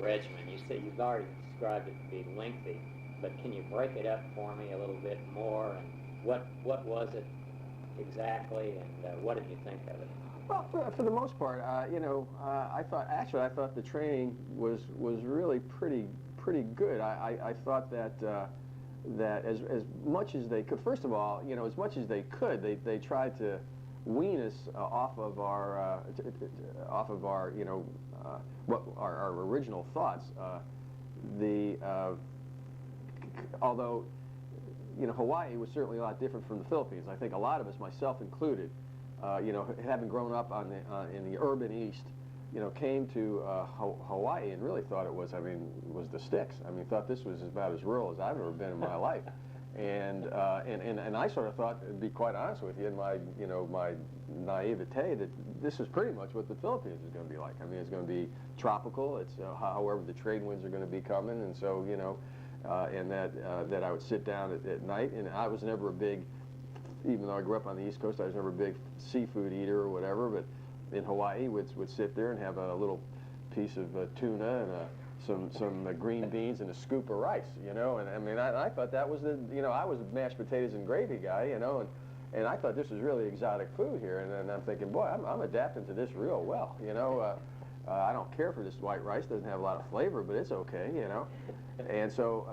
regimen? You said you've already described it to be lengthy, but can you break it up for me a little bit more? And what was it exactly, and what did you think of it? Well, for the most part, I thought the training was really pretty good. I thought that that as much as they could, first of all, as much as they could, they tried to wean us off of our what our original thoughts. Although Hawaii was certainly a lot different from the Philippines. I think a lot of us, myself included, having grown up in the urban East, came to Hawaii and really thought it was the sticks. Thought this was about as rural as I've ever been in my life. And I sort of thought, to be quite honest with you, in my my naivete, that this is pretty much what the Philippines is going to be like. It's going to be tropical. It's however the trade winds are going to be coming, and so and that I would sit down at night, and I was never a big, even though I grew up on the East Coast, I was never a big seafood eater or whatever. But in Hawaii, would sit there and have a little piece of tuna and some green beans and a scoop of rice, and I thought that was I was a mashed potatoes and gravy guy, and I thought this was really exotic food here, and I'm thinking, boy, I'm adapting to this real well, I don't care for this white rice, doesn't have a lot of flavor, but it's okay, and so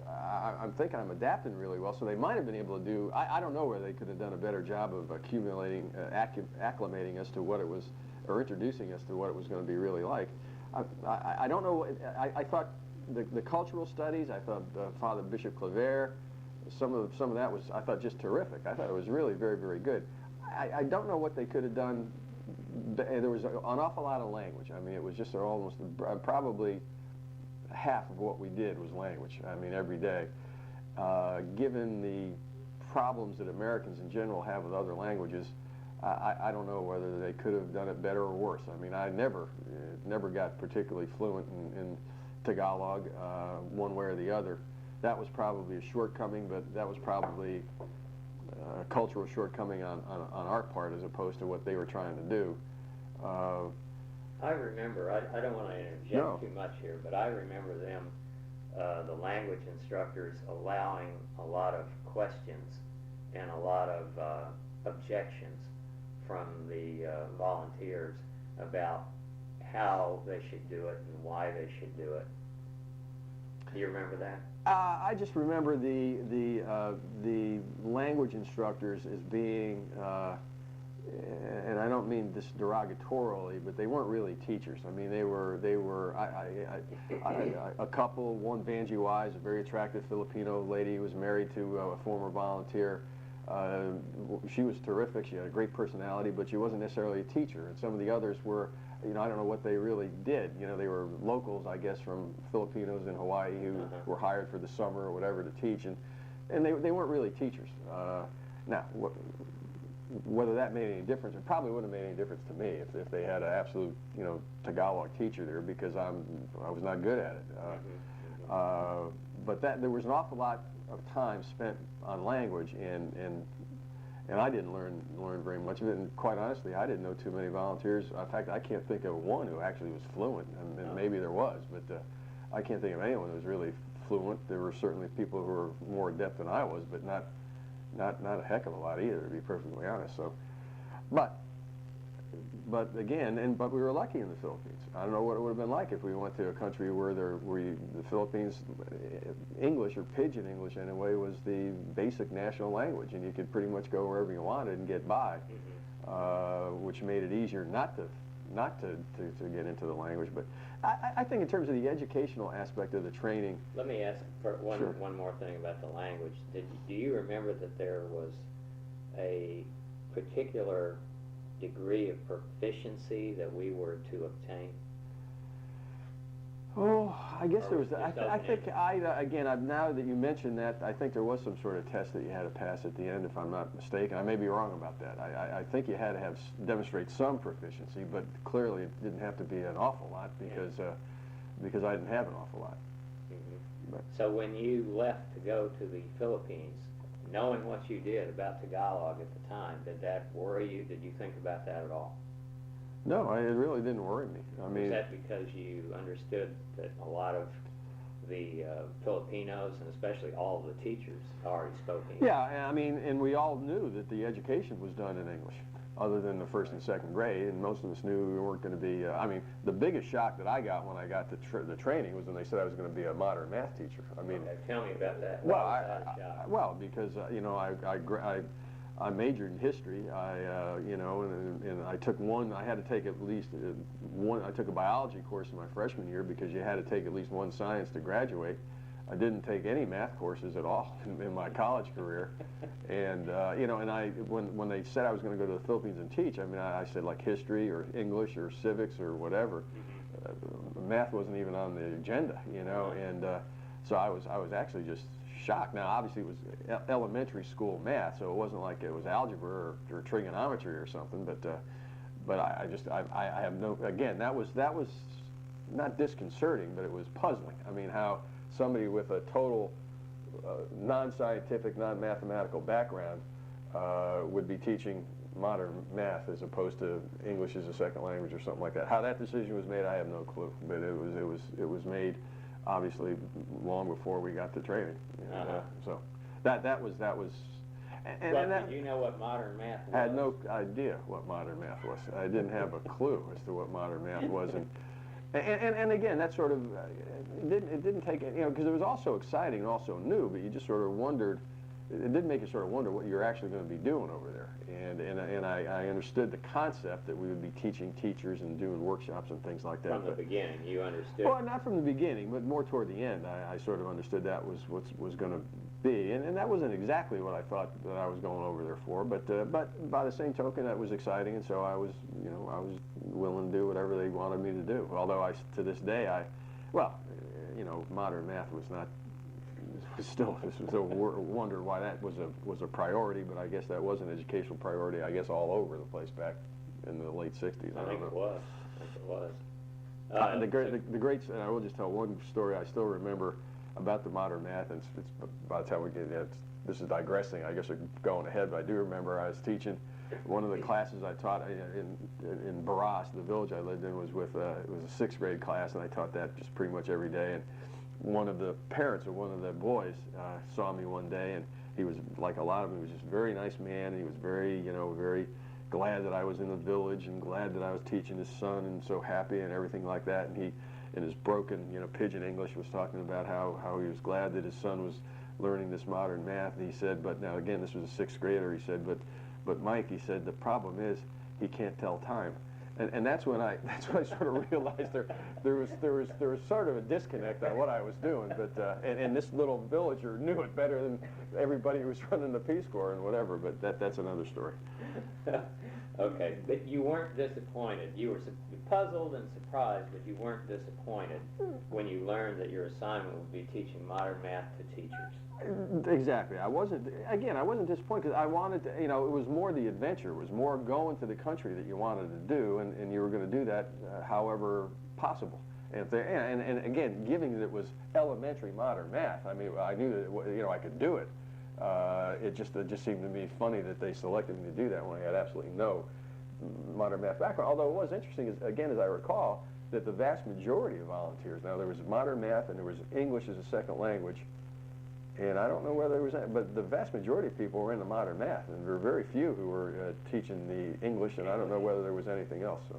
I'm thinking I'm adapting really well, so they might have been able to do, I don't know whether they could have done a better job of acclimating us to what it was, or introducing us to what it was going to be really like. I don't know. I thought the cultural studies. I thought Father Bishop Claver, some of that was, I thought, just terrific. I thought it was really very, very good. I don't know what they could have done. There was an awful lot of language. It was just almost probably half of what we did was language. Every day. Given the problems that Americans in general have with other languages, I don't know whether they could have done it better or worse. I never got particularly fluent in Tagalog, one way or the other. That was probably a shortcoming, but that was probably a cultural shortcoming on our part as opposed to what they were trying to do. I remember, I don't want to interject too much here, but I remember them, the language instructors, allowing a lot of questions and a lot of objections from the volunteers about how they should do it and why they should do it. Do you remember that? I just remember the language instructors as being, and I don't mean this derogatorily, but they weren't really teachers. They were a couple. One, Vanjie Wise, a very attractive Filipino lady who was married to a former volunteer. She was terrific. She had a great personality, but she wasn't necessarily a teacher. And some of the others were, I don't know what they really did. They were locals, I guess, from Filipinos in Hawaii who were hired for the summer or whatever to teach, and they weren't really teachers. Now, whether that made any difference, it probably wouldn't have made any difference to me if they had an absolute, Tagalog teacher there, because I was not good at it. But there was an awful lot of time spent on language, and I didn't learn very much of it, and quite honestly, I didn't know too many volunteers. In fact, I can't think of one who actually was fluent, and maybe there was, but I can't think of anyone who was really fluent. There were certainly people who were more adept than I was, but not a heck of a lot either, to be perfectly honest. So, but again, but we were lucky in the Philippines. I don't know what it would have been like if we went to a country where the Philippines, English, or pidgin English anyway, was the basic national language, and you could pretty much go wherever you wanted and get by, which made it easier not to get into the language. But I think in terms of the educational aspect of the training. Let me ask for one more thing about the language. Do you remember that there was a particular degree of proficiency that we were to obtain? Oh, I guess there was. I think again, now that you mentioned that, I think there was some sort of test that you had to pass at the end, if I'm not mistaken. I may be wrong about that. I think you had to demonstrate some proficiency, but clearly it didn't have to be an awful lot because I didn't have an awful lot. So when you left to go to the Philippines, knowing what you did about Tagalog at the time, did that worry you? Did you think about that at all? No, it really didn't worry me. I mean, was that because you understood that a lot of the Filipinos, and especially all of the teachers, already spoke English? yeah, I mean, and we all knew that the education was done in English, other than the first and second grade, and most of us knew we weren't going to be, I mean, the biggest shock that I got when I got the training was when they said I was going to be a modern math teacher. I mean, okay, tell me about that. Well, because, you know, I majored in history, you know, and I took I had to take at least one, I took a biology course in my freshman year because you had to take at least one science to graduate. I didn't take any math courses at all in my college career, and you know, and when they said I was going to go to the Philippines and teach, I mean, I said like history or English or civics or whatever. Math wasn't even on the agenda, you know, and so I was actually just shocked. Now, obviously, it was elementary school math, so it wasn't like it was algebra or trigonometry or something. But I have no. Again, that was not disconcerting, but it was puzzling. I mean, how somebody with a total non-scientific, non-mathematical background would be teaching modern math as opposed to English as a second language or something like that. How that decision was made, I have no clue. But it was made obviously long before we got to training. So that was. Did you know what modern math was? I had no idea what modern math was. I didn't have a clue as to what modern math was, and again, that sort of it didn't take, you know, because it was also exciting and also new, but you just sort of wondered. It did make you sort of wonder what you're actually going to be doing over there, and I understood the concept that we would be teaching teachers and doing workshops and things like that. From the beginning, you understood. Well, not from the beginning, but more toward the end, I sort of understood that was what was going to be, and that wasn't exactly what I thought that I was going over there for. But by the same token, that was exciting, and so I was willing to do whatever they wanted me to do. Although to this day, you know, modern math was not. Still wonder why that was a priority, but I guess that was an educational priority, I guess, all over the place back in the late 60s. I think it was. The great, and I will just tell one story I still remember about the modern math, and it's by the time we get this is digressing, I guess we're going ahead, but I do remember I was teaching one of the classes I taught in Barras, the village I lived in, was with it was a 6th grade class, and I taught that just pretty much every day. And one of the parents of one of the boys saw me one day, and he was, like a lot of them, he was just a very nice man, and he was very, you know, very glad that I was in the village and glad that I was teaching his son and so happy and everything like that. And he, in his broken, you know, pidgin English, was talking about how he was glad that his son was learning this modern math. And he said, but now again, this was a 6th grader, he said, but Mike, he said, the problem is he can't tell time. And that's when I sort of realized there was sort of a disconnect on what I was doing, but and this little villager knew it better than everybody who was running the Peace Corps and whatever. But that's another story. Okay, but you weren't disappointed. You were puzzled and surprised, but you weren't disappointed when you learned that your assignment would be teaching modern math to teachers. Exactly. I wasn't disappointed because I wanted to, you know, it was more the adventure. It was more going to the country that you wanted to do, and you were going to do that however possible. And again, given that it was elementary modern math, I mean, I knew that, you know, I could do it. It just seemed to me funny that they selected me to do that when I had absolutely no modern math background. Although it was interesting, as I recall, that the vast majority of volunteers, now there was modern math and there was English as a second language, and I don't know whether there was that, but the vast majority of people were into modern math, and there were very few who were teaching the English, and I don't know whether there was anything else. So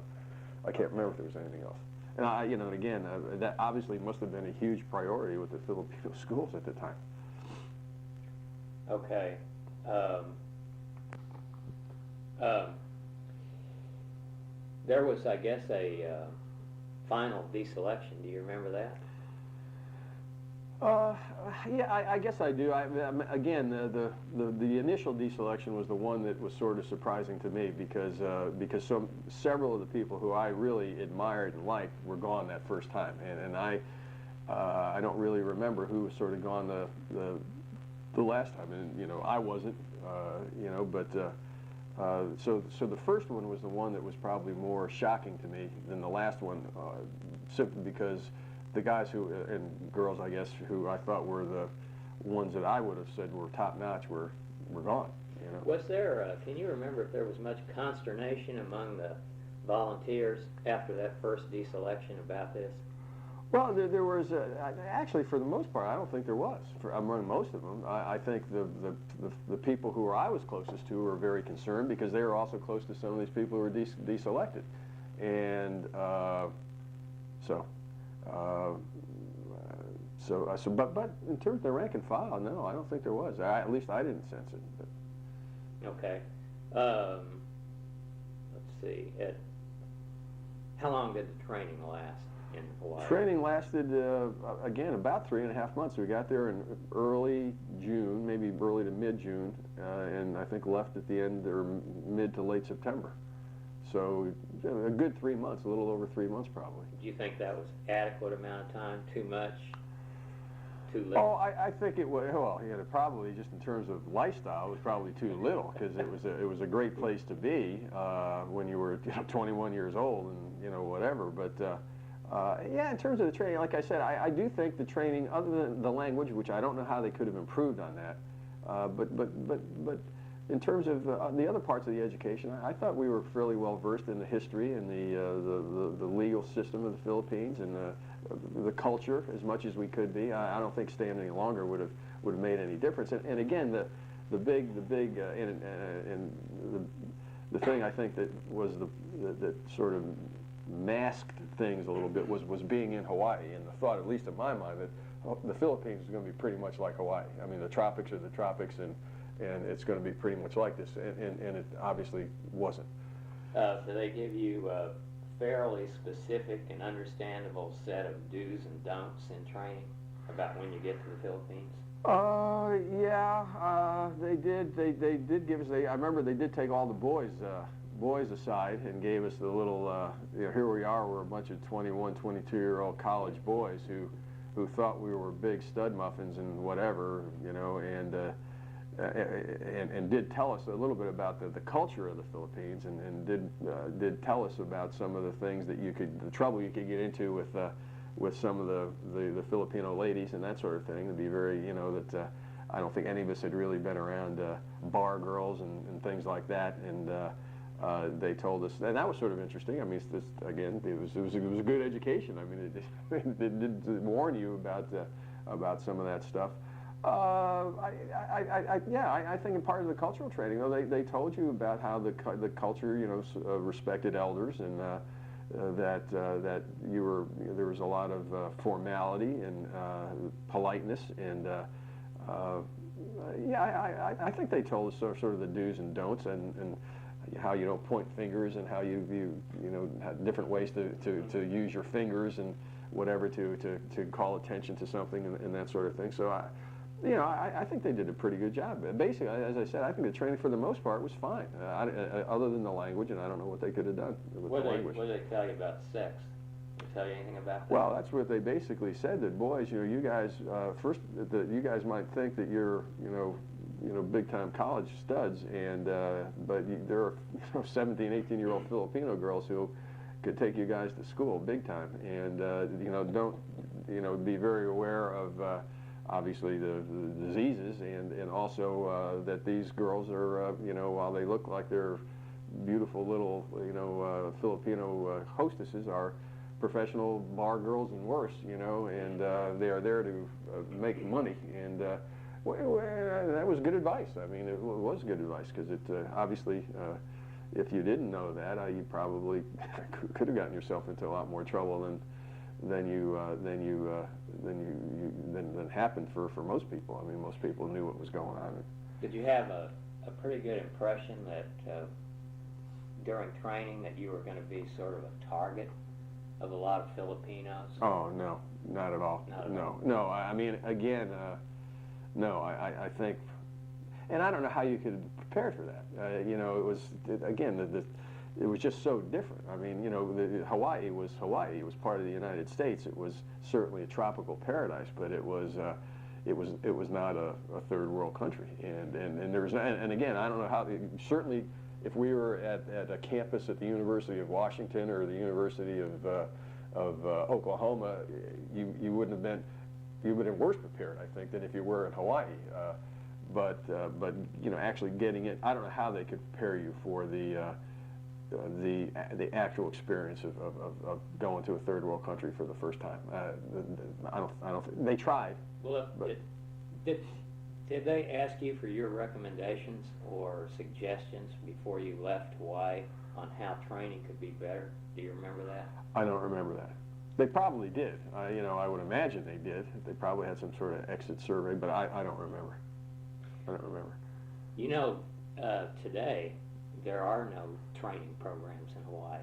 I can't remember if there was anything else. And you know, and again, that obviously must have been a huge priority with the Filipino schools at the time. Okay. There was, I guess, a final deselection. Do you remember that? Yeah, I guess I do. Again, the initial deselection was the one that was sort of surprising to me because several of the people who I really admired and liked were gone that first time, and I don't really remember who was sort of gone the last time, and you know, I wasn't, you know, but so the first one was the one that was probably more shocking to me than the last one, simply because the guys who and girls, I guess, who I thought were the ones that I would have said were top notch were gone. You know. Was there? Can you remember if there was much consternation among the volunteers after that first deselection about this? Well, there was actually, for the most part, I don't think there was. Among most of them, I think the people who I was closest to were very concerned because they were also close to some of these people who were deselected, and but in terms of the rank and file, no, I don't think there was. At least I didn't sense it. But. Okay. Let's see. How long did the training last in Hawaii? Training lasted, again, about 3.5 months. We got there in early June, maybe early to mid-June, and I think left at the end or mid to late September. So a good 3 months, a little over 3 months probably. Do you think that was adequate amount of time? Too much? Too little? Oh, I think it was. Well, you know, probably just in terms of lifestyle, it was probably too little because it was a great place to be when you were 21 years old and whatever. But yeah, in terms of the training, like I said, I do think the training, other than the language, which I don't know how they could have improved on that, but in terms of the other parts of the education, I thought we were fairly well versed in the history and the legal system of the Philippines and the culture as much as we could be. I don't think staying any longer would have made any difference. And again, the big and the thing I think that was that sort of masked things a little bit was being in Hawaii and the thought, at least in my mind, that the Philippines is going to be pretty much like Hawaii. I mean, the tropics are the tropics, and it's going to be pretty much like this, and it obviously wasn't. So they give you a fairly specific and understandable set of do's and don'ts in training about when you get to the Philippines? Yeah, they did. They did give us. I remember they did take all the boys aside and gave us the little. Here we are. We're a bunch of 21, 22-year-old college boys who thought we were big stud muffins and whatever, and did tell us a little bit about the culture of the Philippines, and did tell us about some of the things that the trouble you could get into with some of the Filipino ladies and that sort of thing. To be very, that I don't think any of us had really been around bar girls and things like that, and they told us, and that was sort of interesting. I mean, again, it was a good education. I mean, it did warn you about some of that stuff. I think in part of the cultural training, though, they told you about how the culture, respected elders, and that there was a lot of formality and politeness, and I think they told us sort of the do's and don'ts, and how you don't point fingers, and how you have different ways to use your fingers and whatever to call attention to something and that sort of thing. So I think they did a pretty good job. Basically, as I said, I think the training for the most part was fine, other than the language, and I don't know what they could have done with the language. What did they tell you about sex? Did they tell you anything about that? Well, that's what they basically said, that boys, you guys, first, that you guys might think that you're, big-time college studs, and but there are 17, 18-year-old Filipino girls who could take you guys to school big time, and don't, be very aware of obviously the diseases, and also that these girls are, while they look like they're beautiful little, Filipino hostesses, are professional bar girls and worse, and they are there to make money, and that was good advice. I mean, it was good advice, because it obviously, if you didn't know that, you probably could have gotten yourself into a lot more trouble than happened for most people. I mean, most people knew what was going on. Did you have a pretty good impression that during training that you were going to be sort of a target of a lot of Filipinos? Oh, no, not at all. No. I mean, again, no. I think, and I don't know how you could prepare for that. It was again it was just so different. I mean, Hawaii was Hawaii. It was part of the United States. It was certainly a tropical paradise, but it was not a third world country. And there was, and again, I don't know how. Certainly, if we were at a campus at the University of Washington or the University of Oklahoma, you wouldn't have been. You would have been worse prepared, I think, than if you were in Hawaii. But actually getting it, I don't know how they could prepare you for the the actual experience of going to a third world country for the first time. I don't think they tried. Well, did they ask you for your recommendations or suggestions before you left Hawaii on how training could be better? Do you remember that? I don't remember that. They probably did. You know, I would imagine they did. They probably had some sort of exit survey, but I don't remember. I don't remember. You know, today there are no training programs in Hawaii.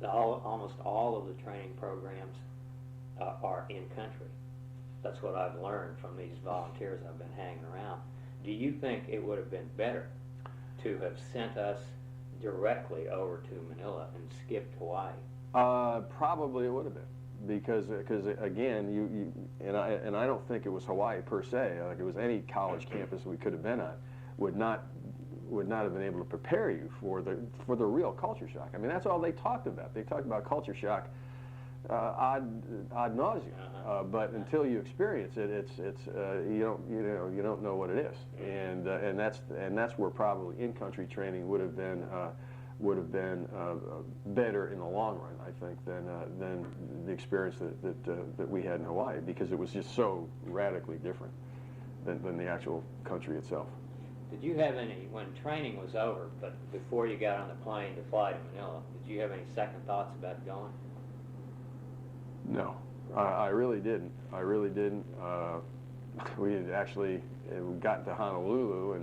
Almost all of the training programs are in country. That's what I've learned from these volunteers I've been hanging around. Do you think it would have been better to have sent us directly over to Manila and skipped Hawaii? Probably it would have been, because again, you and I don't think it was Hawaii per se. Like it was any college campus we could have been on, would not have been able to prepare you for the real culture shock. I mean, that's all they talked about. They talked about culture shock ad nauseum, but until you experience it, it's you don't know what it is, and that's where probably in-country training would have been better in the long run, I think, than the experience that we had in Hawaii, because it was just so radically different than the actual country itself. Did you have any, when training was over, but before you got on the plane to fly to Manila, did you have any second thoughts about going? No, I really didn't. I really didn't. We had actually gotten to Honolulu,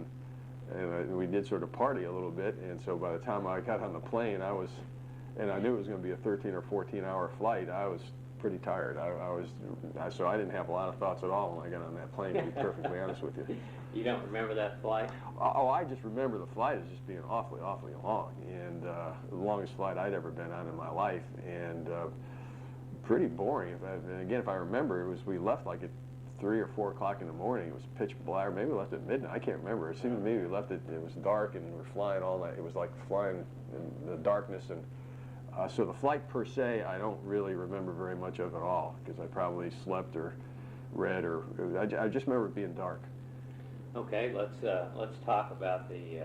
and we did sort of party a little bit, and so by the time I got on the plane, and I knew it was going to be a 13 or 14-hour flight, I was pretty tired. So I didn't have a lot of thoughts at all when I got on that plane, to be perfectly honest with you. You don't remember that flight? Oh, I just remember the flight as just being awfully, awfully long, and the longest flight I'd ever been on in my life, and pretty boring. And again, if I remember, we left like at 3 or 4 o'clock in the morning. It was pitch black. Maybe we left at midnight. I can't remember. It seemed to me we left it was dark, and we were flying all night. It was like flying in the darkness, and so the flight per se, I don't really remember very much of at all, because I probably slept or read, or I just remember it being dark. Okay, let's talk about the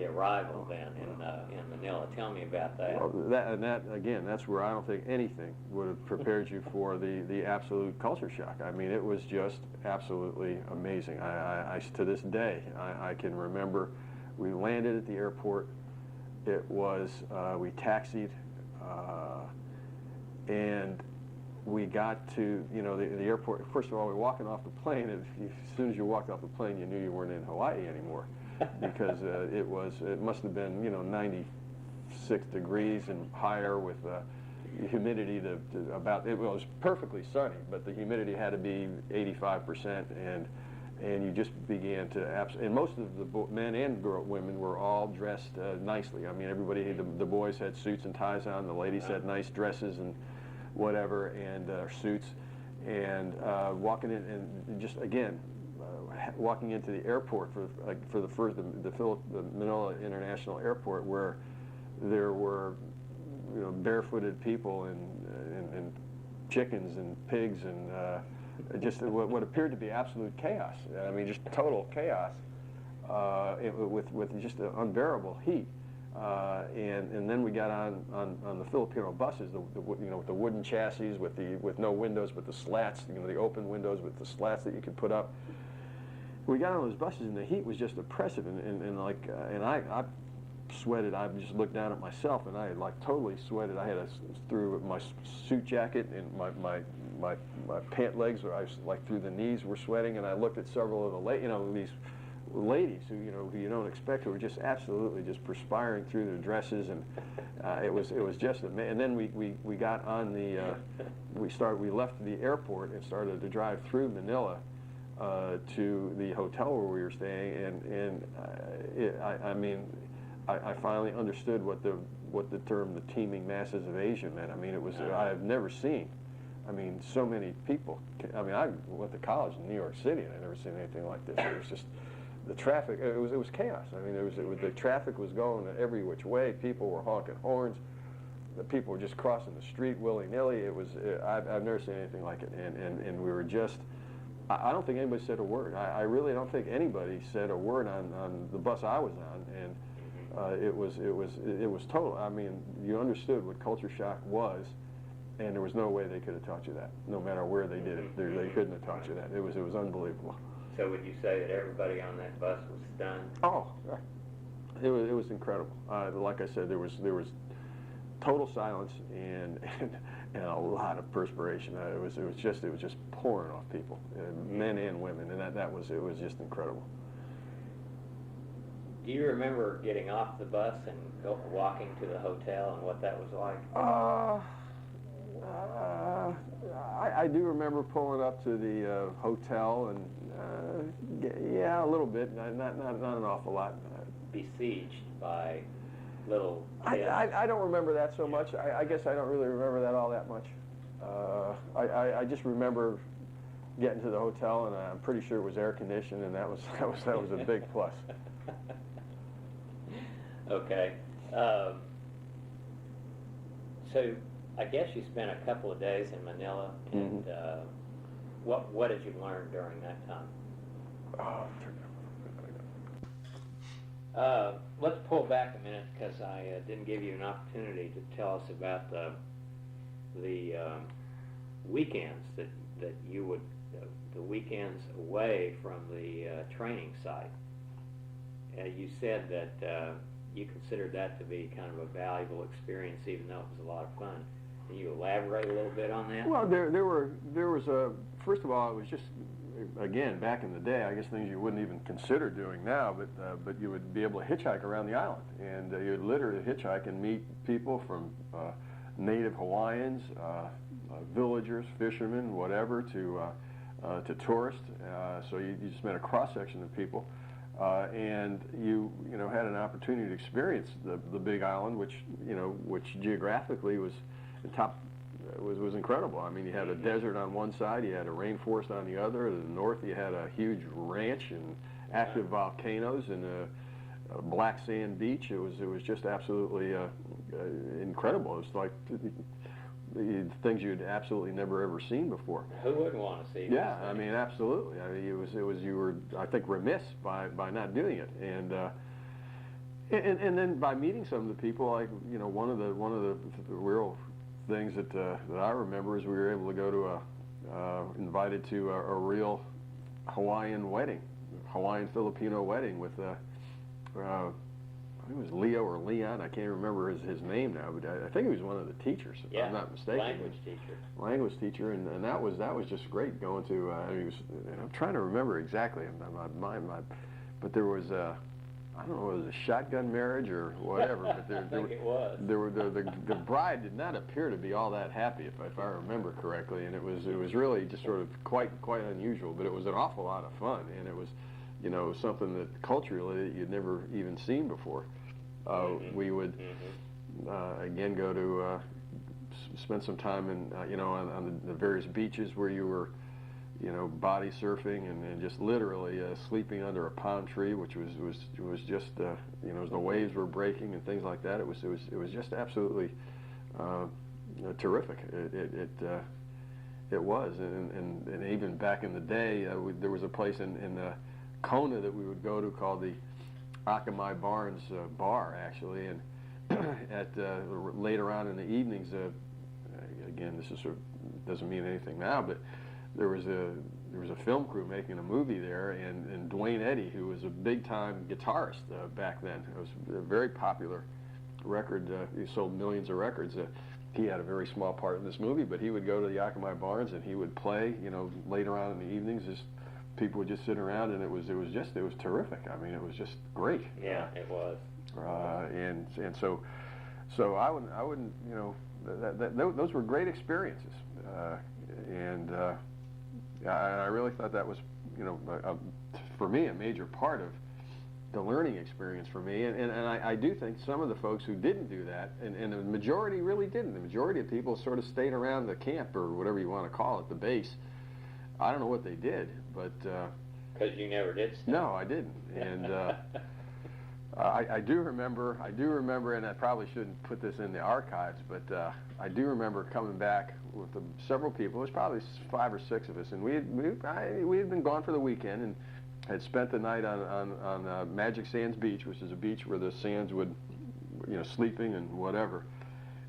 arrival then in Manila. Tell me about that. Well, that again, that's where I don't think anything would have prepared you for the absolute culture shock. I mean, it was just absolutely amazing. I to this day, I can remember we landed at the airport. It was we taxied, and we got to the airport. First of all, we were walking off the plane, and as soon as you walked off the plane, you knew you weren't in Hawaii anymore, because it must have been 96 degrees and higher, with humidity it was perfectly sunny, but the humidity had to be 85%, and you just began to and most of the men and women were all dressed nicely. I mean, everybody, the boys had suits and ties on, the ladies had nice dresses and whatever, and suits, and walking in, and just again walking into the airport for the Manila International Airport, where there were barefooted people and chickens and pigs and just what appeared to be absolute chaos. I mean, just total chaos, with just an unbearable heat. And then we got on the Filipino buses, with the wooden chassis, with no windows but the slats, the open windows with the slats that you could put up. We got on those buses, and the heat was just oppressive, and I sweated. I just looked down at myself, and I had totally sweated. I had through my suit jacket, and my pant legs were through the knees were sweating, and I looked at several of the these ladies who you don't expect, who were just absolutely just perspiring through their dresses, and it was just amazing. And then we got on we left the airport and started to drive through Manila to the hotel where we were staying, and I finally understood what the term "the teeming masses of Asia" meant. I mean, it was I have never seen. I mean, so many people. I mean, I went to college in New York City, and I'd never seen anything like this. It was just the traffic. It was chaos. I mean, the traffic was going every which way. People were honking horns. The people were just crossing the street willy-nilly. I've never seen anything like it, and we were just. I don't think anybody said a word. I really don't think anybody said a word on the bus I was on, and it was total. I mean, you understood what culture shock was, and there was no way they could have taught you that. No matter where they did it, they couldn't have taught you that. It was unbelievable. So would you say that everybody on that bus was stunned? Oh, it was incredible. Like I said, there was total silence and a lot of perspiration. It was just pouring off people, men and women, and it was just incredible. Do you remember getting off the bus and walking to the hotel and what that was like? I do remember pulling up to the hotel and yeah, a little bit, not an awful lot. Besieged by little kids. I don't remember that so much. I guess I don't really remember that all that much. I just remember getting to the hotel, and I'm pretty sure it was air conditioned, and that was a big plus. Okay. So I guess you spent a couple of days in Manila, and what did you learn during that time? Let's pull back a minute, because I didn't give you an opportunity to tell us about the weekends that you would, the weekends away from the training site. You said that you considered that to be kind of a valuable experience, even though it was a lot of fun. Can you elaborate a little bit on that? Well, there was first of all, it was just, again, back in the day, I guess things you wouldn't even consider doing now, but you would be able to hitchhike around the island, and you would literally hitchhike and meet people from native Hawaiians, villagers, fishermen, whatever, to tourists. So you just met a cross section of people, and you had an opportunity to experience the Big Island, which geographically was the top. Was incredible. I mean, you had a desert on one side, you had a rainforest on the other. To the north, you had a huge ranch and active volcanoes and a black sand beach. It was just absolutely incredible. It was like the things you'd absolutely never ever seen before. Who wouldn't want to see? Yeah, I mean, absolutely. I mean, it was you were, I think, remiss by not doing it, and then by meeting some of the people, like one of the real things that I remember is we were able to go to invited to a real Hawaiian wedding, Hawaiian Filipino wedding with I think it was Leo or Leon. I can't remember his name now, but I think he was one of the teachers, if I'm not mistaken. Language teacher, and that was just great going to. I'm trying to remember exactly in my mind, but there was I don't know, it was a shotgun marriage or whatever, but the bride did not appear to be all that happy, if I remember correctly, and it was really just sort of quite unusual, but it was an awful lot of fun, and it was something that culturally you'd never even seen before. We would again go to spend some time in on the various beaches where you were body surfing and just literally sleeping under a palm tree, which was just as the waves were breaking and things like that. It was just absolutely terrific. It was, and even back in the day, there was a place in Kona that we would go to called the Akamai Barnes Bar, actually, and later on in the evenings, again, this is doesn't mean anything now, but there was a film crew making a movie there, and Dwayne Eddy, who was a big-time guitarist back then, it was a very popular record. He sold millions of records. He had a very small part in this movie, but he would go to the Akamai Barns and he would play. Later on in the evenings, people would just sit around, and it was terrific. I mean, it was just great. Yeah, it was. And so I wouldn't those were great experiences, and I really thought that was for me a major part of the learning experience for me, and I do think some of the folks who didn't do that, and the majority really didn't. The majority of people sort of stayed around the camp, or whatever you want to call it, the base. I don't know what they did, but because you never did stay. No, I didn't, and I do remember, and I probably shouldn't put this in the archives, but I do remember coming back with several people. It was probably 5 or 6 of us, and we had been gone for the weekend, had spent the night on Magic Sands Beach, which is a beach where the sands would, sleeping and whatever,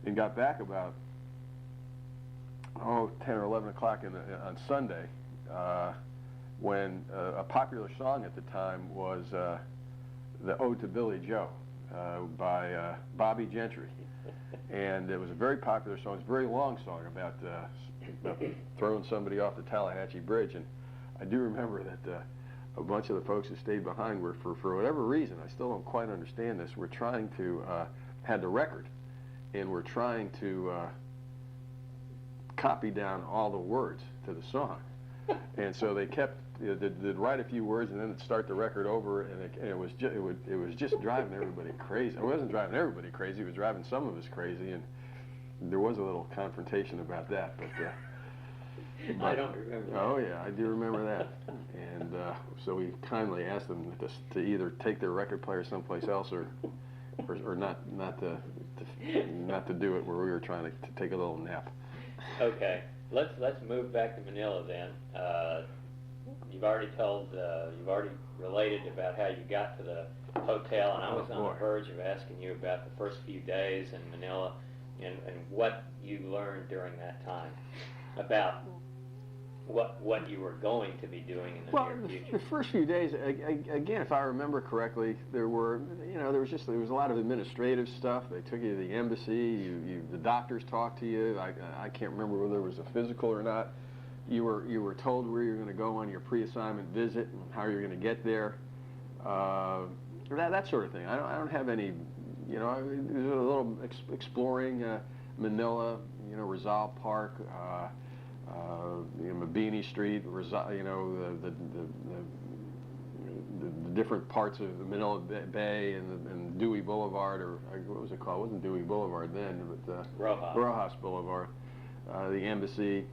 and got back about 10 or 11 o'clock on Sunday, when a popular song at the time was the Ode to Billy Joe by Bobby Gentry. And it was a very popular song. It's a very long song about throwing somebody off the Tallahatchie Bridge. And I do remember that a bunch of the folks who stayed behind were, for whatever reason, I still don't quite understand this, were trying to, had the record, and were trying to copy down all the words to the song. And so they kept, they'd write a few words and then they'd start the record over, and it was just driving everybody crazy. It wasn't driving everybody crazy, it was driving some of us crazy, and there was a little confrontation about that. But I don't remember that. Oh yeah, I do remember that. And so we kindly asked them to either take their record player someplace else or not to do it where we were trying to take a little nap. Okay, let's move back to Manila then. You've already related about how you got to the hotel, and I was on the verge of asking you about the first few days in Manila and what you learned during that time about what you were going to be doing in the near future. The first few days, again, if I remember correctly, there was a lot of administrative stuff. They took you to the embassy. The doctors talked to you. I can't remember whether it was a physical or not. You were told where you were going to go on your pre-assignment visit and how you're going to get there. That sort of thing. I don't have any. It was a little exploring Manila. Rizal Park. Mabini Street, the different parts of the Manila Bay and Dewey Boulevard, or what was it called? It wasn't Dewey Boulevard then, but Rojas Boulevard, the embassy,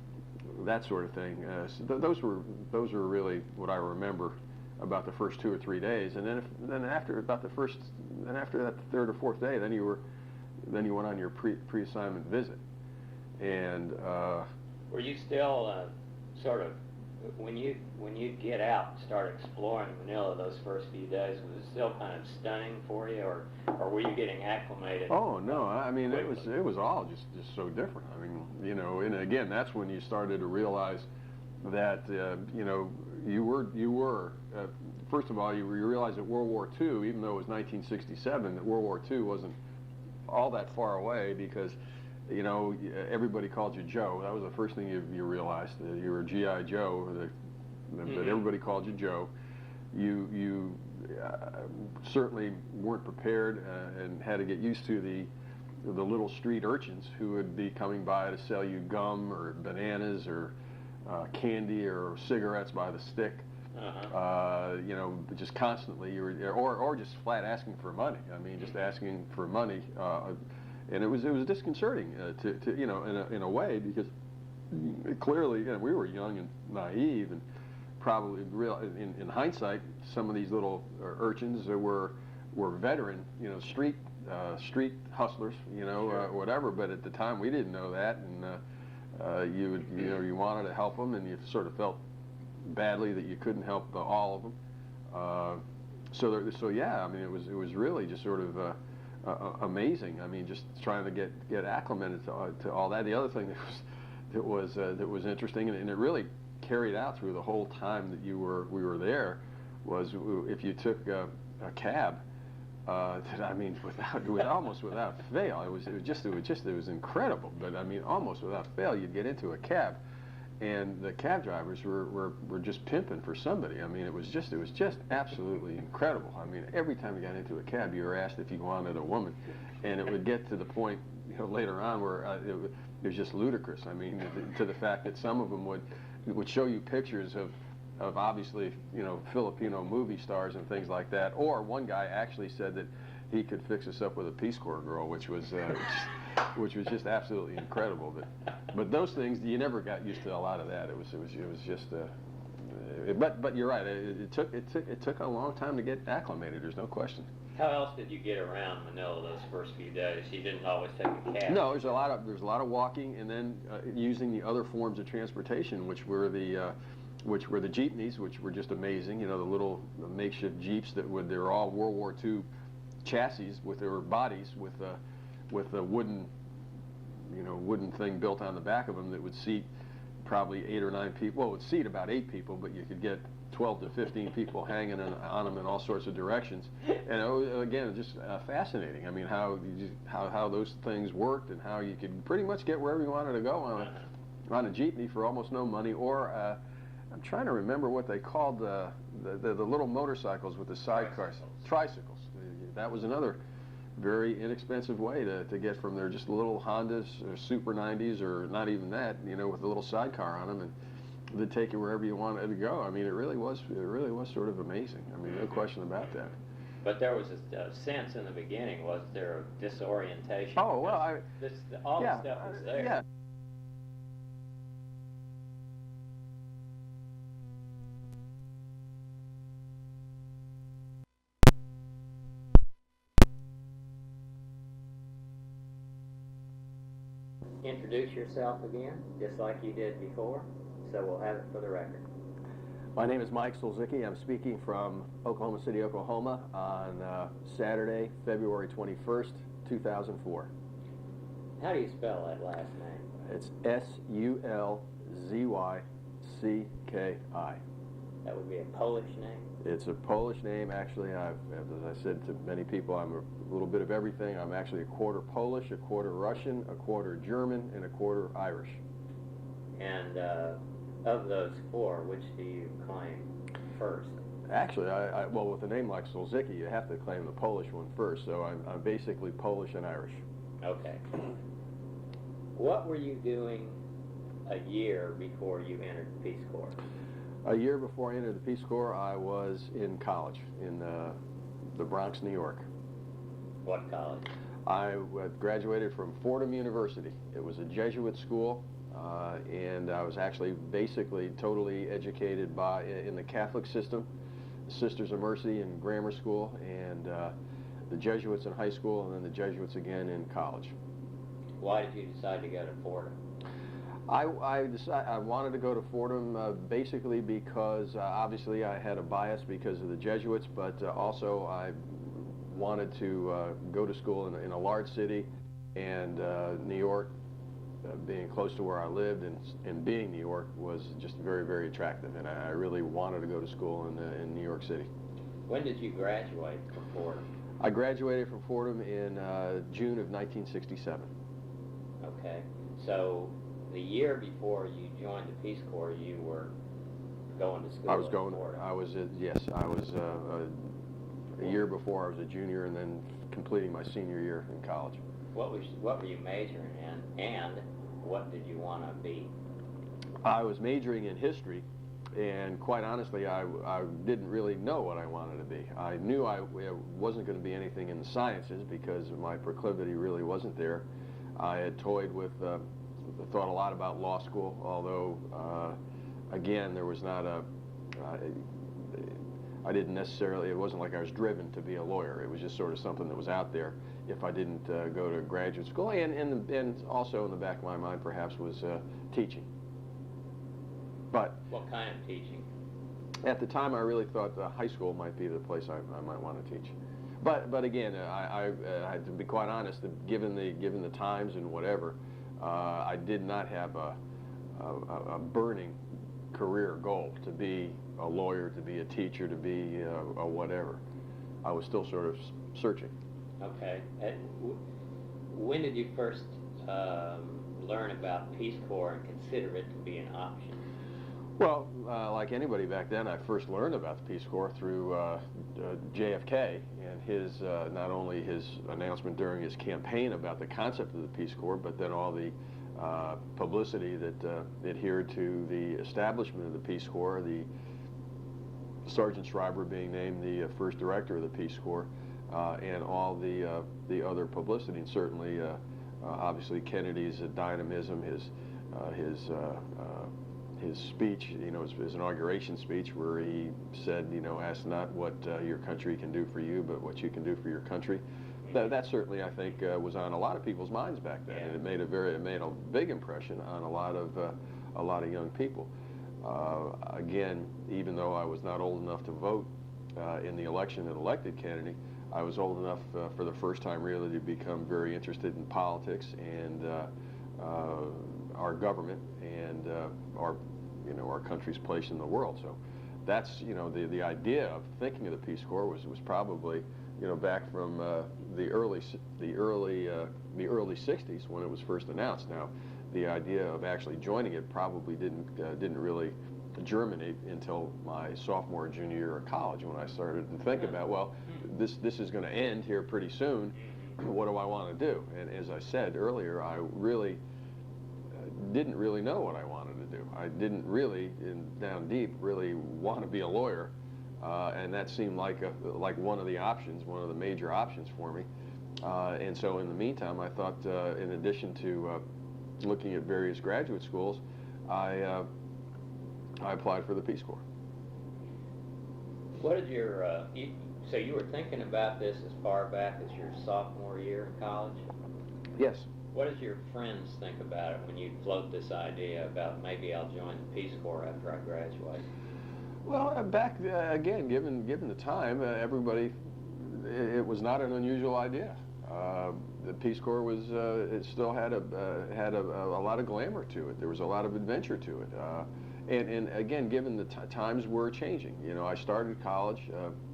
that sort of thing. So those were really what I remember about the first 2 or 3 days, and then after that third or fourth day, then you went on your pre-assignment visit, and. Were you still sort of, when you get out and start exploring Manila those first few days, was it still kind of stunning for you, or were you getting acclimated? Oh no, I mean it was all just so different. I mean, and again, that's when you started to realize that you were first of all you realized that World War II, even though it was 1967, that World War II wasn't all that far away, because everybody called you Joe. That was the first thing you realized. You were G.I. Joe, but everybody called you Joe. You certainly weren't prepared and had to get used to the little street urchins who would be coming by to sell you gum or bananas or candy or cigarettes by the stick. Just constantly, or just flat asking for money. I mean, just asking for money. And it was disconcerting in a way, because clearly we were young and naive, and probably in hindsight some of these little urchins were veteran street hustlers whatever, but at the time we didn't know that, and you wanted to help them, and you sort of felt badly that you couldn't help all of them. So yeah, I mean it was really just sort of amazing. I mean, just trying to get acclimated to all that. The other thing that was interesting, and it really carried out through the whole time that we were there, was if you took a cab. Almost without fail, it was incredible. But I mean, almost without fail, you'd get into a cab, and the cab drivers were just pimping for somebody. I mean, it was just absolutely incredible. I mean, every time you got into a cab, you were asked if you wanted a woman, and it would get to the point later on where it was just ludicrous. I mean, to the fact that some of them would show you pictures of obviously Filipino movie stars and things like that. Or one guy actually said that he could fix us up with a Peace Corps girl, which was just absolutely incredible. But those things, you never got used to a lot of that. It was just. But you're right. It took a long time to get acclimated. There's no question. How else did you get around Manila those first few days? You didn't always take a cab. No, there's a lot of walking, and then using the other forms of transportation, which were the which were the jeepneys, which were just amazing. You know, the little makeshift jeeps that would, they were all World War II chassis with their bodies with a wooden, wooden thing built on the back of them that would seat probably 8 or 9 people. Well, it would seat about 8 people, but you could get 12 to 15 people hanging on them in all sorts of directions. And again, just fascinating. I mean, how those things worked and how you could pretty much get wherever you wanted to go on a jeepney for almost no money. Or I'm trying to remember what they called the little motorcycles with the sidecars. Tricycles. That was another very inexpensive way to get from there, just little Hondas or Super 90s, or not even that, with a little sidecar on them, and they'd take you wherever you wanted to go. I mean, it really was sort of amazing. I mean, no question about that. But there was a sense in the beginning, was there, of disorientation? Oh, well, all the stuff was there. Yeah. Introduce yourself again, just like you did before, so we'll have it for the record. My name is Mike Sulzycki. I'm speaking from Oklahoma City, Oklahoma on Saturday, February 21st, 2004. How do you spell that last name? It's Sulzycki. That would be a Polish name? It's a Polish name. Actually, as I said to many people, I'm a little bit of everything. I'm actually a quarter Polish, a quarter Russian, a quarter German, and a quarter Irish. And of those 4, which do you claim first? Actually, well, with a name like Sulzycki, you have to claim the Polish one first. So I'm basically Polish and Irish. Okay. What were you doing a year before you entered the Peace Corps? A year before I entered the Peace Corps, I was in college in the Bronx, New York. What college? I graduated from Fordham University. It was a Jesuit school, and I was actually basically totally educated in the Catholic system, the Sisters of Mercy in grammar school, and the Jesuits in high school, and then the Jesuits again in college. Why did you decide to go to Fordham? I wanted to go to Fordham basically because obviously I had a bias because of the Jesuits, but also I wanted to go to school in a large city, and New York, being close to where I lived and being New York, was just very, very attractive, and I really wanted to go to school in New York City. When did you graduate from Fordham? I graduated from Fordham in June of 1967. Okay, so the year before you joined the Peace Corps, you were going to school. I was going. Fordham. I was yes. I was a year before. I was a junior, and then completing my senior year in college. What were you majoring in, and what did you want to be? I was majoring in history, and quite honestly, I didn't really know what I wanted to be. I knew I wasn't going to be anything in the sciences because my proclivity really wasn't there. I had toyed with. Thought a lot about law school, although again, there was not I didn't necessarily, it wasn't like I was driven to be a lawyer. It was just sort of something that was out there if I didn't go to graduate school, and also in the back of my mind perhaps was teaching. But what kind of teaching? At the time I really thought high school might be the place I might want to teach. But again, I to be quite honest, given the times and whatever, I did not have a burning career goal to be a lawyer, to be a teacher, to be a whatever. I was still sort of searching. Okay. When did you first learn about Peace Corps and consider it to be an option? Well, like anybody back then, I first learned about the Peace Corps through JFK and his not only his announcement during his campaign about the concept of the Peace Corps, but then all the publicity that adhered to the establishment of the Peace Corps, the Sergeant Schreiber being named the first director of the Peace Corps, and all the other publicity, and certainly obviously Kennedy's dynamism, his speech, his inauguration speech, where he said, ask not what your country can do for you, but what you can do for your country. That certainly, I think, was on a lot of people's minds back then, and it made a big impression on a lot of young people. Again, even though I was not old enough to vote in the election that elected Kennedy, I was old enough for the first time really to become very interested in politics and our government and our country's place in the world. So that's the idea of thinking of the Peace Corps was probably back from the early 60s when it was first announced. Now, the idea of actually joining it probably didn't really germinate until my sophomore, junior year of college, when I started to think about, well, this is going to end here pretty soon. What do I want to do? And as I said earlier, I really didn't really know what I wanted to do. I didn't really, down deep, really want to be a lawyer, and that seemed like one of the options, one of the major options for me. And so in the meantime, I thought, in addition to looking at various graduate schools, I applied for the Peace Corps. What did your, so you were thinking about this as far back as your sophomore year in college? Yes. What did your friends think about it when you float this idea about maybe I'll join the Peace Corps after I graduate? Well, back again, given the time, everybody, it was not an unusual idea. The Peace Corps was it still had a lot of glamour to it. There was a lot of adventure to it. And again, given the times were changing. I started college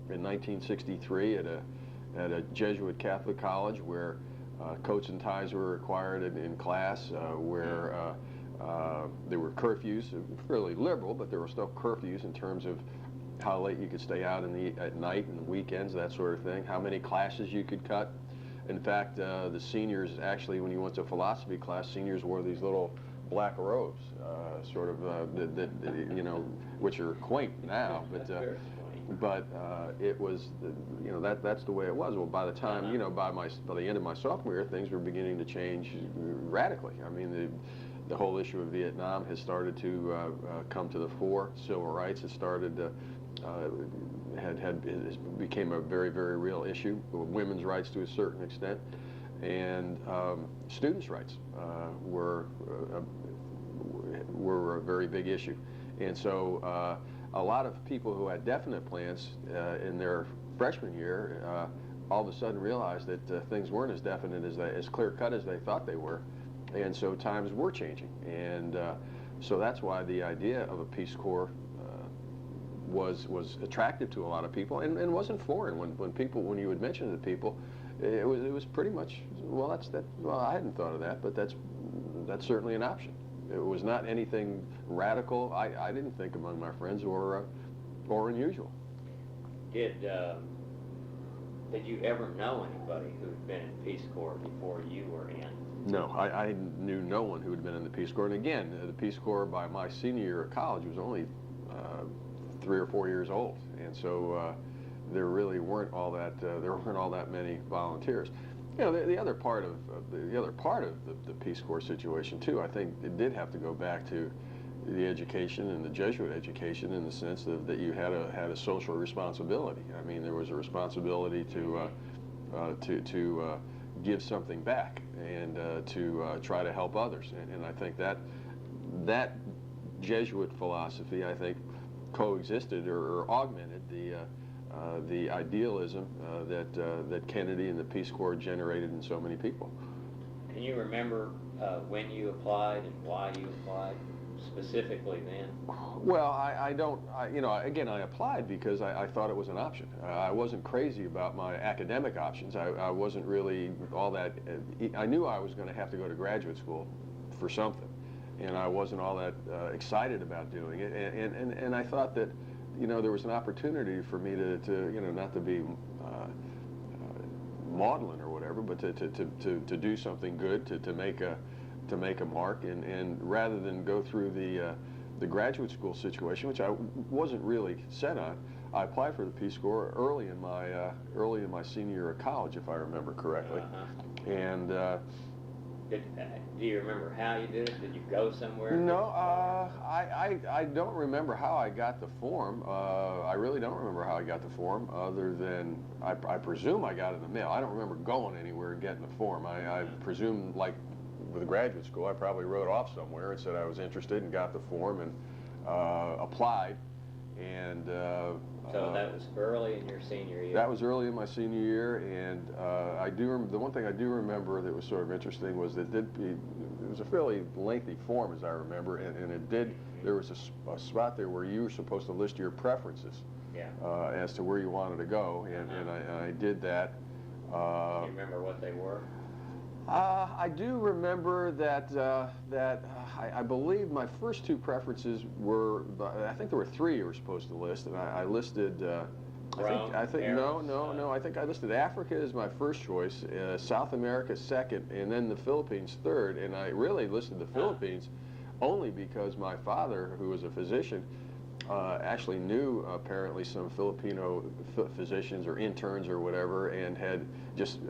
in 1963 at a Jesuit Catholic college where coats and ties were required in class, where there were curfews, fairly liberal, but there were still curfews in terms of how late you could stay out at night and weekends, that sort of thing, how many classes you could cut. In fact, the seniors, actually, when you went to philosophy class, seniors wore these little black robes, sort of, which are quaint now, but it was, that's the way it was. Well, by the time, by the end of my sophomore year, things were beginning to change radically. I mean, the whole issue of Vietnam has started to come to the fore. Civil rights has started to, it became a very, very real issue. Women's rights to a certain extent, and students' rights were a very big issue. And so a lot of people who had definite plans in their freshman year all of a sudden realized that things weren't as definite, as clear-cut as they thought they were. And so times were changing. And so that's why the idea of a Peace Corps was attractive to a lot of people, and wasn't foreign. When you would mention it to people, it was pretty much, well, well, I hadn't thought of that, but that's certainly an option. It was not anything radical. I didn't think among my friends or unusual. Did you ever know anybody who had been in Peace Corps before you were in? No, I knew no one who had been in the Peace Corps. And again, the Peace Corps by my senior year of college was only 3 or 4 years old, and so there really weren't all that many volunteers. The other part of the Peace Corps situation too, I think it did have to go back to the education and the Jesuit education, in the sense that you had a social responsibility. I mean, there was a responsibility to give something back and to try to help others. And I think that Jesuit philosophy, I think, coexisted or augmented the idealism that Kennedy and the Peace Corps generated in so many people. Can you remember when you applied and why you applied specifically then? Well, I don't. Again, I applied because I thought it was an option. I wasn't crazy about my academic options. I wasn't really all that. I knew I was going to have to go to graduate school for something, and I wasn't all that excited about doing it. And I thought that, there was an opportunity for me to not to be maudlin or whatever, but to do something good, to make a mark, and rather than go through the graduate school situation, which I wasn't really set on, I applied for the Peace Corps early in my senior year of college, if I remember correctly. And do you remember how you did it? Did you go somewhere? No, I don't remember how I got the form. I really don't remember how I got the form, other than I presume I got it in the mail. I don't remember going anywhere and getting the form. I presume, like with graduate school, I probably wrote off somewhere and said I was interested and got the form, and applied, and so that was early in your senior year? That was early in my senior year, and the one thing I do remember that was sort of interesting was that it was a fairly lengthy form, as I remember, and there was a spot there where you were supposed to list your preferences, yeah, as to where you wanted to go, and I did that. Do you remember what they were? I do remember that I believe my first two preferences were, I think there were three you were supposed to list, and I listed, I think no, I think I listed Africa as my first choice, South America second, and then the Philippines third, and I really listed the Philippines only because my father, who was a physician, actually knew apparently some Filipino physicians or interns or whatever, and had just,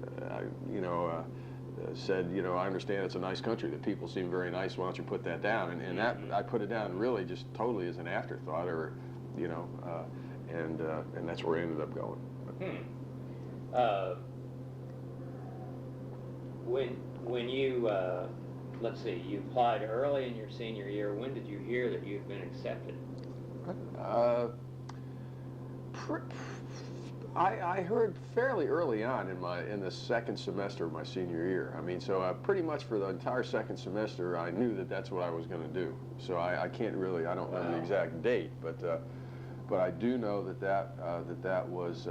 said, I understand it's a nice country, the people seem very nice, why don't you put that down? And that, I put it down really just totally as an afterthought, or, and that's where I ended up going. When you, let's see, you applied early in your senior year, when did you hear that you'd been accepted? I heard fairly early on in the second semester of my senior year. I mean, so pretty much for the entire second semester, I knew that that's what I was going to do. So I can't really, I don't know the exact date, but I do know that was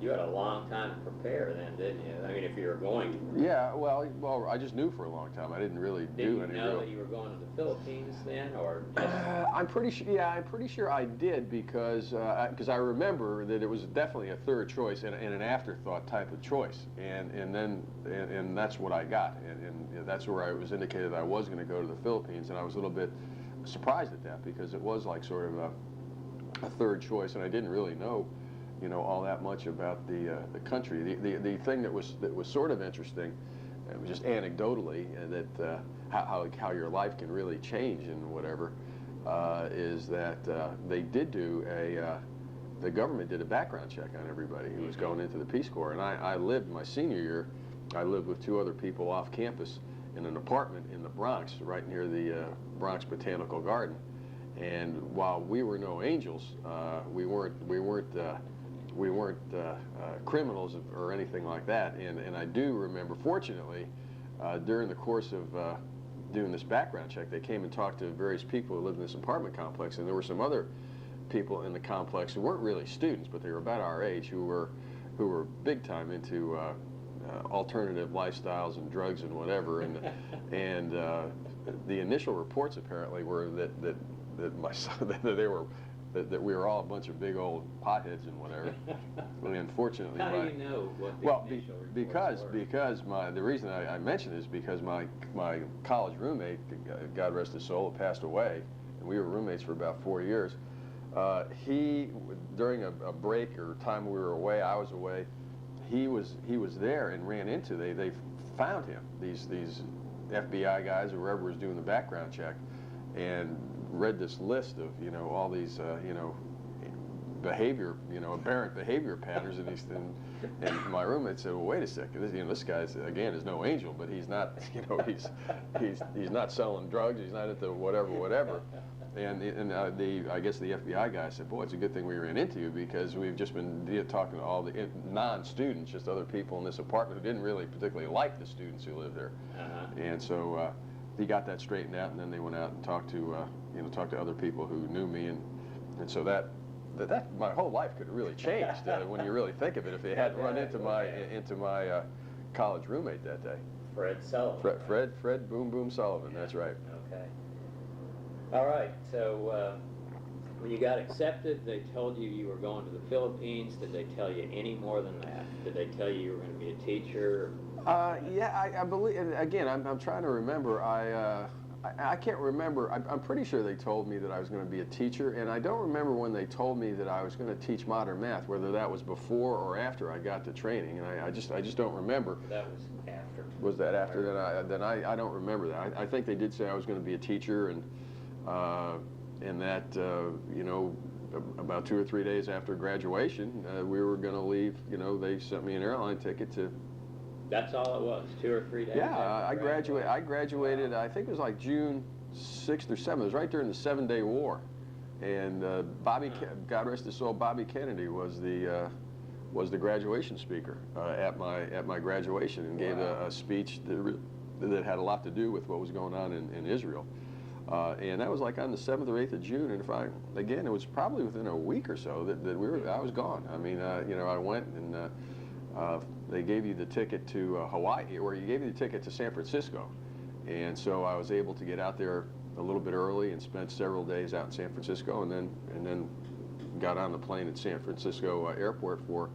You had a long time to prepare then, didn't you? I mean, if you were going to. Yeah, well, I just knew for a long time. I didn't really do any. Did you know that you were going to the Philippines then, or just? I'm pretty sure. Yeah, I'm pretty sure I did because I remember that it was definitely a third choice and an afterthought type of choice, and that's what I got, and that's where I was indicated I was going to go to the Philippines, and I was a little bit surprised at that because it was like sort of a third choice, and I didn't really know all that much about the country. The thing that was sort of interesting, just anecdotally, that how your life can really change and whatever, is that they did do the government did a background check on everybody who was going into the Peace Corps, and I lived my senior year. I lived with two other people off campus in an apartment in the Bronx, right near the Bronx Botanical Garden. And while we were no angels, we weren't criminals or anything like that, and I do remember, fortunately, during the course of doing this background check, they came and talked to various people who lived in this apartment complex, and there were some other people in the complex who weren't really students, but they were about our age, who were big time into alternative lifestyles and drugs and whatever, and the initial reports apparently were that my son, that we were all a bunch of big old potheads and whatever. Really, unfortunately, how do you know what the initial because were? The reason I mention it is because my college roommate, God rest his soul, passed away, and we were roommates for about 4 years. He, during a break or time we were away, I was away, he was there and ran into, they found him, these FBI guys or whoever was doing the background check, and read this list of all these behavior, aberrant behavior patterns, and my roommate said, well, wait a second, this guy again is no angel, but he's not, he's not selling drugs, he's not into whatever. And I guess the FBI guy said, boy, it's a good thing we ran into you, because we've just been talking to all the non-students, just other people in this apartment who didn't really particularly like the students who lived there. And so he got that straightened out, and then they went out and talked to other people who knew me, and so that my whole life could have really changed when you really think of it, if they hadn't run into my college roommate that day. Fred Sullivan. Fred Boom Boom Sullivan. Yeah. That's right. Okay. All right. So when you got accepted, they told you were going to the Philippines. Did they tell you any more than that? Did they tell you were going to be a teacher? Yeah, I believe. Again, I'm trying to remember. I can't remember. I'm pretty sure they told me that I was going to be a teacher, and I don't remember when they told me that I was going to teach modern math, whether that was before or after I got the training, and I just don't remember. That was after. Was that after? Then I don't remember that. I think they did say I was going to be a teacher, and that about 2 or 3 days after graduation, we were going to leave. They sent me an airline ticket to. That's all it was, 2 or 3 days? Yeah, I graduated, I think it was like June 6th or 7th. It was right during the 7-Day War, and God rest his soul, Bobby Kennedy was the graduation speaker at my graduation, and gave a speech that had a lot to do with what was going on in Israel. And that was like on the 7th or 8th of June, and again, it was probably within a week or so that I was gone. I mean, you know, I went and they gave you the ticket to Hawaii, or you gave you the ticket to San Francisco, and so I was able to get out there a little bit early and spent several days out in San Francisco, and then got on the plane at San Francisco airport for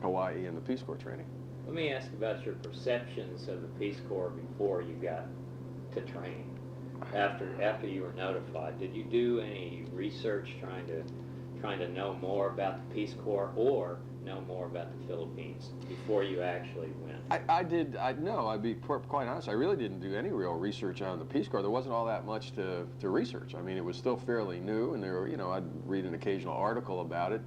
Hawaii and the Peace Corps training. Let me ask about your perceptions of the Peace Corps before you got to training. After you were notified, did you do any research trying to know more about the Peace Corps or know more about the Philippines before you actually went? I'd be quite honest, I really didn't do any real research on the Peace Corps. There wasn't all that much to research. I mean, it was still fairly new, and there were, you know, I'd read an occasional article about it,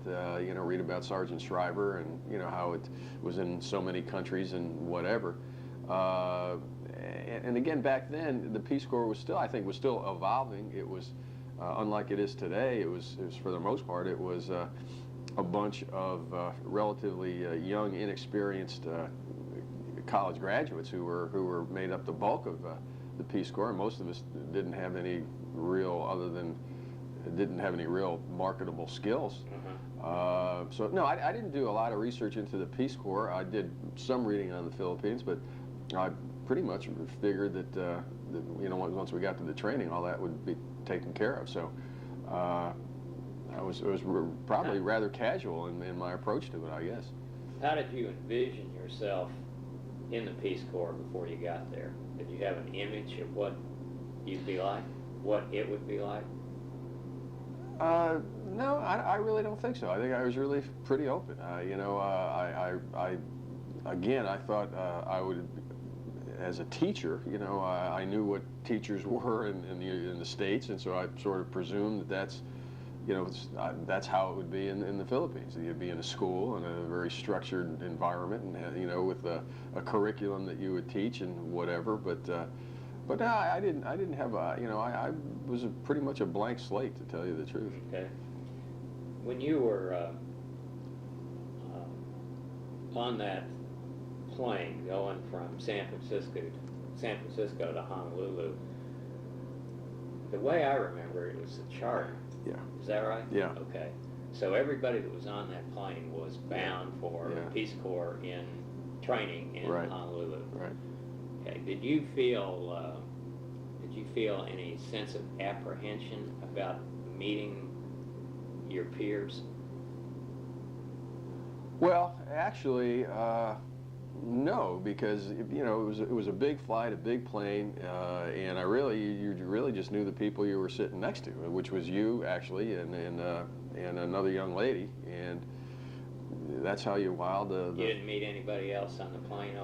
you know, read about Sergeant Shriver and, you know, how it was in so many countries and whatever. And again, back then, the Peace Corps was still, I think, was still evolving. It was, unlike it is today, it was for the most part, it was a bunch of relatively young, inexperienced college graduates who were made up the bulk of the Peace Corps, and most of us didn't have any real marketable skills. So no, I didn't do a lot of research into the Peace Corps. I did some reading on the Philippines, but I pretty much figured that you know, once we got to the training, all that would be taken care of. So it was probably rather casual in my approach to it, I guess. How did you envision yourself in the Peace Corps before you got there? Did you have an image of what you'd be like, what it would be like? No, I really don't think so. I think I was really pretty open. You know, again, I thought I would, as a teacher, you know, I knew what teachers were in the States, and so I sort of presumed that that's, you know, that's how it would be in the Philippines. You'd be in a school in a very structured environment, and you know, with a curriculum that you would teach and whatever. But no, I didn't have a, you know, I was pretty much a blank slate, to tell you the truth. Okay. When you were on that plane going from San Francisco to Honolulu, the way I remember it was a charter. Yeah. Is that right? Yeah. Okay. So everybody that was on that plane was bound for Peace Corps in training in Honolulu. Right. Okay. Did you feel any sense of apprehension about meeting your peers? Well, actually, no, because you know, it was a big flight, a big plane, and you really just knew the people you were sitting next to, which was you actually, and another young lady, and that's how you wowed the. You didn't meet anybody else on the plane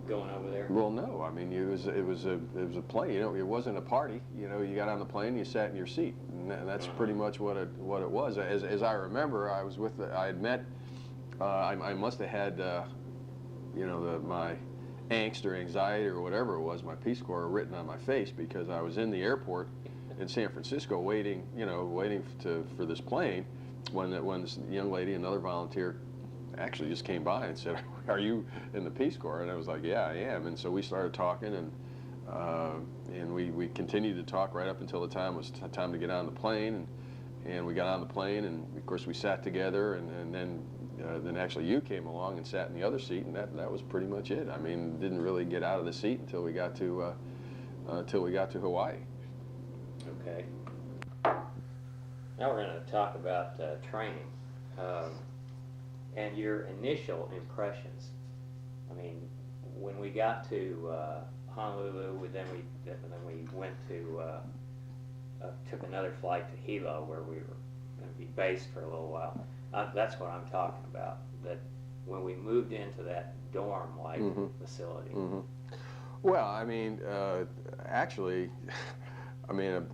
going over there? Well, no. I mean, it was a plane. You know, it wasn't a party. You know, you got on the plane, you sat in your seat, and that's pretty much what it was. As I remember, I had met. I must have had. You know, my angst or anxiety or whatever it was, my Peace Corps, written on my face, because I was in the airport in San Francisco waiting for this plane, when this young lady, another volunteer, actually just came by and said, "Are you in the Peace Corps?" And I was like, "Yeah, I am." And so we started talking, and we continued to talk right up until the time was time to get on the plane, and we got on the plane, and of course we sat together, and then actually you came along and sat in the other seat, and that was pretty much it. I mean, didn't really get out of the seat until we got to Hawaii. Okay. Now we're going to talk about training and your initial impressions. I mean, when we got to Honolulu, then we went to took another flight to Hilo, where we were going to be based for a little while. That's what I'm talking about, that when we moved into that dorm-like facility. Well, I mean, actually, I mean,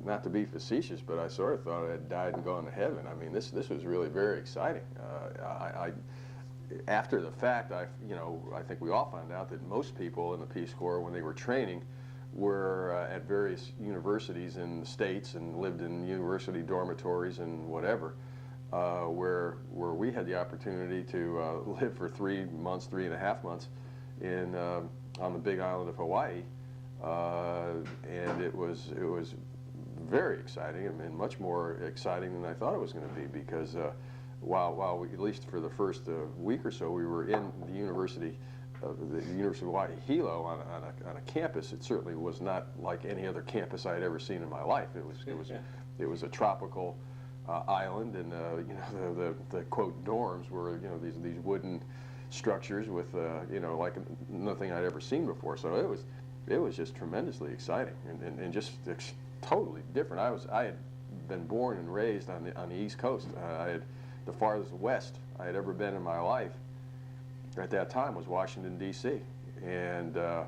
not to be facetious, but I sort of thought I had died and gone to heaven. I mean, this was really very exciting. After the fact, I think we all found out that most people in the Peace Corps, when they were training, were at various universities in the States and lived in university dormitories and whatever, where we had the opportunity to live for 3 months, 3.5 months in on the Big Island of Hawaii, and it was very exciting, and much more exciting than I thought it was going to be, because while we, at least for the first week or so, we were in the University of Hawaii Hilo on a campus. It certainly was not like any other campus I had ever seen in my life. It was a tropical island, and you know, the quote dorms were, you know, these wooden structures with like nothing I'd ever seen before. So it was just tremendously exciting, and just totally different. I had been born and raised on the East Coast. The farthest west I had ever been in my life at that time was Washington, D.C., and to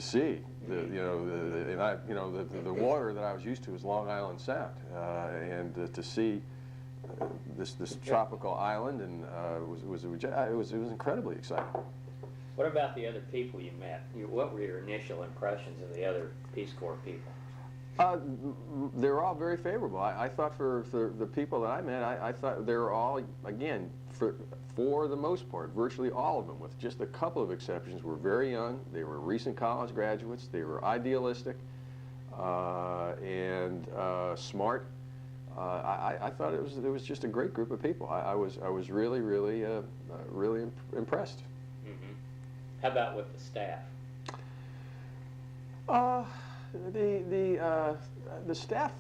see the water that I was used to was Long Island Sound, and to see this tropical island, and it was incredibly exciting. What about the other people you met? What were your initial impressions of the other Peace Corps people? They were all very favorable. I thought for the people that I met, I thought they were all, again, for the most part, virtually all of them, with just a couple of exceptions, were very young. They were recent college graduates. They were idealistic and smart. I thought it was just a great group of people. I was really impressed. Mm-hmm. How about with the staff? The staff,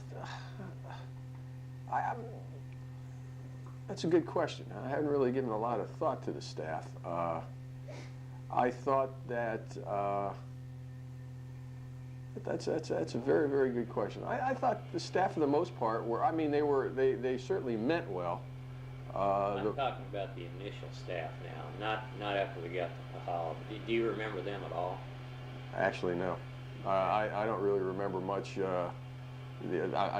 that's a good question. I haven't really given a lot of thought to the staff. I thought that that's a very good question. I thought the staff for the most part were, I mean, they certainly meant well. I'm talking about the initial staff now, not after we got to Pahal. Do you remember them at all? Actually, no. I don't really remember much. I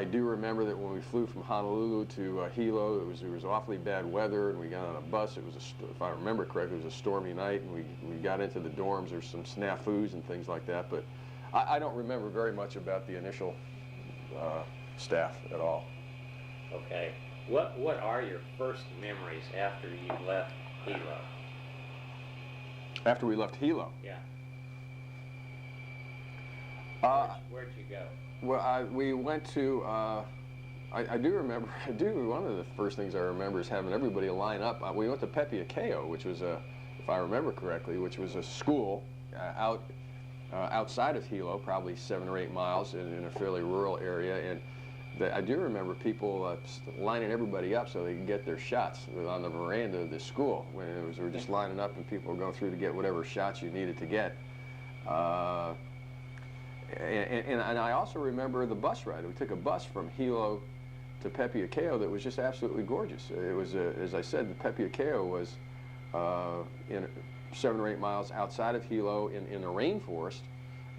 do remember that when we flew from Honolulu to Hilo, it was awfully bad weather, and we got on a bus. It was, if I remember correctly, it was a stormy night, and we got into the dorms. There's some snafus and things like that, but I don't remember very much about the initial staff at all. Okay. What are your first memories after you left Hilo? After we left Hilo? Yeah. Where'd you go? Well, we went to, I do remember, one of the first things I remember is having everybody line up. We went to Pepiakeo, which was if I remember correctly, which was a school outside of Hilo, probably 7 or 8 miles in a fairly rural area. And I do remember people lining everybody up so they could get their shots on the veranda of the school. When we were just lining up and people were going through to get whatever shots you needed to get. And I also remember the bus ride. We took a bus from Hilo to Pepiakeo that was just absolutely gorgeous. It was, as I said, the Pepiakeo was in 7 or 8 miles outside of Hilo in a rainforest,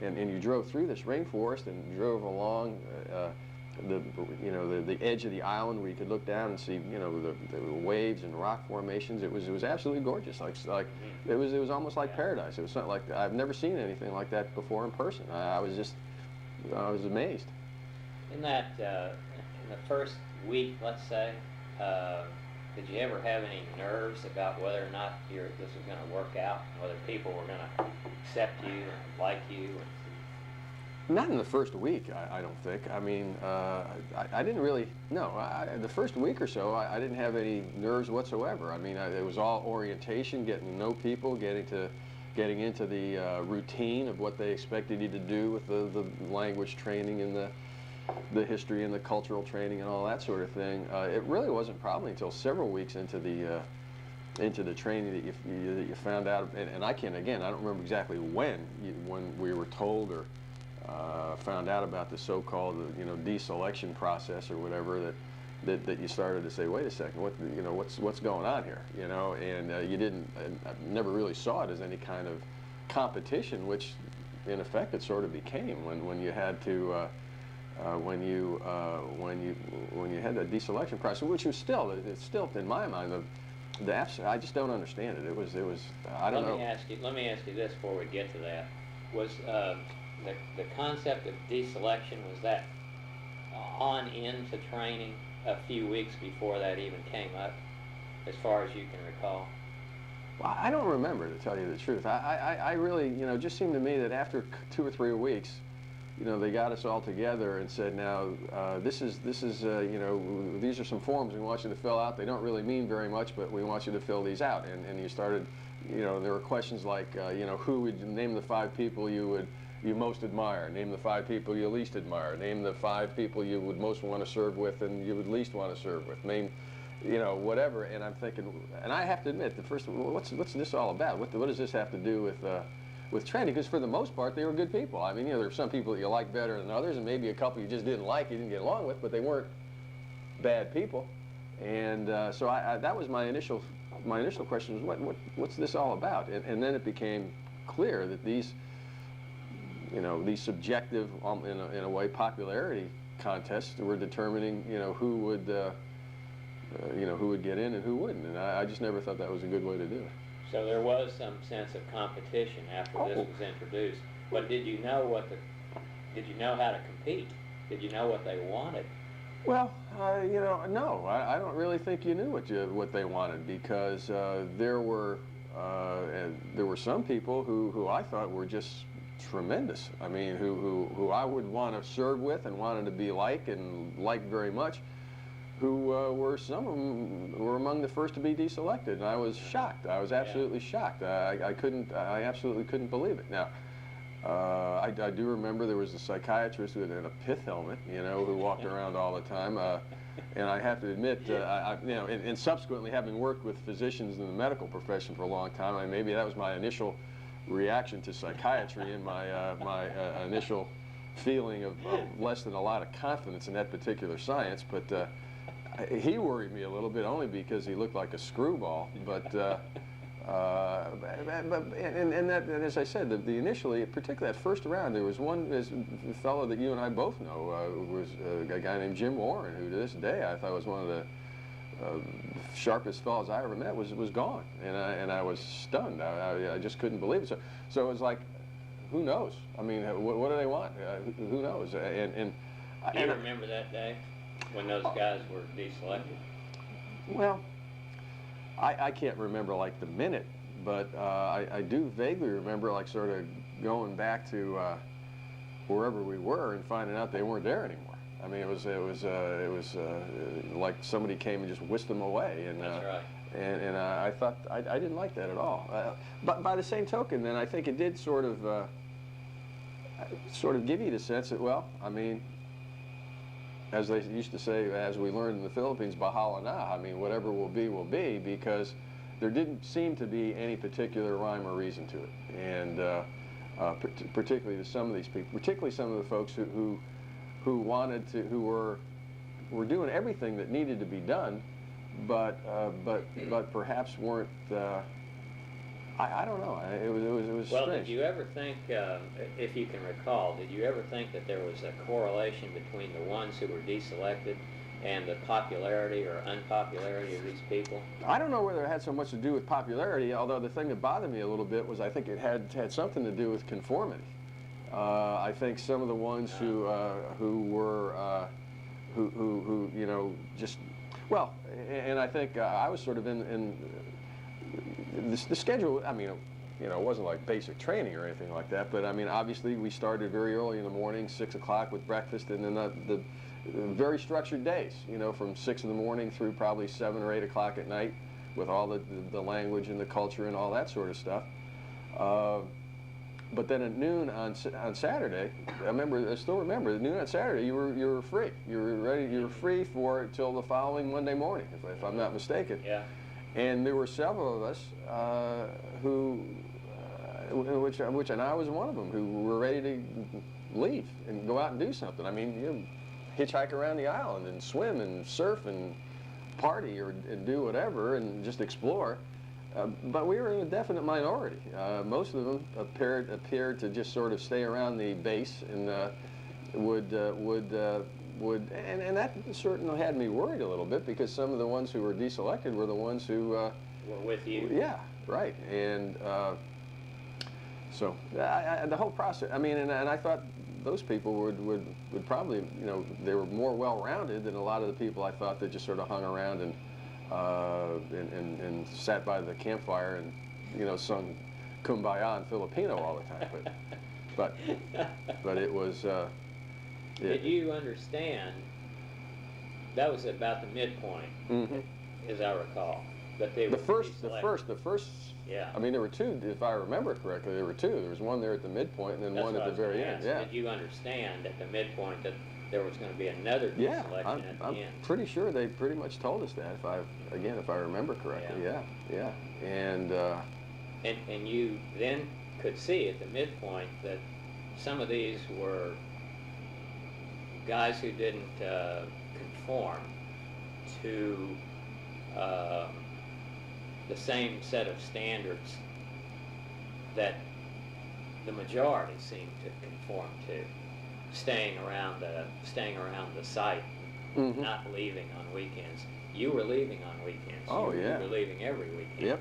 and you drove through this rainforest and drove along the edge of the island where you could look down and see the waves and rock formations. It was absolutely gorgeous. It was almost like paradise. It was something like, I've never seen anything like that before in person. I was amazed. In that in the first week, let's say, did you ever have any nerves about whether or not this was going to work out, whether people were going to accept you and like you? Not in the first week, I don't think. I mean, I didn't really, no. The first week or so, I didn't have any nerves whatsoever. I mean, it was all orientation, getting to know people, getting into the routine of what they expected you to do with the language training and the history and the cultural training and all that sort of thing. It really wasn't probably until several weeks into the training that you found out, and I don't remember exactly when we were told or found out about the so-called deselection process or whatever, that you started to say, wait a second, what's going on here, and you didn't, I never really saw it as any kind of competition, which in effect it sort of became when you had to when you had that deselection process, which was still in my mind I just don't understand it. It was I don't know. Let me ask you this before we get to that. Was the concept of deselection, was that on into training a few weeks before that even came up, as far as you can recall? Well, I don't remember, to tell you the truth. I really, you know, it just seemed to me that after 2 or 3 weeks, you know, they got us all together and said, now, this is you know, these are some forms we want you to fill out. They don't really mean very much, but we want you to fill these out. And you started, you know, there were questions like, you know, who would name the 5 people you most admire, name the 5 people you least admire, name the 5 people you would most want to serve with and you would least want to serve with, name, you know, whatever. And I'm thinking, and I have to admit, the first, well, what's this all about? What does this have to do with training? Because for the most part, they were good people. I mean, you know, there are some people that you like better than others, and maybe a couple you just didn't like, you didn't get along with, but they weren't bad people. And so that was my initial question was, what's this all about? And then it became clear that these, you know, these subjective, in a way, popularity contests were determining, you know, who would get in and who wouldn't. And I just never thought that was a good way to do it. So there was some sense of competition after this was introduced. But did you know how to compete? Did you know what they wanted? Well, you know, no, I don't really think you knew what they wanted, because there were some people who I thought were just tremendous. I mean, who I would want to serve with and wanted to be like and liked very much, who were, some of them were among the first to be deselected, and I was shocked. I was absolutely shocked. I absolutely couldn't believe it. Now, I do remember there was a psychiatrist who had a pith helmet, you know, who walked around all the time. And I have to admit, you know, and subsequently having worked with physicians in the medical profession for a long time, maybe that was my initial reaction to psychiatry and my initial feeling of less than a lot of confidence in that particular science. But he worried me a little bit, only because he looked like a screwball. But as I said, initially, particularly that first round, there was one fellow that you and I both know, was a guy named Jim Warren, who to this day I thought was one of the sharpest fellows I ever met, was gone, and I was stunned. I just couldn't believe it. So it was like, who knows? I mean, what do they want? Who knows? Do you remember that day when those guys were deselected? Well, I can't remember like the minute, but I do vaguely remember like sort of going back to wherever we were and finding out they weren't there anymore. I mean, it was like somebody came and just whisked them away, and that's right. And I thought I didn't like that at all. But by the same token, then I think it did sort of give you the sense that, well, I mean, as they used to say, as we learned in the Philippines, bahala na. I mean, whatever will be, because there didn't seem to be any particular rhyme or reason to it, and particularly to some of these people, particularly some of the folks who wanted to, who were doing everything that needed to be done, but perhaps weren't. I don't know. It was well, strange. did you ever think, if you can recall, did you ever think that there was a correlation between the ones who were deselected and the popularity or unpopularity of these people? I don't know whether it had so much to do with popularity, although the thing that bothered me a little bit was I think it had something to do with conformity. I think some of the ones who you know, just, well, and I think I was sort of in the schedule. I mean, you know, it wasn't like basic training or anything like that, but I mean, obviously we started very early in the morning, 6 o'clock with breakfast, and then the very structured days, you know, from 6 in the morning through probably 7 or 8 o'clock at night, with all the language and the culture and all that sort of stuff. But then at noon on Saturday, I still remember, at noon on Saturday, you were free. You were ready. You were free for till the following Monday morning, if I'm not mistaken. Yeah. And there were several of us who, which and I was one of them, who were ready to leave and go out and do something. I mean, you know, hitchhike around the island and swim and surf and party and do whatever and just explore. But we were in a definite minority. Most of them appeared to just sort of stay around the base and and that certainly had me worried a little bit, because some of the ones who were deselected were the ones who were with you. Yeah, right. And so the whole process, I mean, and I thought those people would probably, you know, they were more well-rounded than a lot of the people I thought that just sort of hung around and sat by the campfire and, you know, sung Kumbaya in Filipino all the time. But it was. Did you understand? That was about the midpoint, as I recall. But they were the first. Yeah. I mean, there were two, if I remember correctly. There were two. There was one there at the midpoint, and then one at the very end. Yeah. Did you understand at the midpoint that there was going to be another selection at the end? I'm pretty sure they pretty much told us that. If I remember correctly. Yeah. And you then could see at the midpoint that some of these were guys who didn't conform to the same set of standards that the majority seemed to conform to, staying around the site, not leaving on weekends. You were leaving on weekends. Oh, yeah. You were leaving every weekend.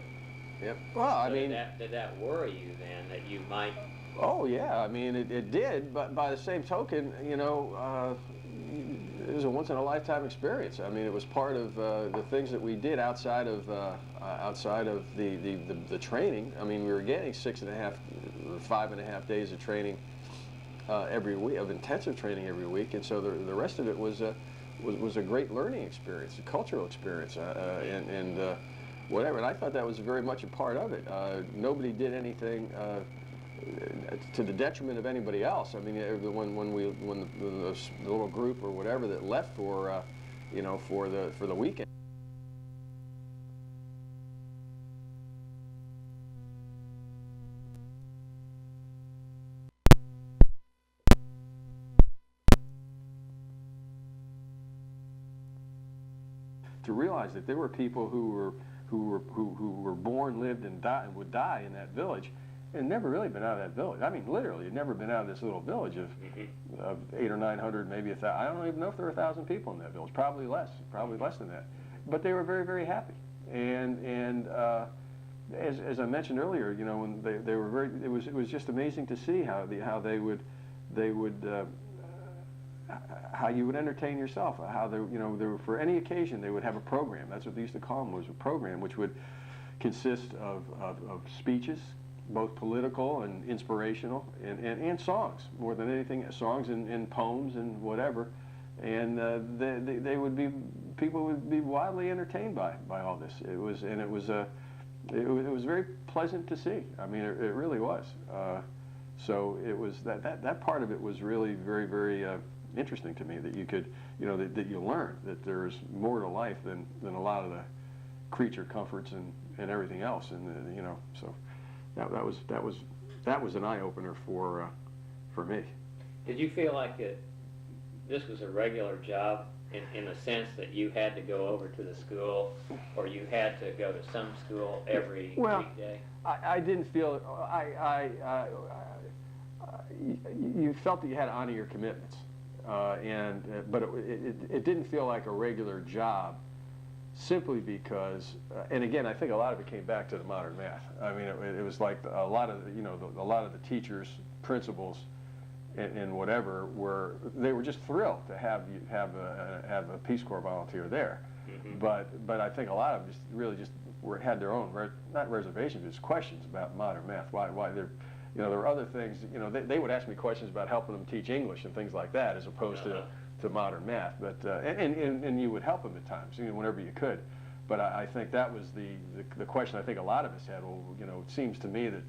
Yep. Well, I mean, did that worry you then that you might? Oh yeah, I mean it did, but by the same token, you know, it was a once-in-a-lifetime experience. I mean, it was part of the things that we did outside of the training. I mean, we were getting 5.5 days of training every week, of intensive training every week, and so the rest of it was a great learning experience, a cultural experience, and whatever. And I thought that was very much a part of it. Nobody did anything to the detriment of anybody else. I mean, when the little group or whatever that left for you know, for the weekend. To realize that there were people who were born, lived, and would die in that village, and never really been out of that village. I mean, literally, had never been out of this little village of 800 or 900, maybe 1,000. I don't even know if there were 1,000 people in that village. Probably less than that. But they were very, very happy. And as I mentioned earlier, you know, when they were very, it was just amazing to see how they would how you would entertain yourself, how they, you know, for any occasion they would have a program. That's what they used to call them, was a program, which would consist of speeches, both political and inspirational, and songs, more than anything, songs and poems and whatever. And they would be, people would be wildly entertained by all this. It was very pleasant to see. I mean, it really was. So it was that part of it was really very, very interesting to me, that you could, you know, that you learn that there's more to life than a lot of the creature comforts and everything else. And you know, so that was an eye opener for me. Did you feel like this was a regular job in the sense that you had to go over to the school, or you had to go to some school every weekday? I didn't feel. You felt that you had to honor your commitments, but it didn't feel like a regular job, simply because, and again, I think a lot of it came back to the modern math. I mean, it was like a lot of the teachers, principals, and whatever they were just thrilled to have a Peace Corps volunteer there. Mm-hmm. But I think a lot of them had their own not reservations, but just questions about modern math. Why they're, you know, there were other things. You know, they would ask me questions about helping them teach English and things like that, as opposed to modern math. But and you would help them at times, you know, whenever you could. But I think that was the question I think a lot of us had. Well, you know, it seems to me that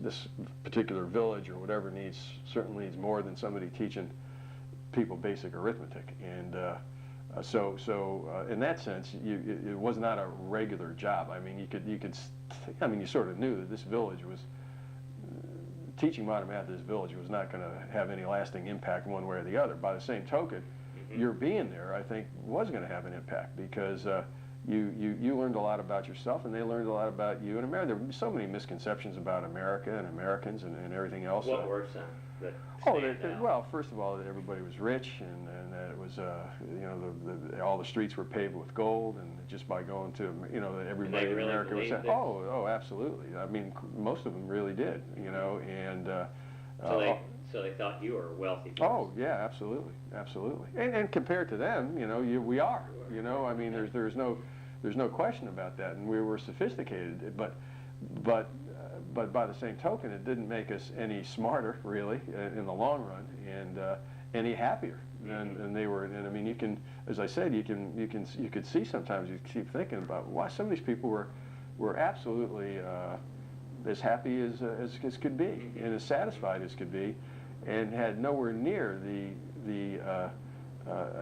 this particular village or whatever certainly needs more than somebody teaching people basic arithmetic. And so in that sense, it was not a regular job. I mean, you sort of knew that this village was, teaching modern math at this village was not going to have any lasting impact one way or the other. By the same token, your being there, I think, was going to have an impact, because you learned a lot about yourself, and they learned a lot about you and America. There were so many misconceptions about America and Americans and everything else. What were some? that Oh, stand out? well, first of all, that everybody was rich, and that it was, you know, all the streets were paved with gold, and just by going to, you know, that everybody in really America was saying, believed it? oh, absolutely. I mean, most of them really did, you know, and So they thought you were a wealthy person. oh yeah, absolutely, absolutely. And compared to them, you know, we are, you know. I mean, there's no question about that, and we were sophisticated, but by the same token, it didn't make us any smarter, really, in the long run, and any happier than they were. And I mean, you can, as I said, you could see sometimes. You keep thinking about why some of these people were absolutely as happy as could be, and as satisfied as could be, and had nowhere near the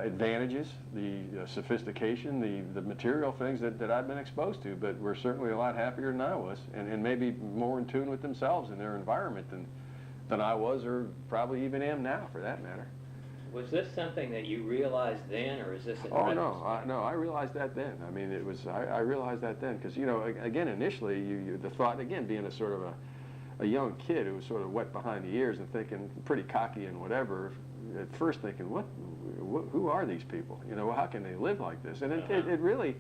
advantages, the sophistication, the material things that I've been exposed to, but were certainly a lot happier than I was, and maybe more in tune with themselves and their environment than I was, or probably even am now, for that matter. Was this something that you realized then, or is this in Oh retrospect? no, I realized that then. I mean, it was I realized that then, because, you know, again, initially, the thought, again, being a sort of a young kid who was sort of wet behind the ears and thinking pretty cocky and whatever, at first thinking, who are these people? You know, how can they live like this? And it really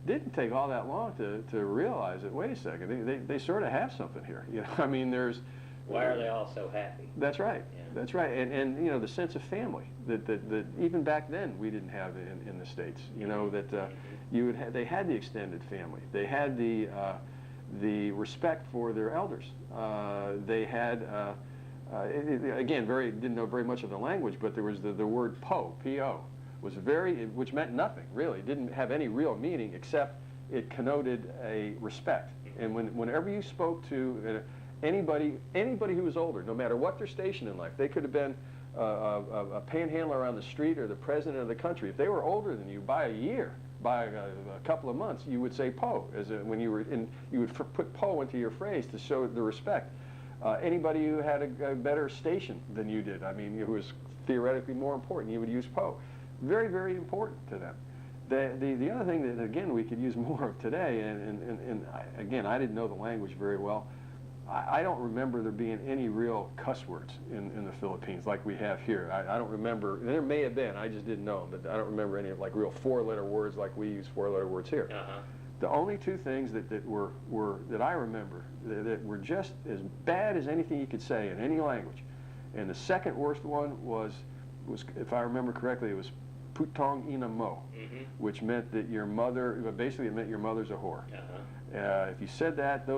didn't take all that long to realize that, wait a second, they sort of have something here. You know, I mean, there's... Why are they all so happy? That's right. Yeah. That's right. And you know, the sense of family that even back then we didn't have in the States. You know, that they had the extended family. They had the respect for their elders. They had again, didn't know very much of the language, but there was the word po, P-O, was which meant nothing really. Didn't have any real meaning except it connoted a respect. And whenever you spoke to anybody who was older, no matter what their station in life, they could have been a panhandler on the street or the president of the country. If they were older than you by a year, by a couple of months, you would say "po" when you were in. You would put "po" into your phrase to show the respect. Anybody who had a better station than you did, I mean, who was theoretically more important, you would use "po." Very, very important to them. The other thing that, again, we could use more of today, and again, I didn't know the language very well. I don't remember there being any real cuss words in the Philippines like we have here. I don't remember. There may have been. I just didn't know them. But I don't remember any like real four-letter words like we use four-letter words here. The only two things that I remember that were just as bad as anything you could say in any language, and the second worst one was if I remember correctly, it was "putong ina mo," which meant that your mother. Basically, it meant your mother's a whore. If you said that, that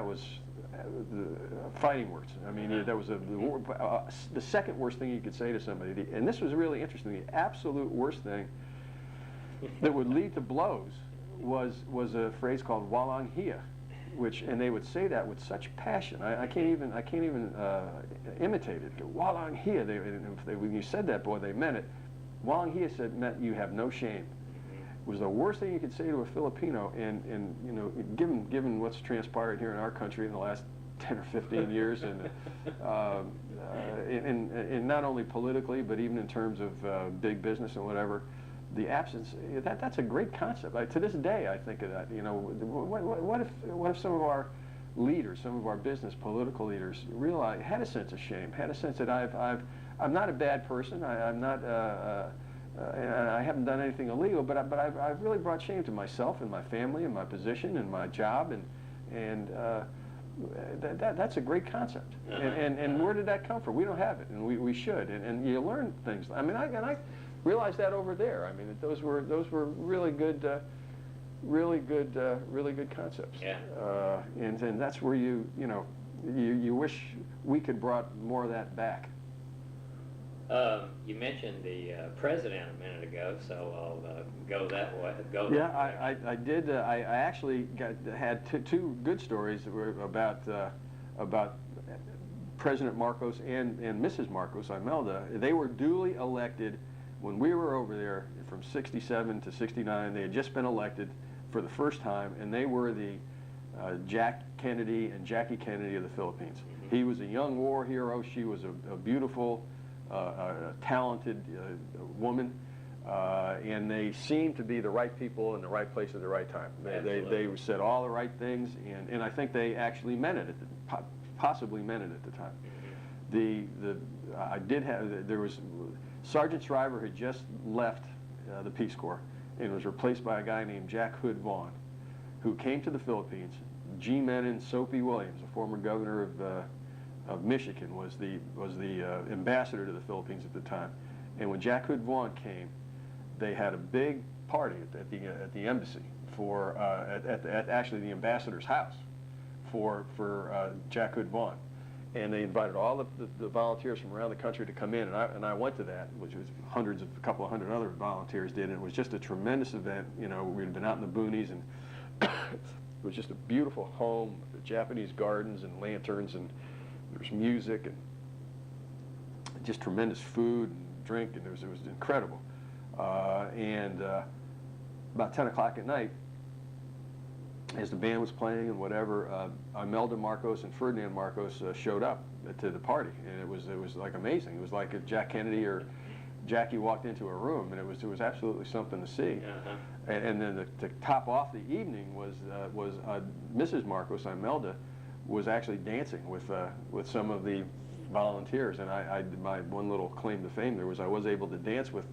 was fighting words. I mean, that was the second worst thing you could say to somebody. And this was really interesting. The absolute worst thing that would lead to blows was a phrase called "walang hia," and they would say that with such passion. I can't even imitate it. "Walang hia." When you said that, boy, they meant it. "Walang hia" meant you have no shame. Was the worst thing you could say to a Filipino, and you know, given what's transpired here in our country in the last 10 or 15 years, and not only politically, but even in terms of big business and whatever, the absence, that's a great concept. To this day, I think of that. You know, what if some of our leaders, some of our business, political leaders, had a sense of shame, had a sense that I'm not a bad person, I'm not. And I haven't done anything illegal, but I've really brought shame to myself and my family and my position and my job, and that's a great concept. And where did that come from? We don't have it, and we should. And you learn things. I mean, I realized that over there. I mean, that those were really good concepts. Yeah. And that's where you wish we could brought more of that back. You mentioned the president a minute ago, so I'll go that way. Yeah, I did. I actually had two good stories about President Marcos and Mrs. Marcos, Imelda. They were duly elected when we were over there from '67 to '69. They had just been elected for the first time, and they were the Jack Kennedy and Jackie Kennedy of the Philippines. He was a young war hero. She was a beautiful, talented woman, and they seemed to be the right people in the right place at the right time. They said all the right things, and I think they actually meant it, possibly meant it at the time. I did have, there was, Sergeant Shriver had just left the Peace Corps and was replaced by a guy named Jack Hood Vaughn, who came to the Philippines. G. Menon Soapy Williams, a former governor of Michigan, was the ambassador to the Philippines at the time. And when Jack Hood Vaughn came, they had a big party at the embassy for actually the ambassador's house for Jack Hood Vaughn. And they invited all the volunteers from around the country to come in, and I went to that, which was a couple of hundred other volunteers did, and it was just a tremendous event. You know, we'd been out in the boonies, and it was just a beautiful home, with Japanese gardens and lanterns, and there was music and just tremendous food and drink, and it was incredible. About 10 o'clock at night, as the band was playing and whatever, Imelda Marcos and Ferdinand Marcos showed up to the party, and it was like amazing. It was like if Jack Kennedy or Jackie walked into a room, and it was absolutely something to see. And then to top off the evening was Mrs. Marcos, Imelda, was actually dancing with some of the volunteers, and my one little claim to fame there was I was able to dance with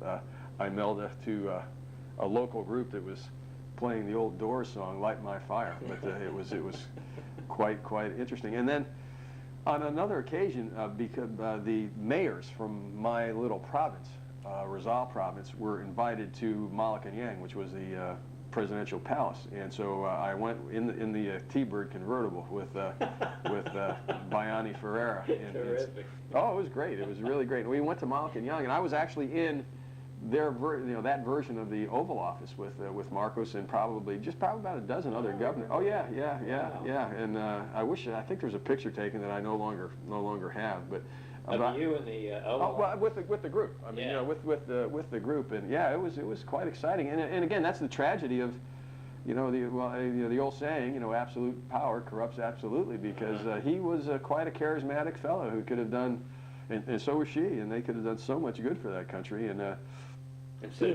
Imelda to a local group that was playing the old Doors song, "Light My Fire," but it was quite interesting. And then on another occasion, because the mayors from my little province, Rizal province, were invited to Malacanang, which was the presidential palace, and so I went in the T-Bird convertible with Bayani Ferreira. Terrific. Oh, it was great. It was really great. And we went to Malacanang, and I was actually in their that version of the Oval Office with Marcos and probably about a dozen other governors. Oh yeah. And I think there's a picture taken that I no longer have, but. Of you and the Oval Office? Well, with the group. I mean, you know, with the group, and yeah, it was quite exciting. And again, that's the tragedy of, the old saying, absolute power corrupts absolutely, because he was quite a charismatic fellow who could have done, and so was she, and they could have done so much good for that country, and it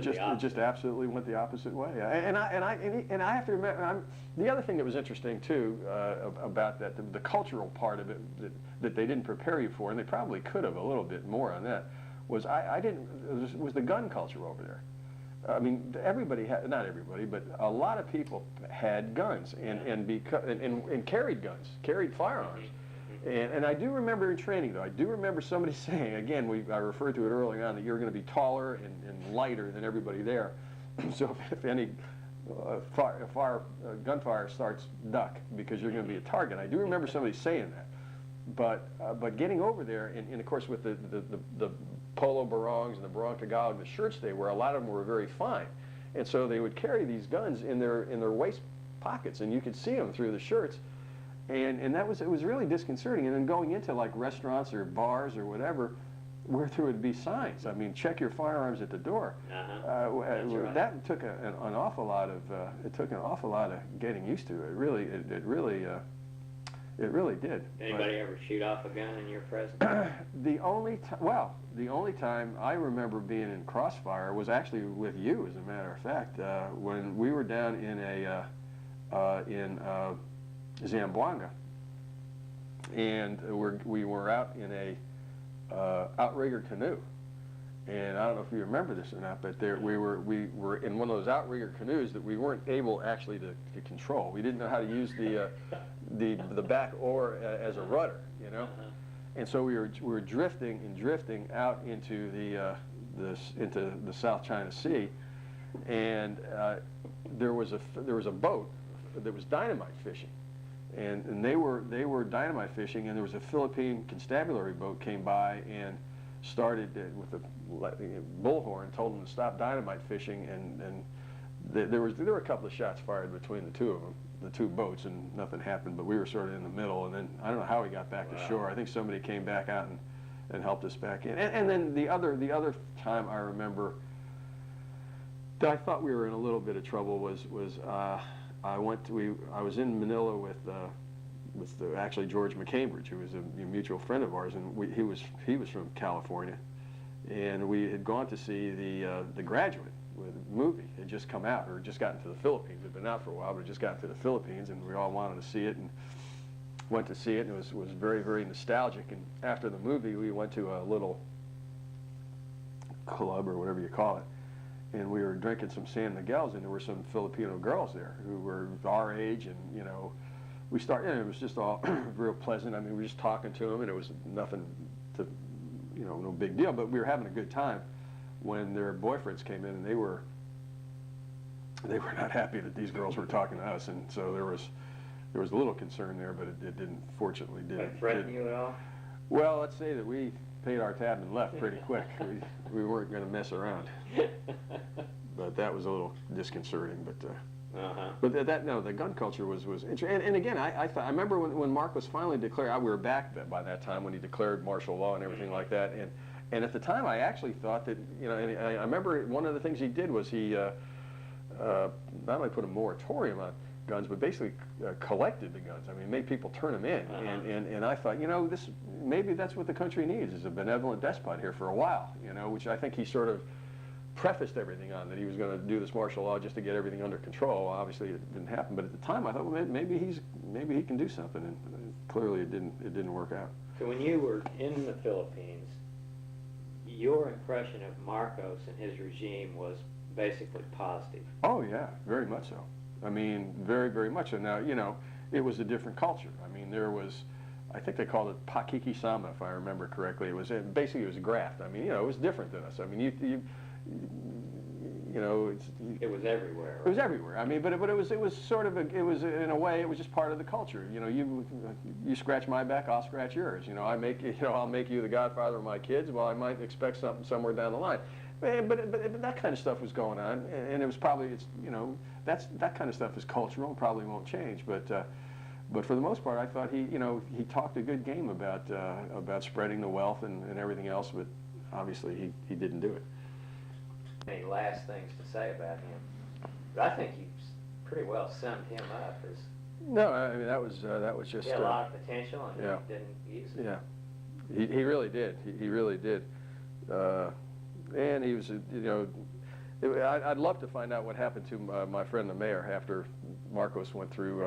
just absolutely went the opposite way. And I have to remember, the other thing that was interesting too about that, the cultural part of it that they didn't prepare you for, and they probably could have a little bit more on that, was was the gun culture over there. I mean, everybody had, not everybody, but a lot of people had guns and carried guns, carried firearms. And I do remember in training, though, I do remember somebody saying, again, I referred to it early on, that you're going to be taller and lighter than everybody there. So if any gunfire starts, duck, because you're going to be a target. I do remember somebody saying that. But getting over there, and of course with the polo barongs and the barong Tagalog, the shirts they wear, a lot of them were very fine. And so they would carry these guns in their waist pockets, and you could see them through the shirts. And it was really disconcerting. And then going into like restaurants or bars or whatever, where there would be signs. I mean, check your firearms at the door. Right. That took an awful lot of getting used to. It really did. Anybody ever shoot off a gun in your presence? The only time I remember being in crossfire was actually with you, as a matter of fact, when we were down in Zamboanga, and we were out in a outrigger canoe, and I don't know if you remember this or not, but we were in one of those outrigger canoes that we weren't able actually to control. We didn't know how to use the back oar as a rudder, and so we were drifting out into the South China Sea, and there was a boat that was dynamite fishing. And they were dynamite fishing, and there was a Philippine constabulary boat came by and started with a bullhorn, told them to stop dynamite fishing, and there were a couple of shots fired between the two of them, the two boats, and nothing happened. But we were sort of in the middle, and then I don't know how we got back to shore. I think somebody came back out and helped us back in. And then the other time I remember that I thought we were in a little bit of trouble was. I was in Manila with actually George McCambridge, who was a mutual friend of ours, and he was from California, and we had gone to see the Graduate. The movie had just come out, or just gotten to the Philippines. It had been out for a while, but it just got to the Philippines, and we all wanted to see it. And went to see it, and it was very, very nostalgic. And after the movie, we went to a little club or whatever you call it, and we were drinking some San Miguel's, and there were some Filipino girls there who were our age, and you know, we started. And it was just all real pleasant. I mean, we were just talking to them, and it was nothing to, you know, no big deal. But we were having a good time when their boyfriends came in, and they were not happy that these girls were talking to us, and so there was a little concern there, but it didn't, fortunately, did Did it threaten you at all? Well, let's say that we paid our tab and left pretty quick. We weren't going to mess around, but that was a little disconcerting. But the gun culture was interesting. And again, I remember when Mark was finally declared. We were back by that time when he declared martial law and everything like that. And at the time, I actually thought that, you know, and I remember one of the things he did was he not only put a moratorium on guns, but basically collected the guns. I mean, made people turn them in. And I thought, you know, maybe that's what the country needs, is a benevolent despot here for a while, you know, which I think he sort of prefaced everything on, that he was going to do this martial law just to get everything under control. Obviously, it didn't happen, but at the time, I thought, well, maybe he can do something, and clearly it didn't work out. So when you were in the Philippines, your impression of Marcos and his regime was basically positive. Oh yeah, very much so. I mean, very, very much so. Now, you know, it was a different culture. I mean, there was, I think they called it Pakikisama, if I remember correctly. It was basically, it was graft. I mean, you know, it was different than us. I mean, you know, it was everywhere. Right? It was everywhere. I mean, but it was sort of in a way, it was just part of the culture. You know, you scratch my back, I'll scratch yours. You know, I'll make you the godfather of my kids. Well, I might expect something somewhere down the line. But that kind of stuff was going on, and it was probably, you know, that kind of stuff is cultural and probably won't change. But for the most part, I thought he talked a good game about spreading the wealth and everything else. But obviously, he didn't do it. Any last things to say about him? But I think you pretty well summed him up as. No, I mean that was just. He had a lot of potential, and yeah. he didn't use it. Yeah, he really did. He really did. And he was, you know, I'd love to find out what happened to my friend the mayor after Marcos went through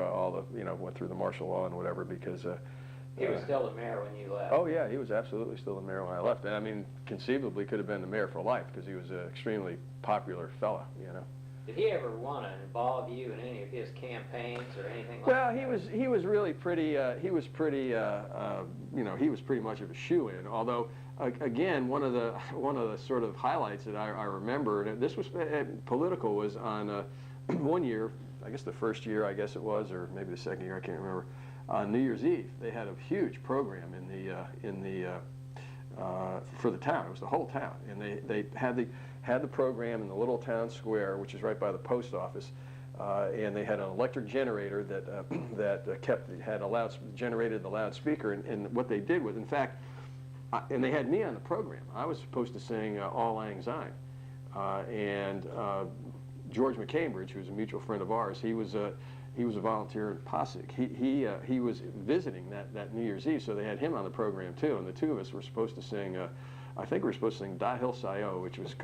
went through the martial law and whatever, because he was still the mayor when you left. Oh yeah, he was absolutely still the mayor when I left. And I mean, conceivably could have been the mayor for life, because he was an extremely popular fella, you know. Did he ever want to involve you in any of his campaigns or anything like well, that? Well, he was really pretty. He was pretty. You know, he was pretty much of a shoo-in. Although, again, one of the sort of highlights that I remember, and this was political, was on one year. I guess the first year, I guess it was, or maybe the second year. I can't remember. On New Year's Eve, they had a huge program for the town. It was the whole town, and they had the program in the little town square, which is right by the post office, and they had an electric generator that generated the loudspeaker. And what they did was, in fact, and they had me on the program. I was supposed to sing "Auld Lang Syne," and George McCambridge, who was a mutual friend of ours, he was a volunteer in Pasig. He was visiting that New Year's Eve, so they had him on the program too. And the two of us were supposed to sing. I think we were supposed to sing "Dahil Sayo," which was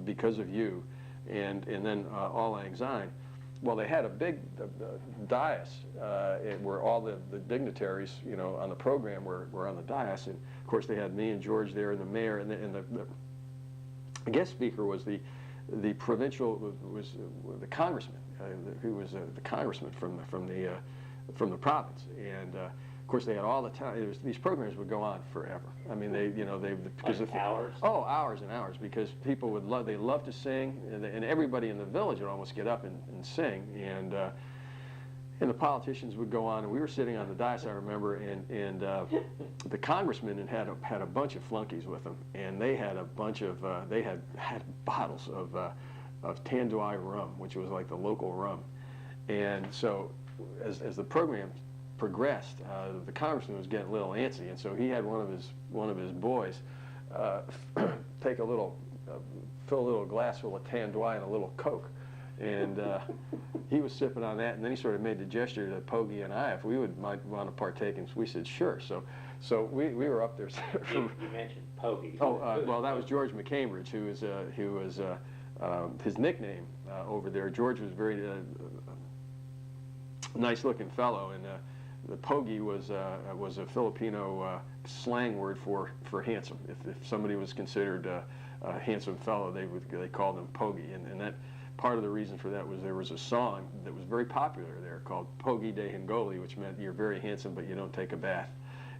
because of you, and then "Auld Lang Syne." Well, they had a big dais where all the dignitaries, you know, on the program were on the dais, and of course they had me and George there, and the mayor, and the guest speaker was the provincial, was the congressman, who was the congressman from the province, and of course they had all the time. These programs would go on forever. I mean, because like hours. Oh, hours and hours, because people they loved to sing, and everybody in the village would almost get up and sing, and the politicians would go on, and we were sitting on the dais, I remember, and the congressman had a bunch of flunkies with them, and they had a bunch of they had bottles of Tanduay rum, which was like the local rum, and so as the program progressed, the congressman was getting a little antsy, and so he had one of his boys take fill a little glass full of Tanduay and a little Coke. And he was sipping on that, and then he sort of made the gesture to Poggy and I if we might want to partake, and we said sure. So we were up there. You mentioned Poggy. Oh, well, that was George McCambridge, who was his nickname over there. George was a very nice-looking fellow, and the pogi was a Filipino slang word for handsome. If somebody was considered a handsome fellow, they called them pogi, and that part of the reason for that was there was a song that was very popular there called Pogi de Hingoli, which meant you're very handsome but you don't take a bath,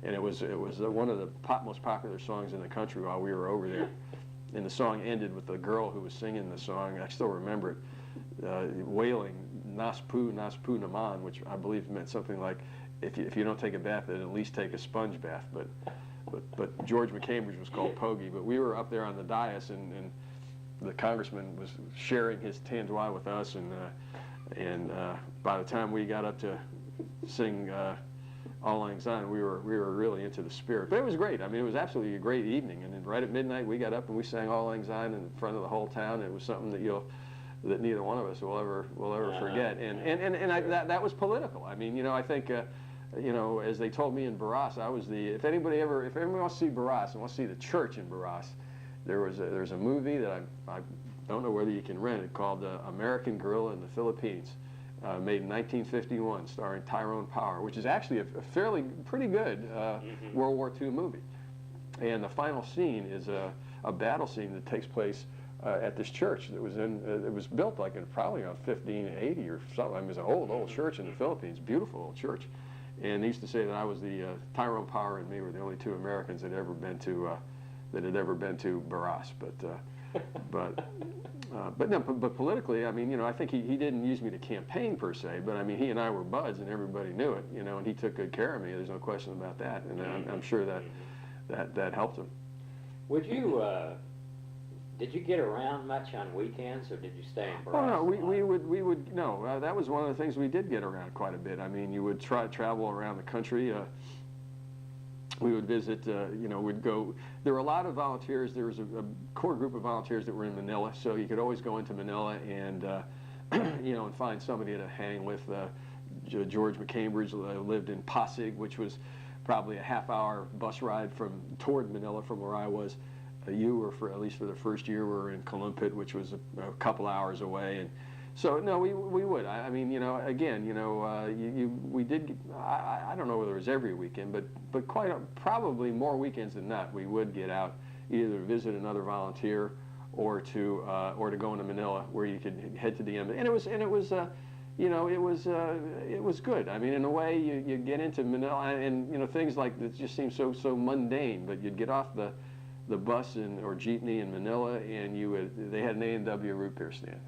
and it was one of the most popular songs in the country while we were over there. And the song ended with the girl who was singing the song, I still remember it, wailing Naspu Naspu Naman, which I believe meant something like, if you don't take a bath, then at least take a sponge bath. But George McCambridge was called Pogi. But we were up there on the dais, and the congressman was sharing his tandoori with us, and by the time we got up to sing Auld Lang Syne, we were really into the spirit. But it was great. I mean, it was absolutely a great evening. And then right at midnight, we got up and we sang Auld Lang Syne in front of the whole town. It was something that neither one of us will ever forget. And that was political. I mean, I think, as they told me in Barras, I was if anybody wants to see Barras and wants to see the church in Barras, there's a movie that I don't know whether you can rent it, called American Guerrilla in the Philippines. Made in 1951, starring Tyrone Power, which is actually a pretty good World War II movie. And the final scene is a battle scene that takes place at this church that it was built like probably around 1580 or something. I mean, it's an old church in the Philippines, beautiful old church. And they used to say that I was Tyrone Power and me were the only two Americans that had ever been to Barras. But politically, I mean, I think he didn't use me to campaign per se, but I mean, he and I were buds, and everybody knew it, and he took good care of me. There's no question about that, and I'm sure that helped him. Did you get around much on weekends, or did you stay in Barras? Oh no, we would no. That was one of the things we did get around quite a bit. I mean, you would travel around the country. We would visit, we'd go, there were a lot of volunteers. There was a core group of volunteers that were in Manila, so you could always go into Manila and, and find somebody to hang with. George McCambridge lived in Pasig, which was probably a half-hour bus ride toward Manila from where I was. You were, at least for the first year, were in Calumpit, which was a couple hours away. And so, no, we would. I mean, again, we did, I don't know whether it was every weekend, but probably more weekends than not, we would get out either to visit another volunteer or to go into Manila, where you could head to the embassy. And it was good. I mean, in a way, you get into Manila, and things like that just seem so mundane, but you'd get off the bus or jeepney in Manila, and they had an A&W root beer stand.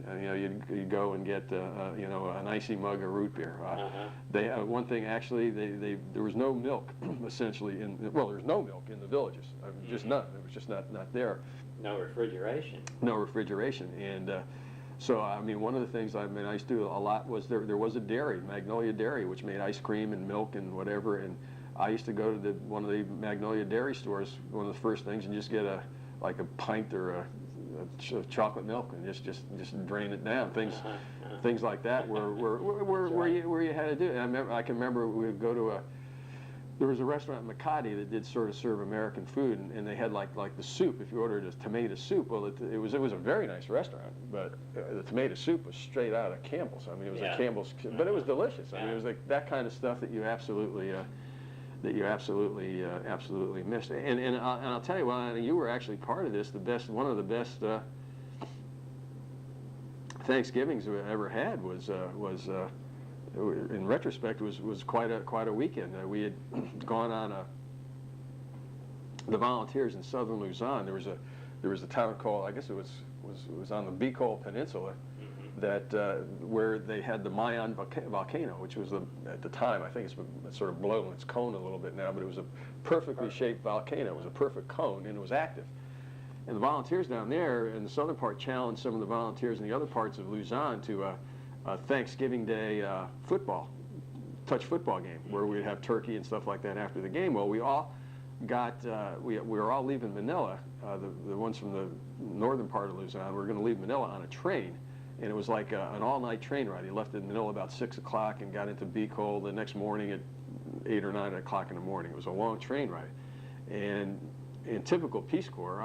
You'd go and get an icy mug of root beer. One thing actually, there was no milk essentially there's no milk in the villages. Just none. It was just not there. No refrigeration. No refrigeration, and so I mean, one of the things I used to do a lot was there was a dairy, Magnolia Dairy, which made ice cream and milk and whatever, and I used to go to one of the Magnolia Dairy stores, one of the first things, and just get a pint or a chocolate milk and just drain it down. Things like that where you had to do it. And I can remember we would go to there was a restaurant in Makati that did sort of serve American food, and they had like the soup. If you ordered a tomato soup, well, it was a very nice restaurant, but the tomato soup was straight out of Campbell's. I mean, it was a Campbell's, but it was delicious. I mean, it was like that kind of stuff that you absolutely missed. And I'll tell you, well, you were actually part of this. One of the best Thanksgivings we ever had was in retrospect was quite a weekend. We had gone on the volunteers in southern Luzon. There was a town called, I guess it was on the Bicol Peninsula, that where they had the Mayon volcano, which was at the time, I think it's sort of blown its cone a little bit now, but it was a perfectly shaped volcano. It was a perfect cone, and it was active. And the volunteers down there in the southern part challenged some of the volunteers in the other parts of Luzon to a Thanksgiving Day touch football game, where we'd have turkey and stuff like that after the game. Well, we all got, we were all leaving Manila, the ones from the northern part of Luzon, we were going to leave Manila on a train. And it was like an all-night train ride. He left in Manila about 6 o'clock and got into Bicol the next morning at 8 or 9 o'clock in the morning. It was a long train ride. And in typical Peace Corps,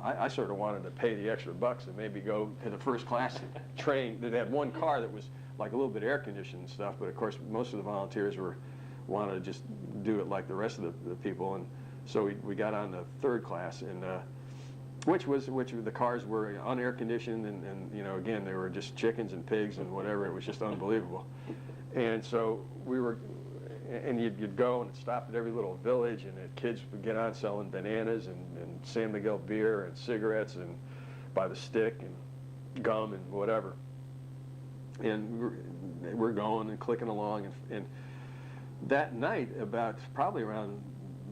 I sort of wanted to pay the extra bucks and maybe go to the first class train that had one car that was like a little bit air conditioned and stuff. But of course, most of the volunteers were wanted to just do it like the rest of the people, and so we got on the third class, and which the cars were unair conditioned, and you know, again, they were just chickens and pigs and whatever. It was just unbelievable. And so we were, and you'd go and stop at every little village, and the kids would get on selling bananas and San Miguel beer and cigarettes and by the stick and gum and whatever. And we're going and clicking along, and that night, about probably around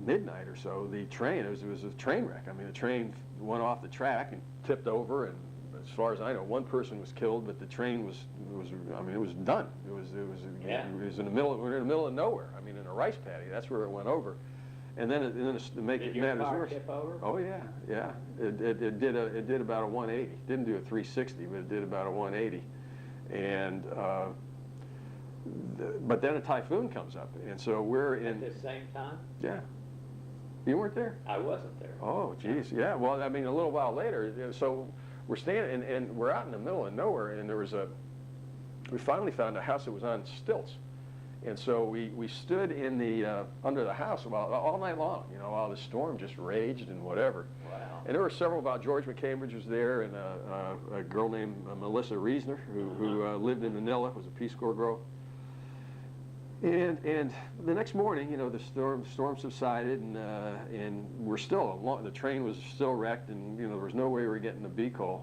midnight or so, the train, it was a train wreck. I mean, the train went off the track and tipped over, and as far as I know, one person was killed, but the train was I mean, it was done. It was in the middle, we're in the middle of nowhere. I mean, in a rice paddy, that's where it went over. And then to make it matters worse. Did your car tip over? Oh yeah, yeah. It did about a 180. Didn't do a 360, but it did about a 180. And but then a typhoon comes up, and so we're in. At the same time? Yeah. You weren't there? I wasn't there. Oh, geez, yeah. Well, I mean, a little while later, so we're standing, and we're out in the middle of nowhere, and we finally found a house that was on stilts. And so we stood in the, under the house all night long, you know, while the storm just raged and whatever. Wow. And there were several, George McCambridge was there, and a girl named Melissa Reesner, who lived in Manila, was a Peace Corps girl. And the next morning, you know, the storm subsided, and we're still the train was still wrecked, and you know, there was no way we were getting to Bicol,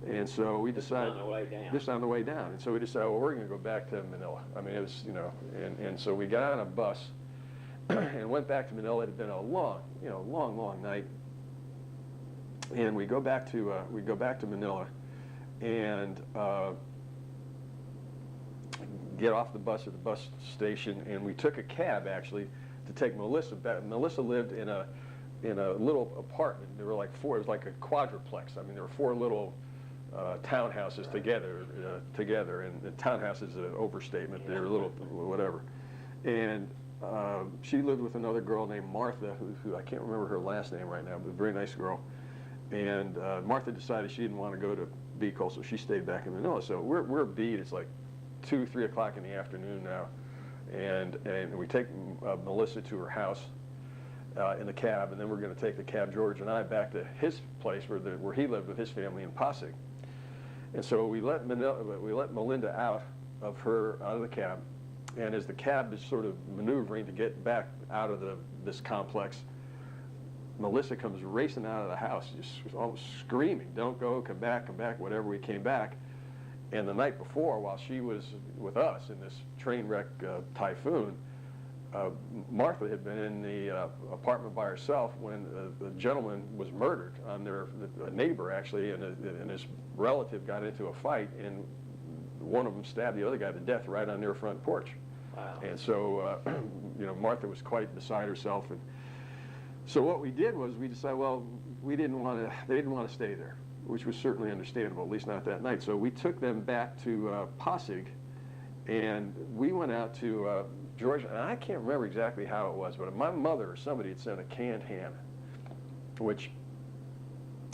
and so we decided just on the way down. Just on the way down, and so we decided, well, we're going to go back to Manila. I mean, it was, you know, and so we got on a bus and went back to Manila. It had been a long, you know, long night, and we go back to Manila, and get off the bus at the bus station, and we took a cab actually to take Melissa back. Melissa lived in a little apartment. There were like four. It was like a quadruplex. I mean, there were four little townhouses together, and the townhouse is an overstatement. Yeah. They were little whatever, and she lived with another girl named Martha, who I can't remember her last name right now, but a very nice girl. And Martha decided she didn't want to go to Bicol, so she stayed back in Manila. So we're beat. It's like 2, 3 o'clock in the afternoon now, and we take Melissa to her house in the cab, and then we're going to take the cab, George and I, back to his place where he lived with his family in Pasig. And so we let Melinda out of the cab, and as the cab is sort of maneuvering to get back out of this complex, Melissa comes racing out of the house, just almost screaming, "Don't go, come back, whatever." We came back. And the night before, while she was with us in this train wreck typhoon, Martha had been in the apartment by herself when the gentleman was murdered. A neighbor actually and his relative got into a fight, and one of them stabbed the other guy to death right on their front porch. Wow. And so, you know, Martha was quite beside herself. And so what we did was we decided, well, they didn't want to stay there, which was certainly understandable, at least not that night. So we took them back to Pasig, and we went out to Georgia, and I can't remember exactly how it was, but my mother or somebody had sent a canned ham, which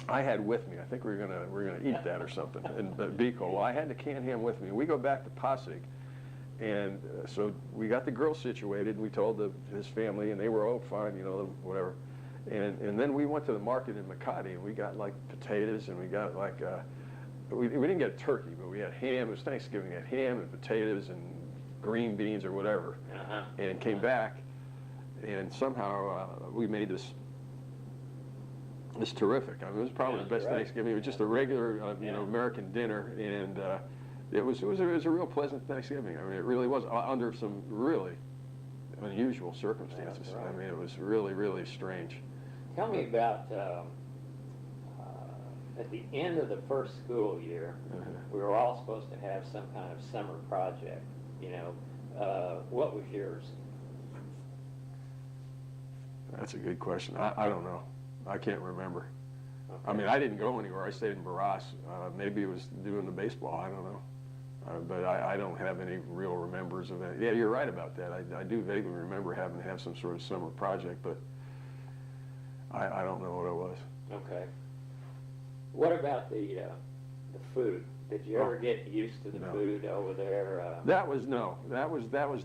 I had with me. I think we were gonna eat that or something in Bicol. Well, I had the canned ham with me. We go back to Pasig, and so we got the girl situated, and we told his family, and they were, oh, fine, you know, whatever. And then we went to the market in Makati, and we got like potatoes, and we got like, we didn't get turkey, but we had ham. It was Thanksgiving. We had ham and potatoes and green beans or whatever. And came back, and somehow we made this terrific. I mean, it was probably the best Thanksgiving. It was just a regular, you know, American dinner, and it was a real pleasant Thanksgiving. I mean, it really was, under some really unusual circumstances. Right. I mean, it was really, really strange. Tell me about, at the end of the first school year, we were all supposed to have some kind of summer project, you know. What was yours? That's a good question. I don't know. I can't remember. Okay. I mean, I didn't go anywhere. I stayed in Barras. Maybe it was doing the baseball. I don't know. But I don't have any real remembers of that. Yeah, you're right about that. I do vaguely remember having to have some sort of summer project, but I don't know what it was. Okay. What about the food Did you ever get used to the food over there? That was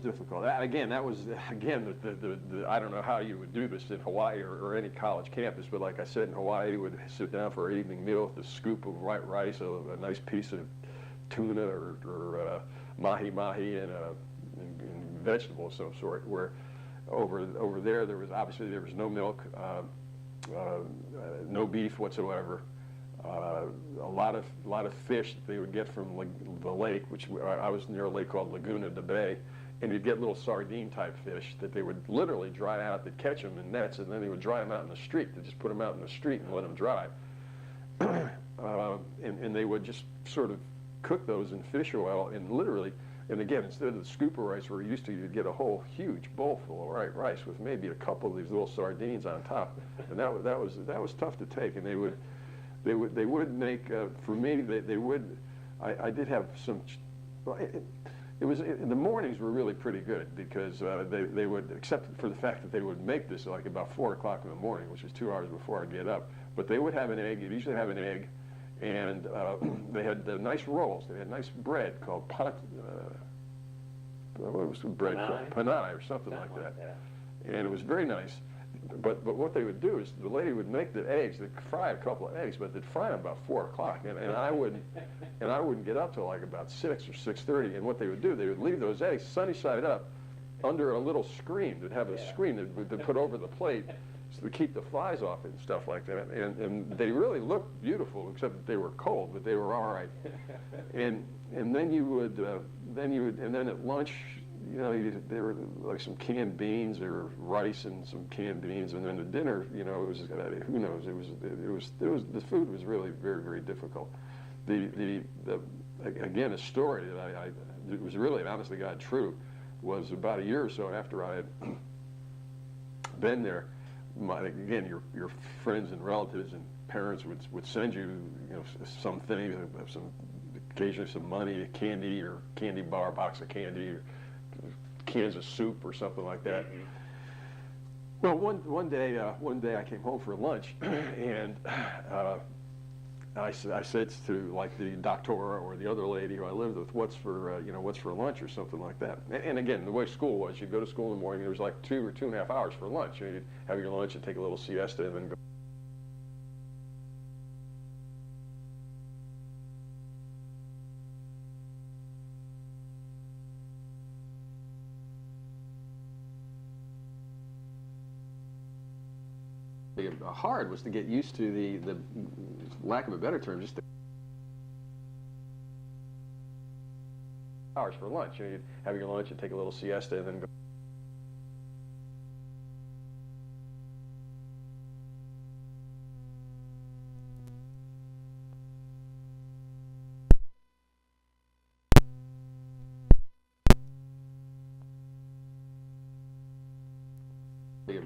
difficult. Again, I don't know how you would do this in Hawaii or any college campus, but like I said, in Hawaii, you would sit down for an evening meal with a scoop of white rice, a nice piece of tuna or mahi-mahi, and vegetables of some sort. Where over there, there was no milk, no beef whatsoever. A lot of fish that they would get from the lake, which I was near a lake called Laguna de Bay, and you'd get little sardine type fish that they would literally dry out. They'd catch them in nets, and then they would dry them out in the street. They'd just put them out in the street and let them dry. And they would just sort of cook those in fish oil, and literally, and again, instead of the scoop of rice we're used to, you'd get a whole huge bowl full of white rice with maybe a couple of these little sardines on top, and that was tough to take. And they would make for me. I did have some. Well, the mornings were really pretty good because they would, except for the fact that they would make this like about 4 o'clock in the morning, which was 2 hours before I'd get up. But they would have an egg. You'd usually have an egg, and they had nice rolls. They had nice bread called what was the bread called? Panai or something like that. And it was very nice. But what they would do is the lady would make the eggs. They'd fry a couple of eggs, but they'd fry them about 4 o'clock, and I wouldn't get up till like about 6 or 6:30. And what they would do, they would leave those eggs sunny side up under a little screen. They'd have a screen that they'd put over the plate to keep the flies off it and stuff like that. And they really looked beautiful, except that they were cold, but they were all right. And then and then at lunch, you know, there were like some canned beans, there were rice and some canned beans, and then at dinner, you know, it was who knows? The food was really very, very difficult. Again, a story that it was really, honest to God, true, was about a year or so after I had been there. Again, your friends and relatives and parents would send you, you know, something, occasionally some money, candy or candy bar, box of candy, or cans of soup or something like that. Well, one day I came home for lunch, and I said to like the doctora or the other lady who I lived with, what's for lunch or something like that. And again, the way school was, you'd go to school in the morning. There was like 2 or 2.5 hours for lunch. You'd have your lunch and take a little siesta and then go. Hard was to get used to the lack of a better term, just the hours for lunch. You'd have your lunch and take a little siesta and then go.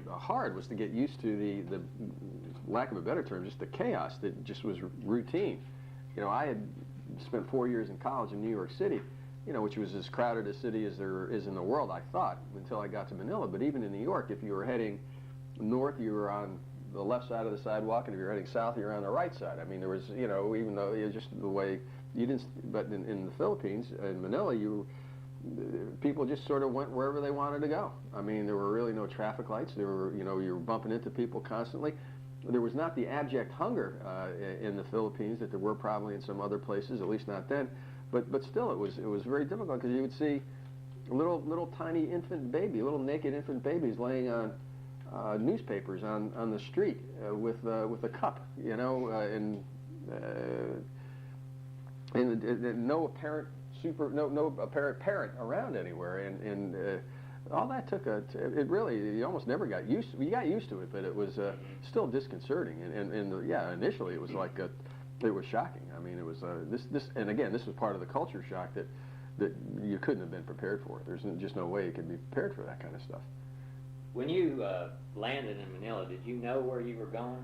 Hard was to get used to the lack of a better term, just the chaos that just was routine. You know, I had spent 4 years in college in New York City, you know, which was as crowded a city as there is in the world, I thought, until I got to Manila. But even in New York, if you were heading north, you were on the left side of the sidewalk, and if you were heading south, you were on the right side. I mean, there was, you know, even though it was just the way you didn't. But in the Philippines, in Manila, people just sort of went wherever they wanted to go. I mean, there were really no traffic lights. There were, you know, you were bumping into people constantly. There was not the abject hunger in the Philippines that there were probably in some other places, at least not then. But still, it was very difficult because you would see little tiny infant little naked infant babies laying on newspapers on the street with a cup, you know, and no apparent no apparent parent around anywhere, and all that took you almost never got used to. You got used to it, but it was still disconcerting, and yeah, initially it was like it was shocking. I mean, it was this, and again, this was part of the culture shock that you couldn't have been prepared for. There's just no way you could be prepared for that kind of stuff. When you landed in Manila, did you know where you were going?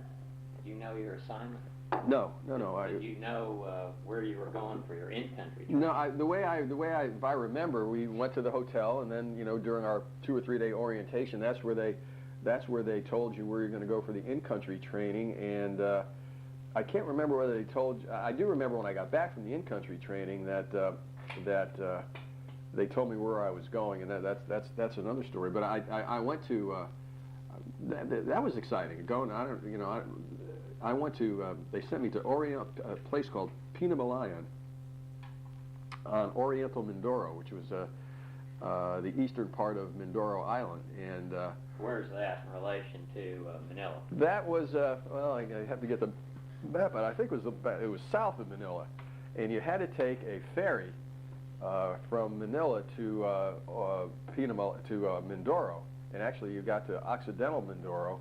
Did you know your assignment? No. Did you know where you were going for your in-country trip? No, the way if I remember, we went to the hotel, and then, you know, during our 2 or 3 day orientation, that's where they told you where you're going to go for the in-country training, and I can't remember whether they told. I do remember when I got back from the in-country training that they told me where I was going, and that's another story. But I went to that was exciting. Going, I went to. They sent me to a place called Pinamalayan on Oriental Mindoro, which was the eastern part of Mindoro Island, and. Where's that in relation to Manila? That was well, I have to get the map, but I think it was south of Manila, and you had to take a ferry from Manila to Mindoro, and actually you got to Occidental Mindoro,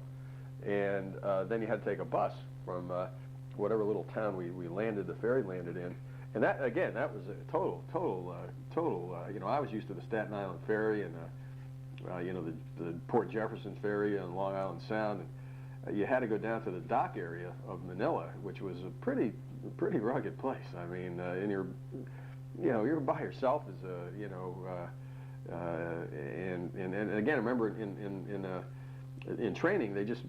and then you had to take a bus from whatever little town the ferry landed in, and that again that was a total. I was used to the Staten Island ferry and. The Port Jefferson ferry on Long Island Sound. And, you had to go down to the dock area of Manila, which was a pretty rugged place. I mean, and you're by yourself as and again, I remember in training they just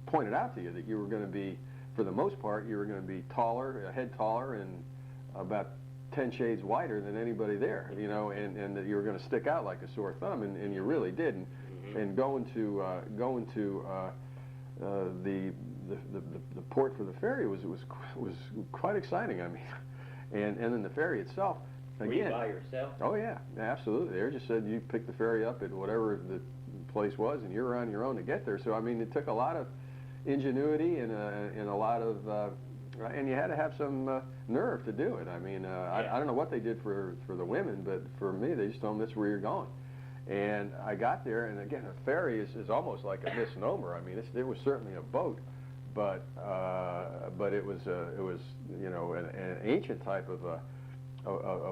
pointed out to you that you were going to be, for the most part, you were going to be taller, a head taller, and about 10 shades wider than anybody there, and that you were going to stick out like a sore thumb, and you really did. And going to the port for the ferry was quite exciting. I mean, and then the ferry itself. Again, were you by yourself? Oh yeah, absolutely. They just said you pick the ferry up at whatever the place was, and you're on your own to get there. So I mean, it took a lot of ingenuity and a lot of. And you had to have some nerve to do it. I mean, I don't know what they did for the women, but for me, they just told them that's where you're going. And I got there, and again, a ferry is almost like a misnomer. I mean, it was certainly a boat, but it was an ancient type of a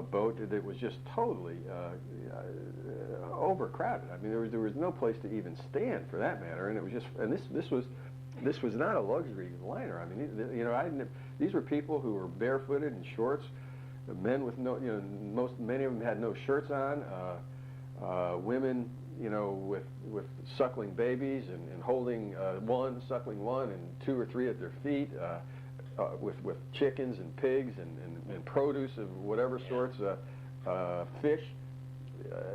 boat that was just totally overcrowded. I mean, there was no place to even stand for that matter, and it was just this was not a luxury liner. I mean, these were people who were barefooted in shorts, men with many of them had no shirts on, women, with suckling babies and holding suckling one and two or three at their feet, with chickens and pigs and produce of whatever sorts, fish.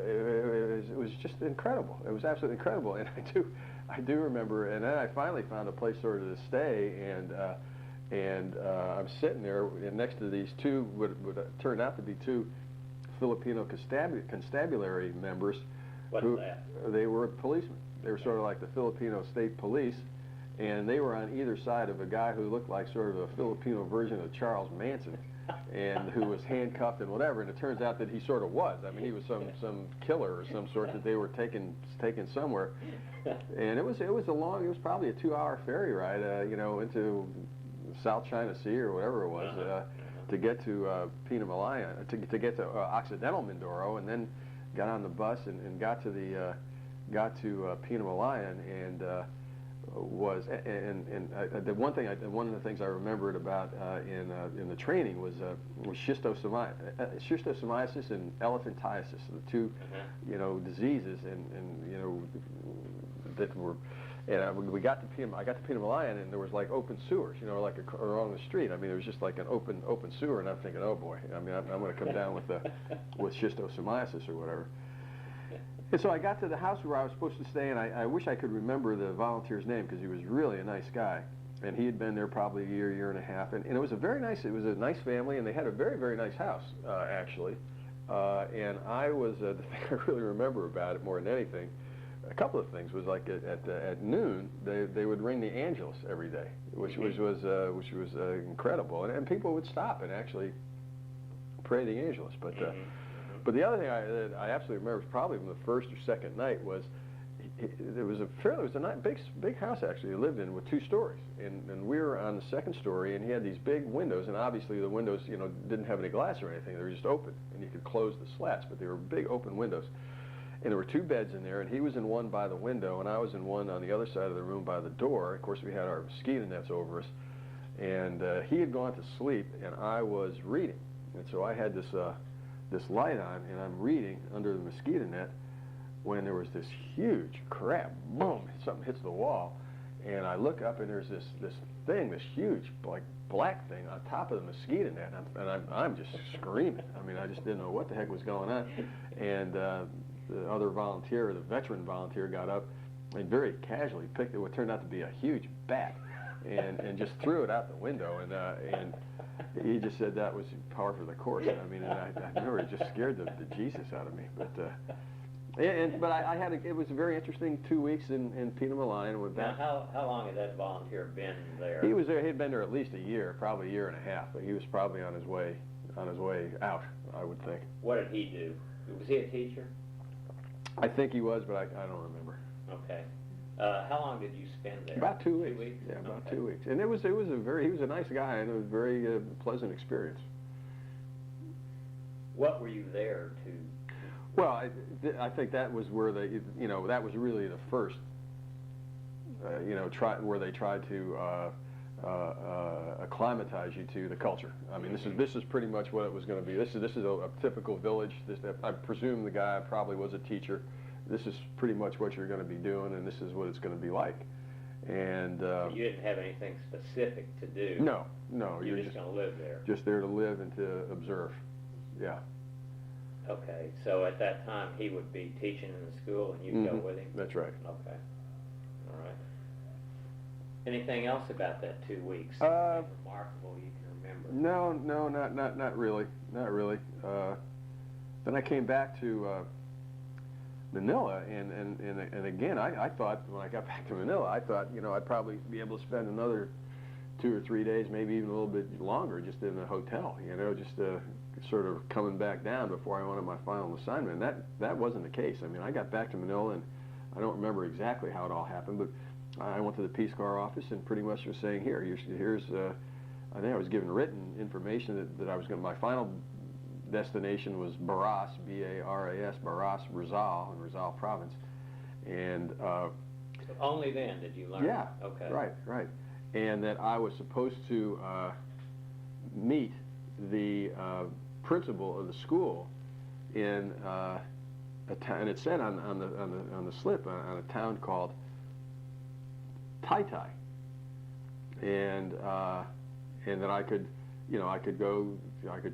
It was just incredible. It was absolutely incredible, and I do remember. And then I finally found a place sort of to stay, and I'm sitting there next to these two what turned out to be two Filipino constabulary members. What's that? They were policemen. They were sort of like the Filipino state police, and they were on either side of a guy who looked like sort of a Filipino version of Charles Manson, and who was handcuffed and whatever. And it turns out that he sort of was. I mean, he was some killer or some sort that they were taken somewhere. And it was probably a 2-hour ferry ride, into South China Sea or whatever it was, to get to Pinamalayan, to get to Occidental Mindoro, and then got on the bus and got to Pinamalayan, and one of the things I remembered about in the training was schistosomiasis and elephantiasis, the two diseases, and that were. And I got to Pinamalayan, and there was like open sewers, like along the street. I mean, it was just like an open sewer, and I'm thinking, oh boy, I mean, I'm going to come down with schistosomiasis or whatever. And so I got to the house where I was supposed to stay, and I wish I could remember the volunteer's name because he was really a nice guy, and he had been there probably a year and a half, and it was a nice family, and they had a very, very nice house actually. And the thing I really remember about it more than anything. A couple of things was like at noon they would ring the Angelus every day, which was incredible, and people would stop and actually pray the Angelus. But the other thing that I absolutely remember, probably from the first or second night, was there was a big house actually he lived in with 2 stories, and we were on the second story, and he had these big windows, and obviously the windows didn't have any glass or anything; they were just open, and you could close the slats, but they were big open windows. And there were 2 beds in there, and he was in one by the window, and I was in one on the other side of the room by the door. Of course, we had our mosquito nets over us, and he had gone to sleep, and I was reading. And so I had this light on, and I'm reading under the mosquito net when there was this huge crap, boom, something hits the wall, and I look up and there's this thing, this huge like black thing on top of the mosquito net, and I'm just screaming. I mean, I just didn't know what the heck was going on. And the other volunteer, the veteran volunteer, got up and very casually picked what turned out to be a huge bat, and just threw it out the window. And he just said that was par for the course. I mean, and I remember it just scared the Jesus out of me. But I had it was a very interesting 2 weeks in Peter Line. Now, how long had that volunteer been there? He was there. He'd been there at least a year, probably a year and a half. But he was probably on his way out, I would think. What did he do? Was he a teacher? I think he was, but I don't remember. Okay. How long did you spend there? About 2 weeks. 2 weeks? Yeah, about Okay. 2 weeks. And he was a nice guy, and it was a very pleasant experience. What were you there to? Well, I think that was where that was really the first, where they tried to acclimatize you to the culture. I mean, this is pretty much what it was going to be. This is a typical village. I presume the guy probably was a teacher. This is pretty much what you're going to be doing, and this is what it's going to be like. And you didn't have anything specific to do. No. You're just going to live there. Just there to live and to observe. Yeah. Okay, so at that time he would be teaching in the school and you'd go with him? That's right. Okay, all right. Anything else about that 2 weeks? Remarkable you can remember? No, not really, not really. Then I came back to Manila, and again, I thought when I got back to Manila, I thought I'd probably be able to spend another 2 or 3 days, maybe even a little bit longer, just in a hotel, just sort of coming back down before I went on my final assignment. And that wasn't the case. I mean, I got back to Manila, and I don't remember exactly how it all happened, but I went to the Peace Corps office and pretty much was saying, here's I think I was given written information that I was going to, my final destination was Baras, B-A-R-A-S, Baras, Rizal, in Rizal province. And so only then did you learn? Yeah. Okay. Right. And that I was supposed to meet the principal of the school in a town, and it said on the slip on a town called Tai, and that I could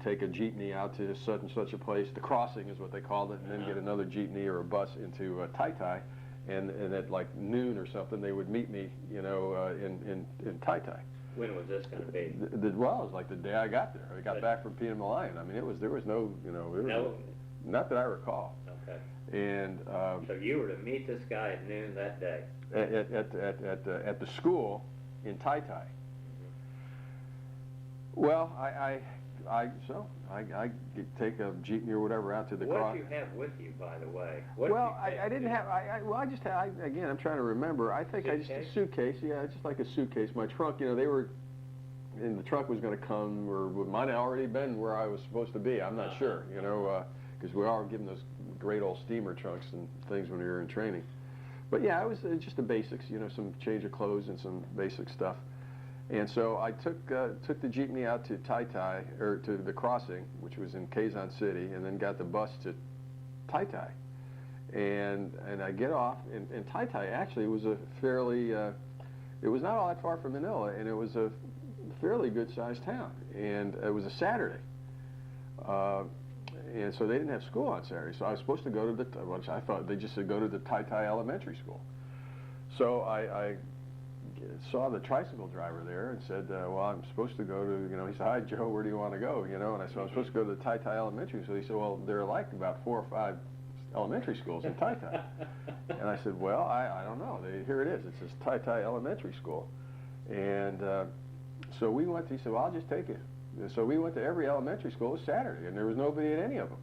take a jeepney out to such and such a place. The crossing is what they called it, and then get another jeepney or a bus into Tai, and at like noon or something they would meet me, in Tai. When was this going to be? Well, it was like the day I got there. I got back from Peter Malayan. I mean, there was no, not that I recall. Okay. And so you were to meet this guy at noon that day at the school in Tai. Well, I take a jeepney or whatever out to the cross. What did you have with you, by the way? I didn't have. Again, I'm trying to remember. I think suitcase? I just a suitcase. Yeah, just like a suitcase. My trunk. They were, and the truck was going to come, or might have already been where I was supposed to be. I'm not sure. Because we are given those great old steamer trunks and things when we were in training. But yeah, it was just the basics. Some change of clothes and some basic stuff. And so I took the jeepney out to Tai, or to the crossing, which was in Quezon City, and then got the bus to Tai. And I get off, and Tai actually was a fairly, it was not all that far from Manila, and it was a fairly good-sized town. And it was a Saturday. And so they didn't have school on Saturday, so I was supposed to go to which I thought they just said go to the Tai Elementary School. So I saw the tricycle driver there and said, well, I'm supposed to go to, he said, hi, Joe, where do you want to go? And I said, I'm supposed to go to the Tai Elementary. So he said, well, there are like about 4 or 5 elementary schools in Tai. And I said, well, I don't know. Here it is. It says Tai Elementary School. And so we went, he said, well, I'll just take you. And so we went to every elementary school. It was Saturday, and there was nobody at any of them.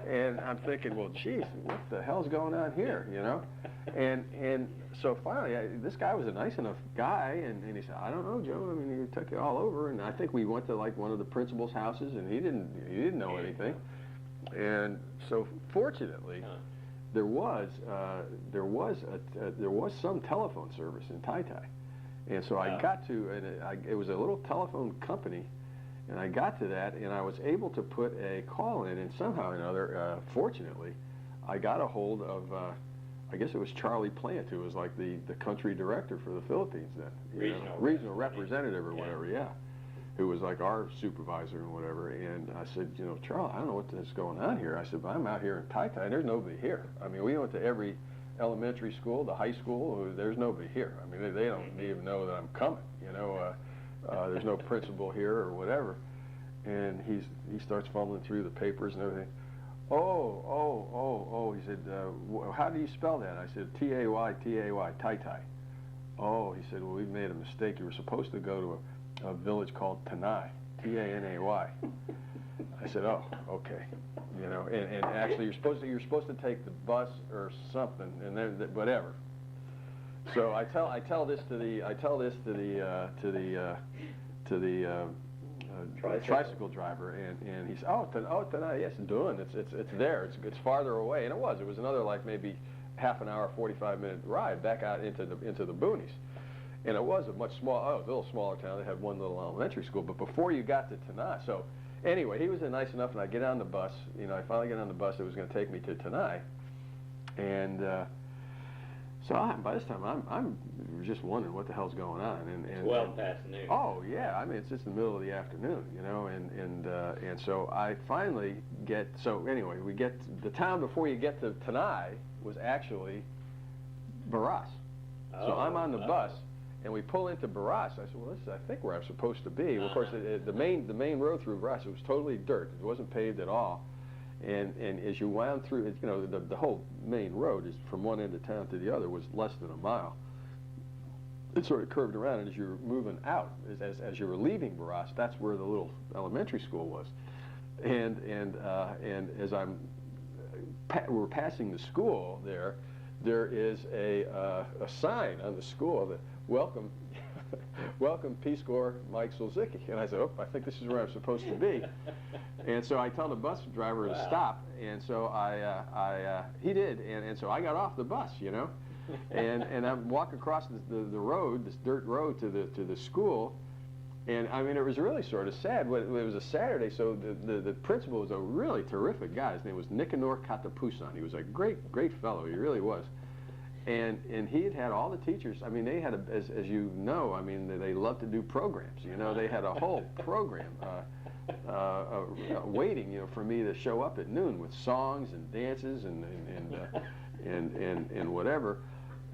And I'm thinking, well, geez, what the hell's going on here, And so finally, this guy was a nice enough guy, and he said, I don't know, Joe. I mean, he took you all over, and I think we went to like one of the principal's houses, and he didn't know anything. And so fortunately, there was some telephone service in Tai. And so I got to, it was a little telephone company. And I got to that, and I was able to put a call in, and somehow or another, fortunately, I got a hold of I guess it was Charlie Plant, who was like the country director for the Philippines then. Regional representative or whatever, yeah. Who was like our supervisor and whatever. And I said, you know, Charlie, I don't know what is going on here. I said, but I'm out here in Tai-Tai, and there's nobody here. I mean, we went to every elementary school, the high school, there's nobody here. I mean, they don't even know that I'm coming, you know. There's no principal here or whatever. And he starts fumbling through the papers and everything. Oh, he said, how do you spell that? I said, T-A-Y, Tai-Tai. Oh, he said, well, we've made a mistake. You were supposed to go to a village called Tanay, T-A-N-A-Y. I said, oh, okay. You know, and actually you're supposed to take the bus or something, and then whatever. So I tell this to the tricycle driver, and he said, oh, tonight, yes, doing it's there, it's farther away, and it was another like maybe half an hour, 45-minute ride back out into the boonies, and it was a little smaller town. They had one little elementary school, but before you got to Tanai, so anyway, he was nice enough, and I get on the bus. You know, I finally get on the bus that was going to take me to Tanai, and so by this time I'm just wondering what the hell's going on. And well past noon. Oh yeah, I mean it's just the middle of the afternoon, you know, and so I finally get. So anyway, we get the town before you get to Tanai was actually Barras. So I'm on the bus. And we pull into Barras. I said, well, this is, I think, where I'm supposed to be. Of course, the main road through Barras, it was totally dirt. It wasn't paved at all. And as you wound through, you know, the whole main road is from one end of town to the other was less than a mile. It sort of curved around, and as you're moving out, as you were leaving Barras, that's where the little elementary school was. And as we're passing the school there is a sign on the school that welcome Peace Corps Mike Sulzycki. And I said, oh, I think this is where I'm supposed to be. And so I tell the bus driver to stop, and so he did, and so I got off the bus, you know, and I walk across the road, this dirt road to the school, and I mean it was really sort of sad. It was a Saturday, so the principal was a really terrific guy. His name was Nicanor Katapusan. He was a great fellow. He really was. And he had all the teachers. I mean, they had, as you know, I mean, they love to do programs. You know, they had a whole program waiting, you know, for me to show up at noon with songs and dances and whatever.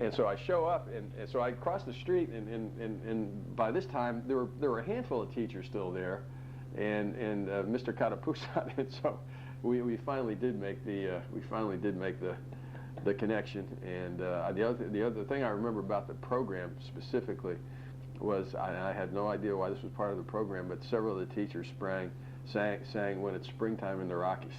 And so I show up, and so I cross the street, and by this time there were a handful of teachers still there, and Mr. Katapusan. And so we finally did make the connection. And the other thing I remember about the program specifically was I had no idea why this was part of the program, but several of the teachers sang "When It's Springtime in the Rockies."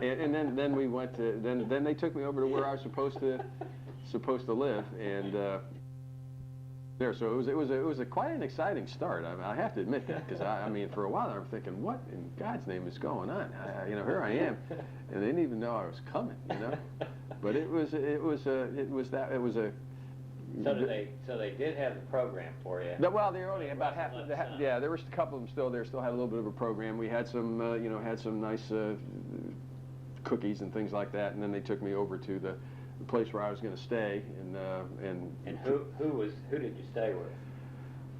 And then we went to then they took me over to where I was supposed to live, and there. So it was quite an exciting start. I have to admit that, because I mean for a while I'm thinking, what in God's name is going on? You know, here I am, and they didn't even know I was coming. You know, but it was a. So they did have the program for you. Well, they were only about half. Yeah, there was a couple of them still there. Still had a little bit of a program. We had some, you know, nice cookies and things like that, and then they took me over to the place where I was going to stay, and who did you stay with?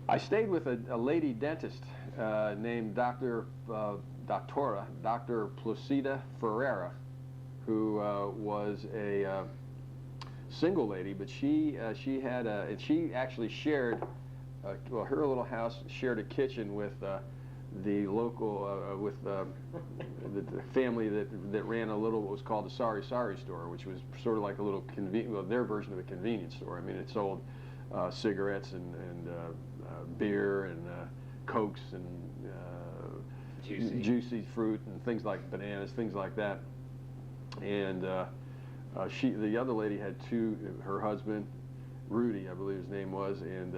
I stayed with a lady dentist named Dr. Placida Ferreira, who was a single lady, but she actually shared her little house shared a kitchen with the local the family that ran a little what was called the Sari store, which was sort of like a little their version of a convenience store. I mean, it sold cigarettes and beer and Cokes and juicy fruit and things like bananas, things like that. And the other lady had her husband, Rudy, I believe his name was, and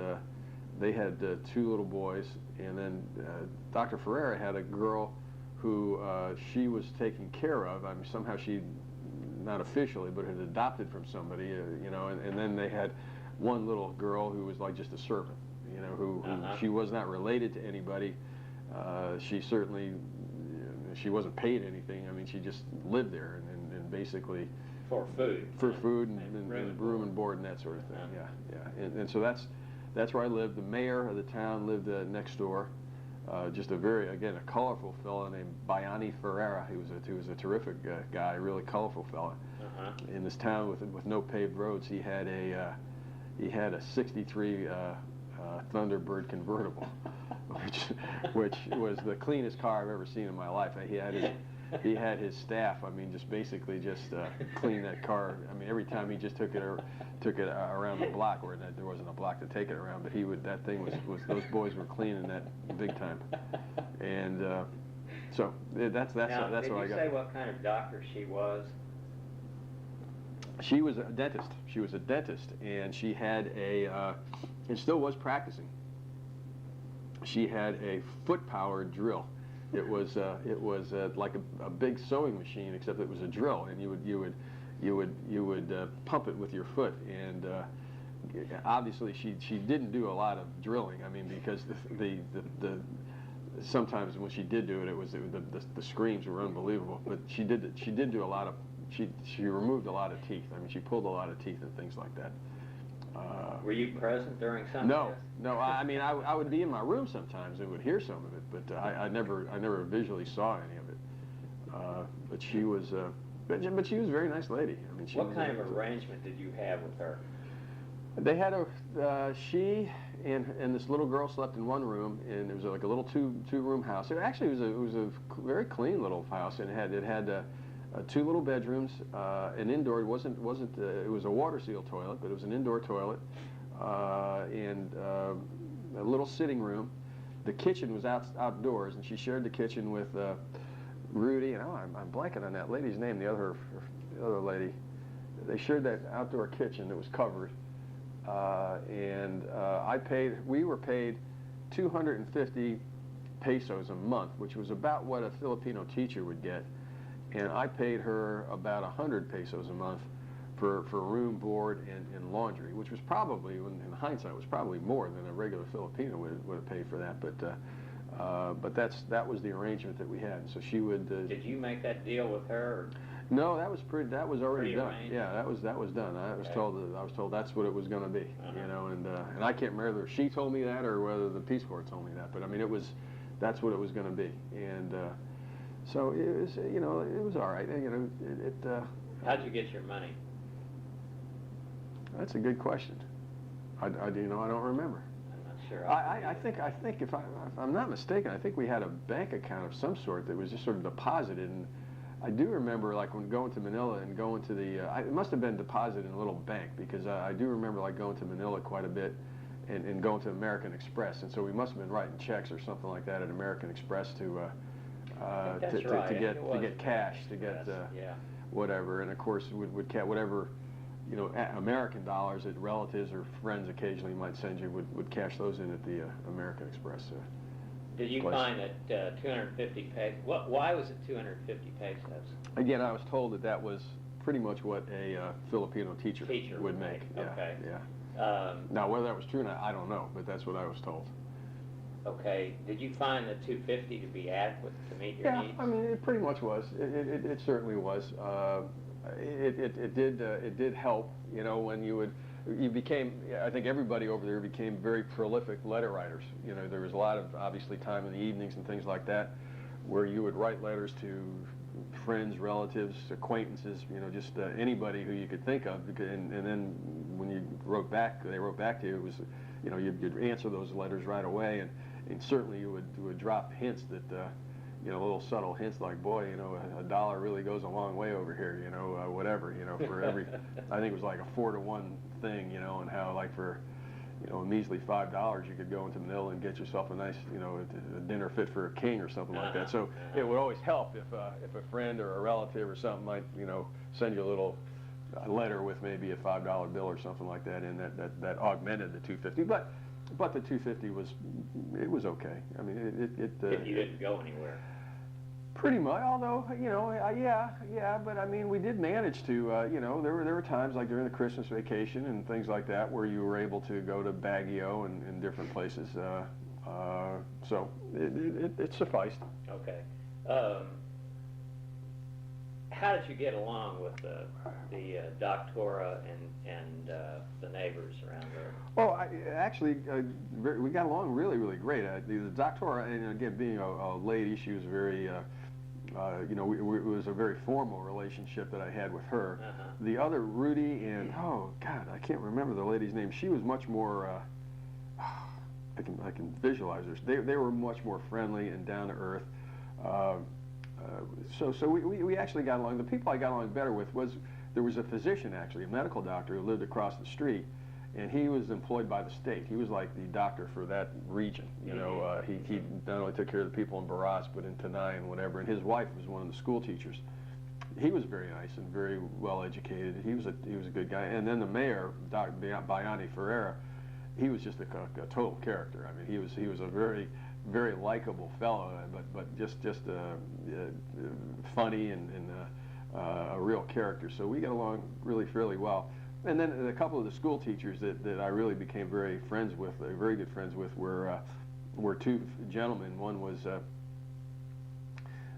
they had 2 little boys. And then Dr. Ferreira had a girl who she was taking care of. I mean, somehow she, not officially, but had adopted from somebody, you know. And then they had one little girl who was like just a servant, you know, who she was not related to anybody. She certainly, she wasn't paid anything. I mean, she just lived there and basically for food. For food and room and board and that sort of thing. Yeah. And so that's where I lived. The mayor of the town lived next door. Just a colorful fellow named Bayani Ferreira. He was a terrific guy, a really colorful fellow. In this town with no paved roads, he had a '63 Thunderbird convertible, which was the cleanest car I've ever seen in my life. He had his staff. I mean, just basically clean that car. I mean, every time he just took it around the block, or there wasn't a block to take it around, but that thing was those boys were cleaning that big time. And so that's what I got. Did you say what kind of doctor she was? She was a dentist. She was a dentist, and she had and still was practicing. She had a foot-powered drill. It was like a big sewing machine, except it was a drill, and you would pump it with your foot. And obviously, she didn't do a lot of drilling. I mean, because sometimes when she did do it, the screams were unbelievable. But she did do a lot of. She removed a lot of teeth. I mean, she pulled a lot of teeth and things like that. Were you present during some of this? No. I mean, I would be in my room sometimes and would hear some of it, but I never visually saw any of it. But she was a very nice lady. I mean, what kind of arrangement did you have with her? They had she and this little girl slept in one room, and it was like a little two-room house. It actually was a very clean little house, and it had 2 little bedrooms, an indoor. It wasn't. It was a water seal toilet, but it was an indoor toilet, and a little sitting room. The kitchen was outdoors, and she shared the kitchen with Rudy. And I'm blanking on that lady's name. The other lady. They shared that outdoor kitchen that was covered, and we were paid 250 pesos a month, which was about what a Filipino teacher would get. And I paid her about 100 pesos a month for room, board, and laundry, which was probably, in hindsight, was probably more than a regular Filipino would have paid for that. But that was the arrangement that we had. So she would. Did you make that deal with her? Or? No, that was already done. Arranged? Yeah, that was done. I was told that's what it was going to be. You know, and I can't remember whether she told me that or whether the Peace Corps told me that. But I mean, that's what it was going to be. And. So it was, it was all right. How'd you get your money? That's a good question. I don't remember. I'm not sure. I think if I'm not mistaken, I think we had a bank account of some sort that was just sort of deposited. And I do remember, like, when going to Manila and going to it must have been deposited in a little bank, because I do remember, like, going to Manila quite a bit and going to American Express. And so we must have been writing checks or something like that at American Express to get cash, to get whatever, and of course would whatever American dollars that relatives or friends occasionally might send you would cash those in at the American Express. Did you find that 250 pesos? Why was it 250 pesos? Again, I was told that was pretty much what a Filipino teacher would make. Okay. Yeah. Now whether that was true or not, I don't know, but that's what I was told. Okay. Did you find the 250 to be adequate to meet your needs? Yeah, I mean, it pretty much was. It certainly was. It did help. When you became. I think everybody over there became very prolific letter writers. There was a lot of obviously time in the evenings and things like that, where you would write letters to friends, relatives, acquaintances. Just anybody who you could think of. And then when you wrote back, they wrote back to you. It was, you'd answer those letters right away, and certainly you would drop hints that, little subtle hints like, boy, a dollar really goes a long way over here, whatever, for every, I think it was like a 4-to-1 thing, and how, like, for, a measly $5, you could go into Manila and get yourself a nice, a dinner fit for a king or something like that. So it would always help if a friend or a relative or something might, send you a little letter with maybe a $5 bill or something like that, and that augmented the 250. But the 250 was okay. I mean, if you didn't go anywhere. Pretty much, although, yeah, but I mean, we did manage to, there were times, like during the Christmas vacation and things like that, where you were able to go to Baguio and different places, so it sufficed. Okay. how did you get along with the doctora and the neighbors around there? Well, we got along really, really great. The doctora, and again, being a lady, she was very, it was a very formal relationship that I had with her. The other, Rudy, and oh God, I can't remember the lady's name. She was much more. I can visualize her. They were much more friendly and down to earth. So we actually got along. The people I got along better with there was a physician, actually, a medical doctor who lived across the street, and he was employed by the state. He was like the doctor for that region. He not only took care of the people in Barras, but in Tanay and whatever. And his wife was one of the school teachers. He was very nice and very well educated. He was a good guy. And then the mayor, Dr. Bayani Ferreira, he was just a total character. I mean, he was a very, very likable fellow, but just funny and a real character. So we got along really fairly well. And then a couple of the school teachers that I really became very good friends with, were two gentlemen. One was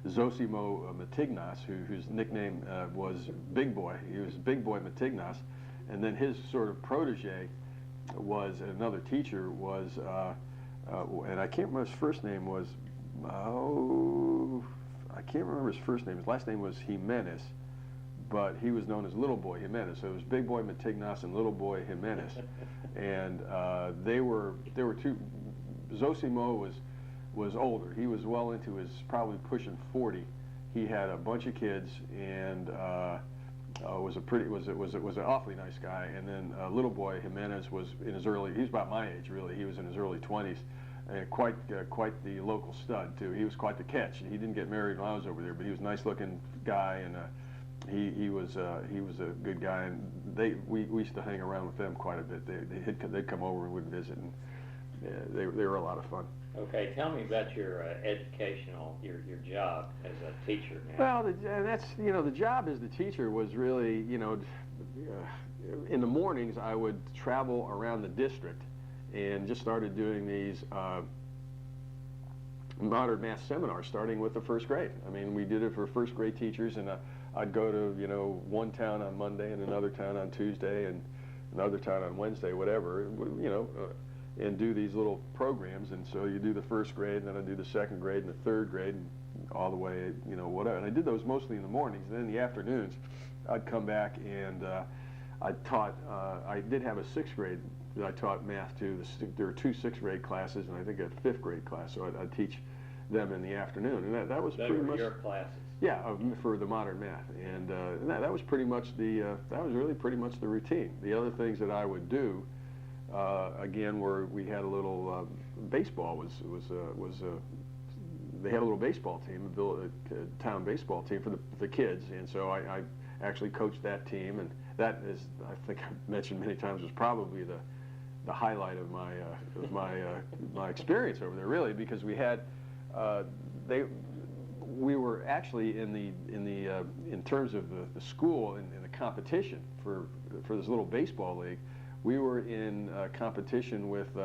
Zosimo Matignas, whose nickname was Big Boy. He was Big Boy Matignas, and then his sort of protege was another teacher was, and I can't remember his first name was, I can't remember his first name. His last name was Jimenez, but he was known as Little Boy Jimenez. So it was Big Boy Matignas and Little Boy Jimenez, and they were two. Zosimo was older. He was well into his, probably pushing 40. He had a bunch of kids and was an awfully nice guy. And then Little Boy Jimenez was in his early. He was about my age, really. He was in his early 20s, and quite the local stud too. He was quite the catch. He didn't get married when I was over there, but he was a nice-looking guy, and he was a good guy. And we used to hang around with them quite a bit. They'd come over and would visit, and they were a lot of fun. Okay, tell me about your your job as a teacher now. Well, that's the job as the teacher was really in the mornings I would travel around the district and just started doing these modern math seminars, starting with the first grade. I mean, we did it for first grade teachers, and I'd go to one town on Monday and another town on Tuesday and another town on Wednesday, whatever. And do these little programs, and so you do the first grade, and then I do the second grade and the third grade, and all the way, whatever. And I did those mostly in the mornings, and then in the afternoons, I'd come back and I taught. I did have a sixth grade that I taught math to. There were two sixth grade classes, and I think a fifth grade class, so I'd teach them in the afternoon, and that was pretty much your classes. Yeah, for the modern math, and that was pretty much that was really pretty much the routine. The other things that I would do. Again, where we had a little baseball they had a little baseball team, a town baseball team for the kids, and so I actually coached that team, and that is, I think I've mentioned many times, was probably the highlight of my experience over there, really, because we had we were actually in terms of the school in the competition for this little baseball league. We were in competition with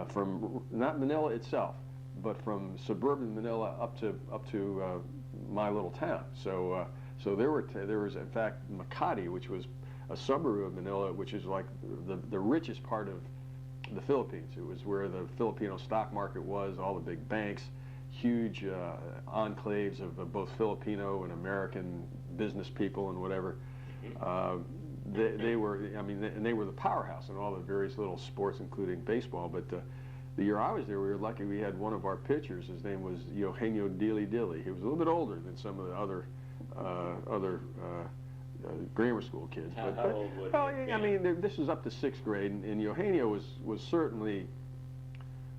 from not Manila itself, but from suburban Manila up to my little town. So there was in fact Makati, which was a suburb of Manila, which is like the richest part of the Philippines. It was where the Filipino stock market was, all the big banks, huge enclaves of both Filipino and American business people and whatever. They were, and they were the powerhouse in all the various little sports, including baseball. But the year I was there, we were lucky. We had one of our pitchers. His name was Eugenio Dili Dili. He was a little bit older than some of the other grammar school kids. How old would he be? This was up to sixth grade, and Eugenio was certainly.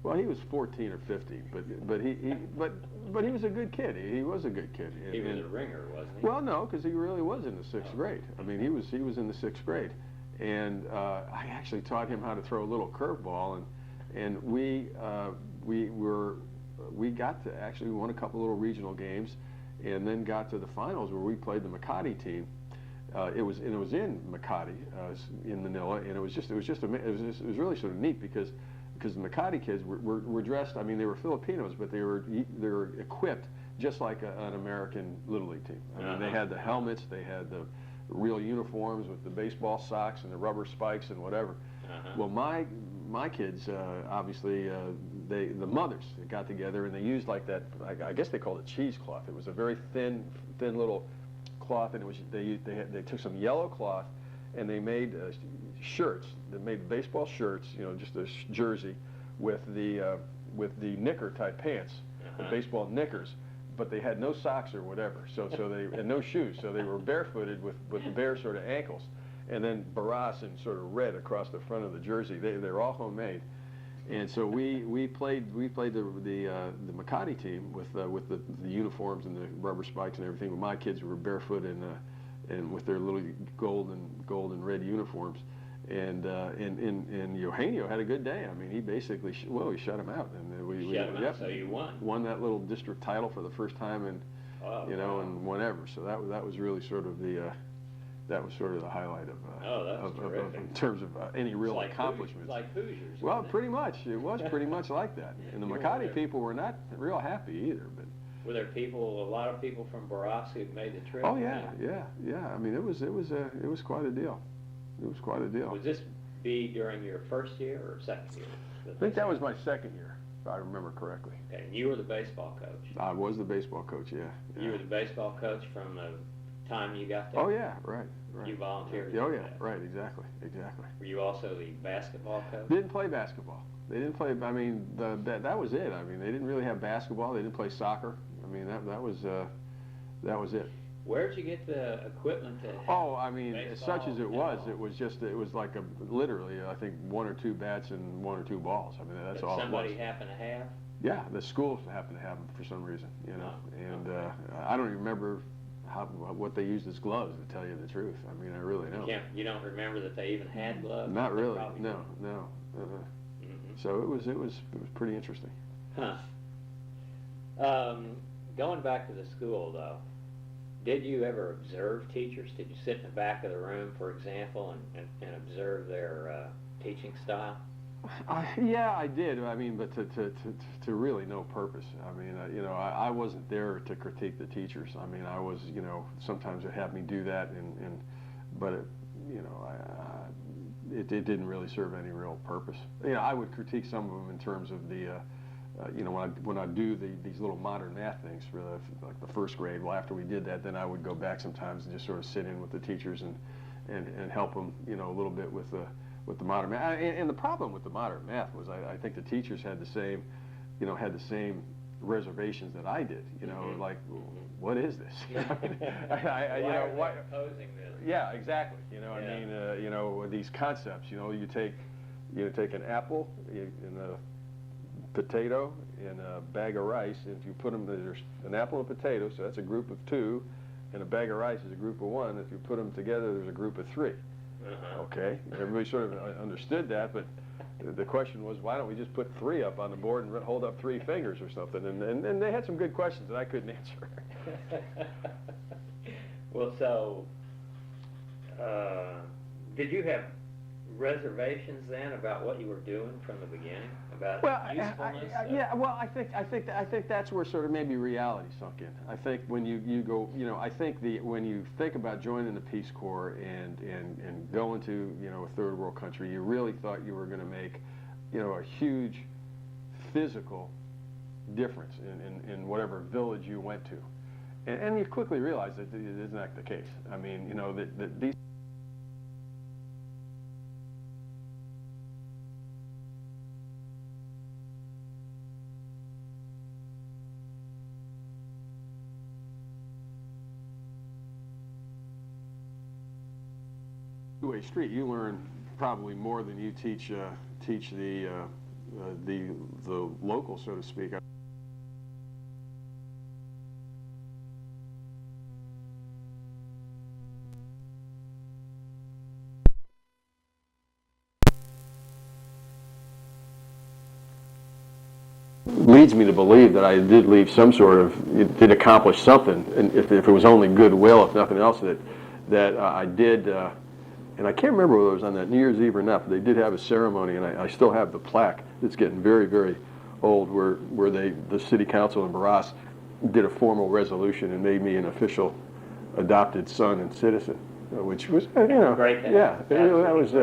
Well, he was 14 or 15, but he was a good kid. He was a good kid. He was a ringer, wasn't he? Well, no, because he really was in the sixth grade. I mean, he was in the sixth grade, and I actually taught him how to throw a little curveball, and we got to actually won a couple little regional games, and then got to the finals where we played the Makati team. It was in Makati in Manila, and it was really sort of neat because the Makati kids were dressed. I mean, they were Filipinos, but they were equipped just like an American Little League team. I mean, they had the helmets, they had the real uniforms with the baseball socks and the rubber spikes and whatever. Well, my kids, obviously, the mothers got together and they used like that. I guess they called it cheesecloth. It was a very thin little cloth, and it was they took some yellow cloth and they made shirts. They made baseball shirts, you know, just a jersey with the knicker type pants, the baseball knickers. But they had no socks or whatever, so they and no shoes, so they were barefooted with the bare sort of ankles. And then barras in sort of red across the front of the jersey. They're all homemade, and so we played the Makati team with the uniforms and the rubber spikes and everything. But my kids were barefoot and with their little gold and red uniforms. And Eugenio had a good day. I mean, he basically he shut him out, and we shut him out. So you won that little district title for the first time in and whatever. So that was really sort of the. That was sort of the highlight of in terms of any real accomplishments. Like Hoosiers. Well, pretty much. It was pretty much like that. And the Makati people were not real happy either. But were there a lot of people from Barras who made the trip? Oh yeah. I mean, it was quite a deal. It was quite a deal. Would this be during your first year or second year? I think that was my second year, if I remember correctly. Okay, and you were the baseball coach. I was the baseball coach. Yeah. You were the baseball coach from the time you got there? Oh yeah, right. You volunteered? Oh yeah, right, exactly. Were you also the basketball coach? Didn't play basketball. They didn't play. I mean, that was it. I mean, they didn't really have basketball. They didn't play soccer. I mean, that was it. Where'd you get the equipment to? Oh, I mean, as such as it was like literally, I think 1 or 2 bats and 1 or 2 balls. I mean, that's all. Somebody happened to have? Yeah, the school happened to have them for some reason, you know. And I don't even remember what they used as gloves, to tell you the truth. I mean, I really don't. You don't remember that they even had gloves? Not really. No. So it was pretty interesting. Huh. Going back to the school though, did you ever observe teachers? Did you sit in the back of the room, for example, and observe their teaching style? Yeah, I did. I mean, but to really no purpose. I mean, I wasn't there to critique the teachers. I mean, I was, sometimes it had me do that, but it didn't really serve any real purpose. I would critique some of them in terms of the, when I do these little modern math things for like the first grade. Well, after we did that, then I would go back sometimes and just sort of sit in with the teachers and help them, a little bit with the modern math. And the problem with the modern math was I think the teachers had the same, reservations that I did. Like, what is this? Why are they opposing this? Yeah, exactly. I mean, these concepts. You take an apple and a potato and a bag of rice, and if you put them, there's an apple and a potato, so that's a group of 2, and a bag of rice is a group of 1. If you put them together, there's a group of 3. Okay, everybody sort of understood that, but the question was, why don't we just put 3 up on the board and hold up 3 fingers or something? And they had some good questions that I couldn't answer. Well, so did you have reservations then about what you were doing from the beginning, about usefulness? I think that's where sort of maybe reality sunk in. I think when you go, when you think about joining the Peace Corps and going to a third world country, you really thought you were going to make a huge physical difference in whatever village you went to, and you quickly realize that it isn't that the case. I mean, that these. Two-way street. You learn probably more than you teach the local, so to speak. Leads me to believe that I did leave some sort of, did accomplish something, and if it was only goodwill, if nothing else, that I did. And I can't remember whether it was on that New Year's Eve or not, but they did have a ceremony, and I still have the plaque. It's getting very, very old, where the city council in Barras did a formal resolution and made me an official adopted son and citizen, which was, Great. yeah, that was,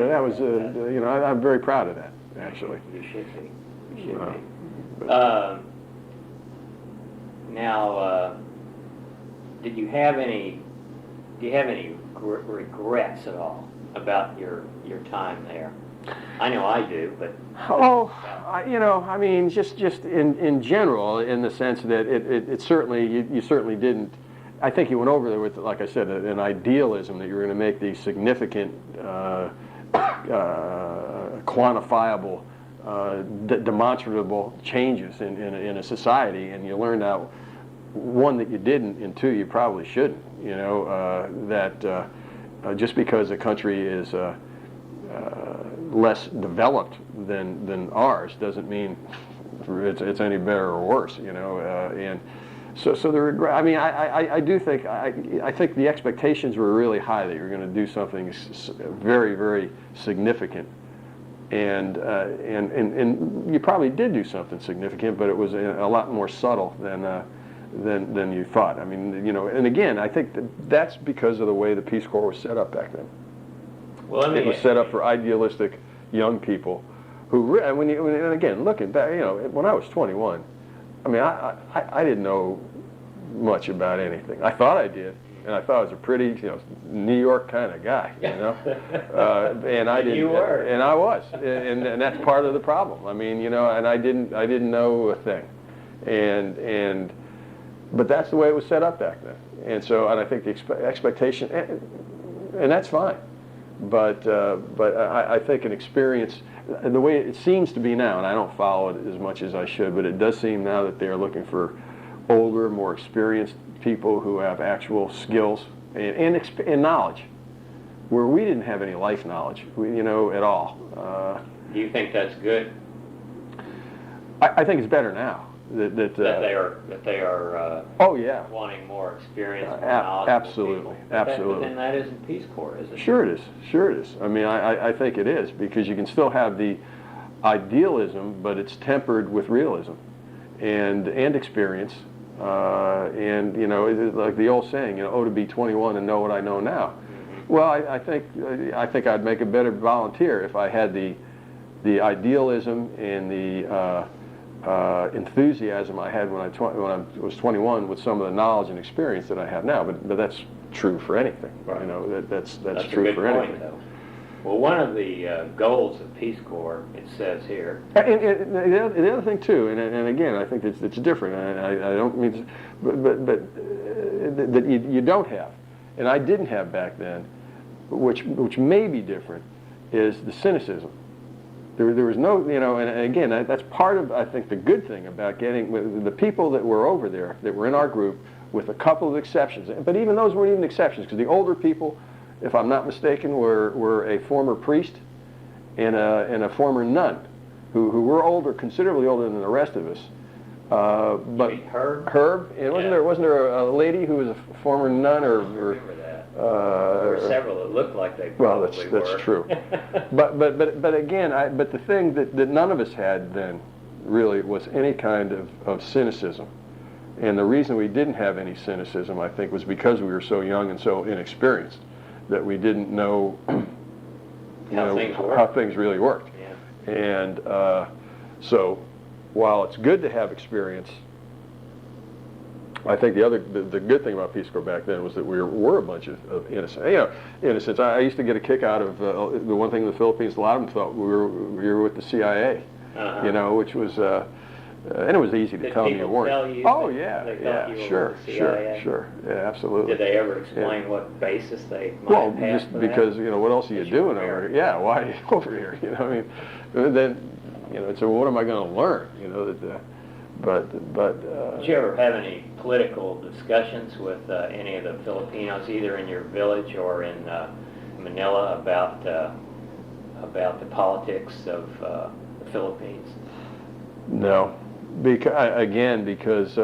I'm very proud of that, actually. You should be. You should be. Now, do you have any regrets at all about your time there? I know I do, but I mean, just in general, in the sense that it certainly you certainly didn't. I think you went over there with, like I said, an idealism that you were going to make these significant, quantifiable, demonstrable changes in a society, and you learned out, one, that you didn't, and two, you probably shouldn't. That just because a country is less developed than ours doesn't mean it's any better or worse. And so the regret. I mean, I do think I think the expectations were really high that you're going to do something very, very significant, and you probably did do something significant, but it was a lot more subtle than you thought. I mean, and again, I think that's because of the way the Peace Corps was set up back then. Well, it was set up for idealistic young people who, and again, looking back, when I was 21, I mean, I didn't know much about anything. I thought I did, and I thought I was a pretty, New York kind of guy, and I didn't. You were. And I was, and that's part of the problem. I mean, and I didn't know a thing, but that's the way it was set up back then, and I think the expectation, and that's fine, but I think an experience, the way it seems to be now, and I don't follow it as much as I should, but it does seem now that they're looking for older, more experienced people who have actual skills and knowledge, where we didn't have any life knowledge, at all. Do you think that's good? I think it's better now. That they are oh yeah, wanting more experience, more knowledge. Absolutely, absolutely. But then that isn't Peace Corps, is it? Sure it is. I mean, I think it is, because you can still have the idealism, but it's tempered with realism and experience, and like the old saying, oh, to be 21 and know what I know now. Mm-hmm. Well, I think I'd make a better volunteer if I had the idealism and the enthusiasm I had when I was 21 with some of the knowledge and experience that I have now. But that's true for anything. Right. That's a true good for point, anything. Though. Well, one of the goals of Peace Corps, it says here. And the other thing too, and again, I think it's different. I don't mean, but that you don't have, and I didn't have back then, which may be different, is the cynicism. There was no, and again, that's part of, I think, the good thing about getting the people that were over there, that were in our group, with a couple of exceptions. But even those weren't even exceptions, because the older people, if I'm not mistaken, were a former priest and a former nun, who were older, considerably older than the rest of us. But Herb, and wasn't there a lady who was a former nun or? There were several that looked like they probably were. That's true. but again, but the thing that none of us had then really was any kind of cynicism. And the reason we didn't have any cynicism, I think, was because we were so young and so inexperienced that we didn't know, how things really worked. Yeah. And so while it's good to have experience, I think the good thing about Peace Corps back then was that we were a bunch of innocent. Innocents. I used to get a kick out of the one thing in the Philippines. A lot of them thought we were with the CIA, which was, and it was easy to tell them you weren't. Tell you oh yeah, sure, yeah, absolutely. Did they ever explain what basis they might have just because what else are you doing over here? Yeah, why are you over here? I mean, then so what am I going to learn? But did you ever have any political discussions with any of the Filipinos, either in your village or in Manila, about the politics of the Philippines? No, because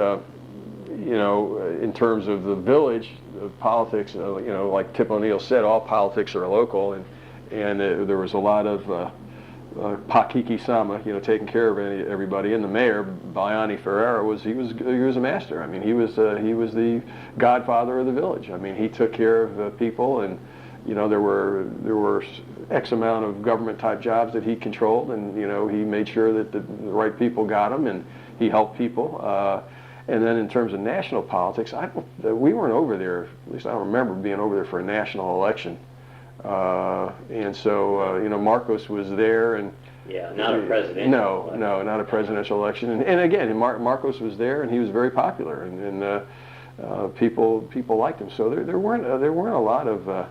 in terms of the village, politics, like Tip O'Neill said, all politics are local, and there was a lot of Pakiki-sama, taking care of everybody, and the mayor, Biani Ferreira, he was a master. I mean, he was the godfather of the village. I mean, he took care of people, and there were X amount of government type jobs that he controlled, and he made sure that the right people got them, and he helped people. And then in terms of national politics, we weren't over there. At least I don't remember being over there for a national election. And so, Marcos was there, and yeah, not a presidential election. No, not a presidential election. And again, Marcos was there, and he was very popular, and people liked him. So there weren't a lot of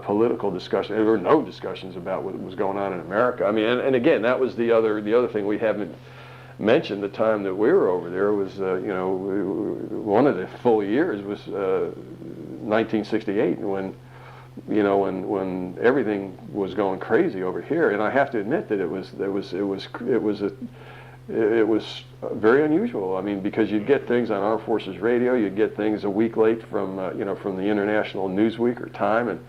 political discussion. There were no discussions about what was going on in America. I mean, and again, that was the other thing we haven't mentioned. The time that we were over there was, one of the full years was 1968, when everything was going crazy over here. And I have to admit that it was very unusual. I mean, because you'd get things on Armed Forces Radio, you'd get things a week late from from the International Newsweek or Time, and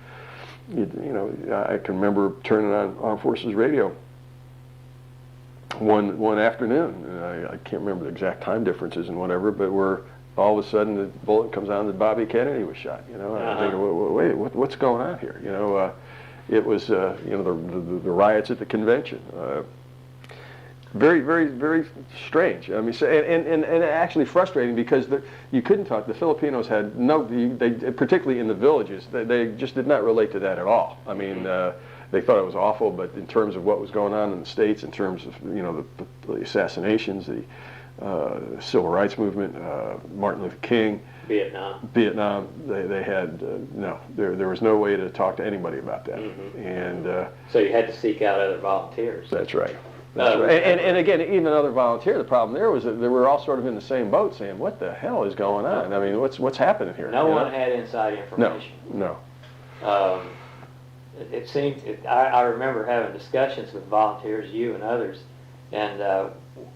I can remember turning on Armed Forces Radio one afternoon. I can't remember the exact time differences and whatever, but we're all of a sudden the bullet comes on that Bobby Kennedy was shot. And I'm thinking, wait, what's going on here? It was the riots at the convention. Very, very, very strange. I mean, and actually frustrating, because you couldn't talk. The Filipinos had they particularly in the villages, they just did not relate to that at all. I mean, they thought it was awful, but in terms of what was going on in the States, in terms of the assassinations, the Civil Rights Movement, Martin Luther King, Vietnam, they had no. There was no way to talk to anybody about that. And so you had to seek out other volunteers. That's right. That's right. And again, even other volunteer, the problem there was that they were all sort of in the same boat, saying, "What the hell is going on? I mean, what's happening here?" No one had inside information. No. It seemed. I remember having discussions with volunteers, you and others, and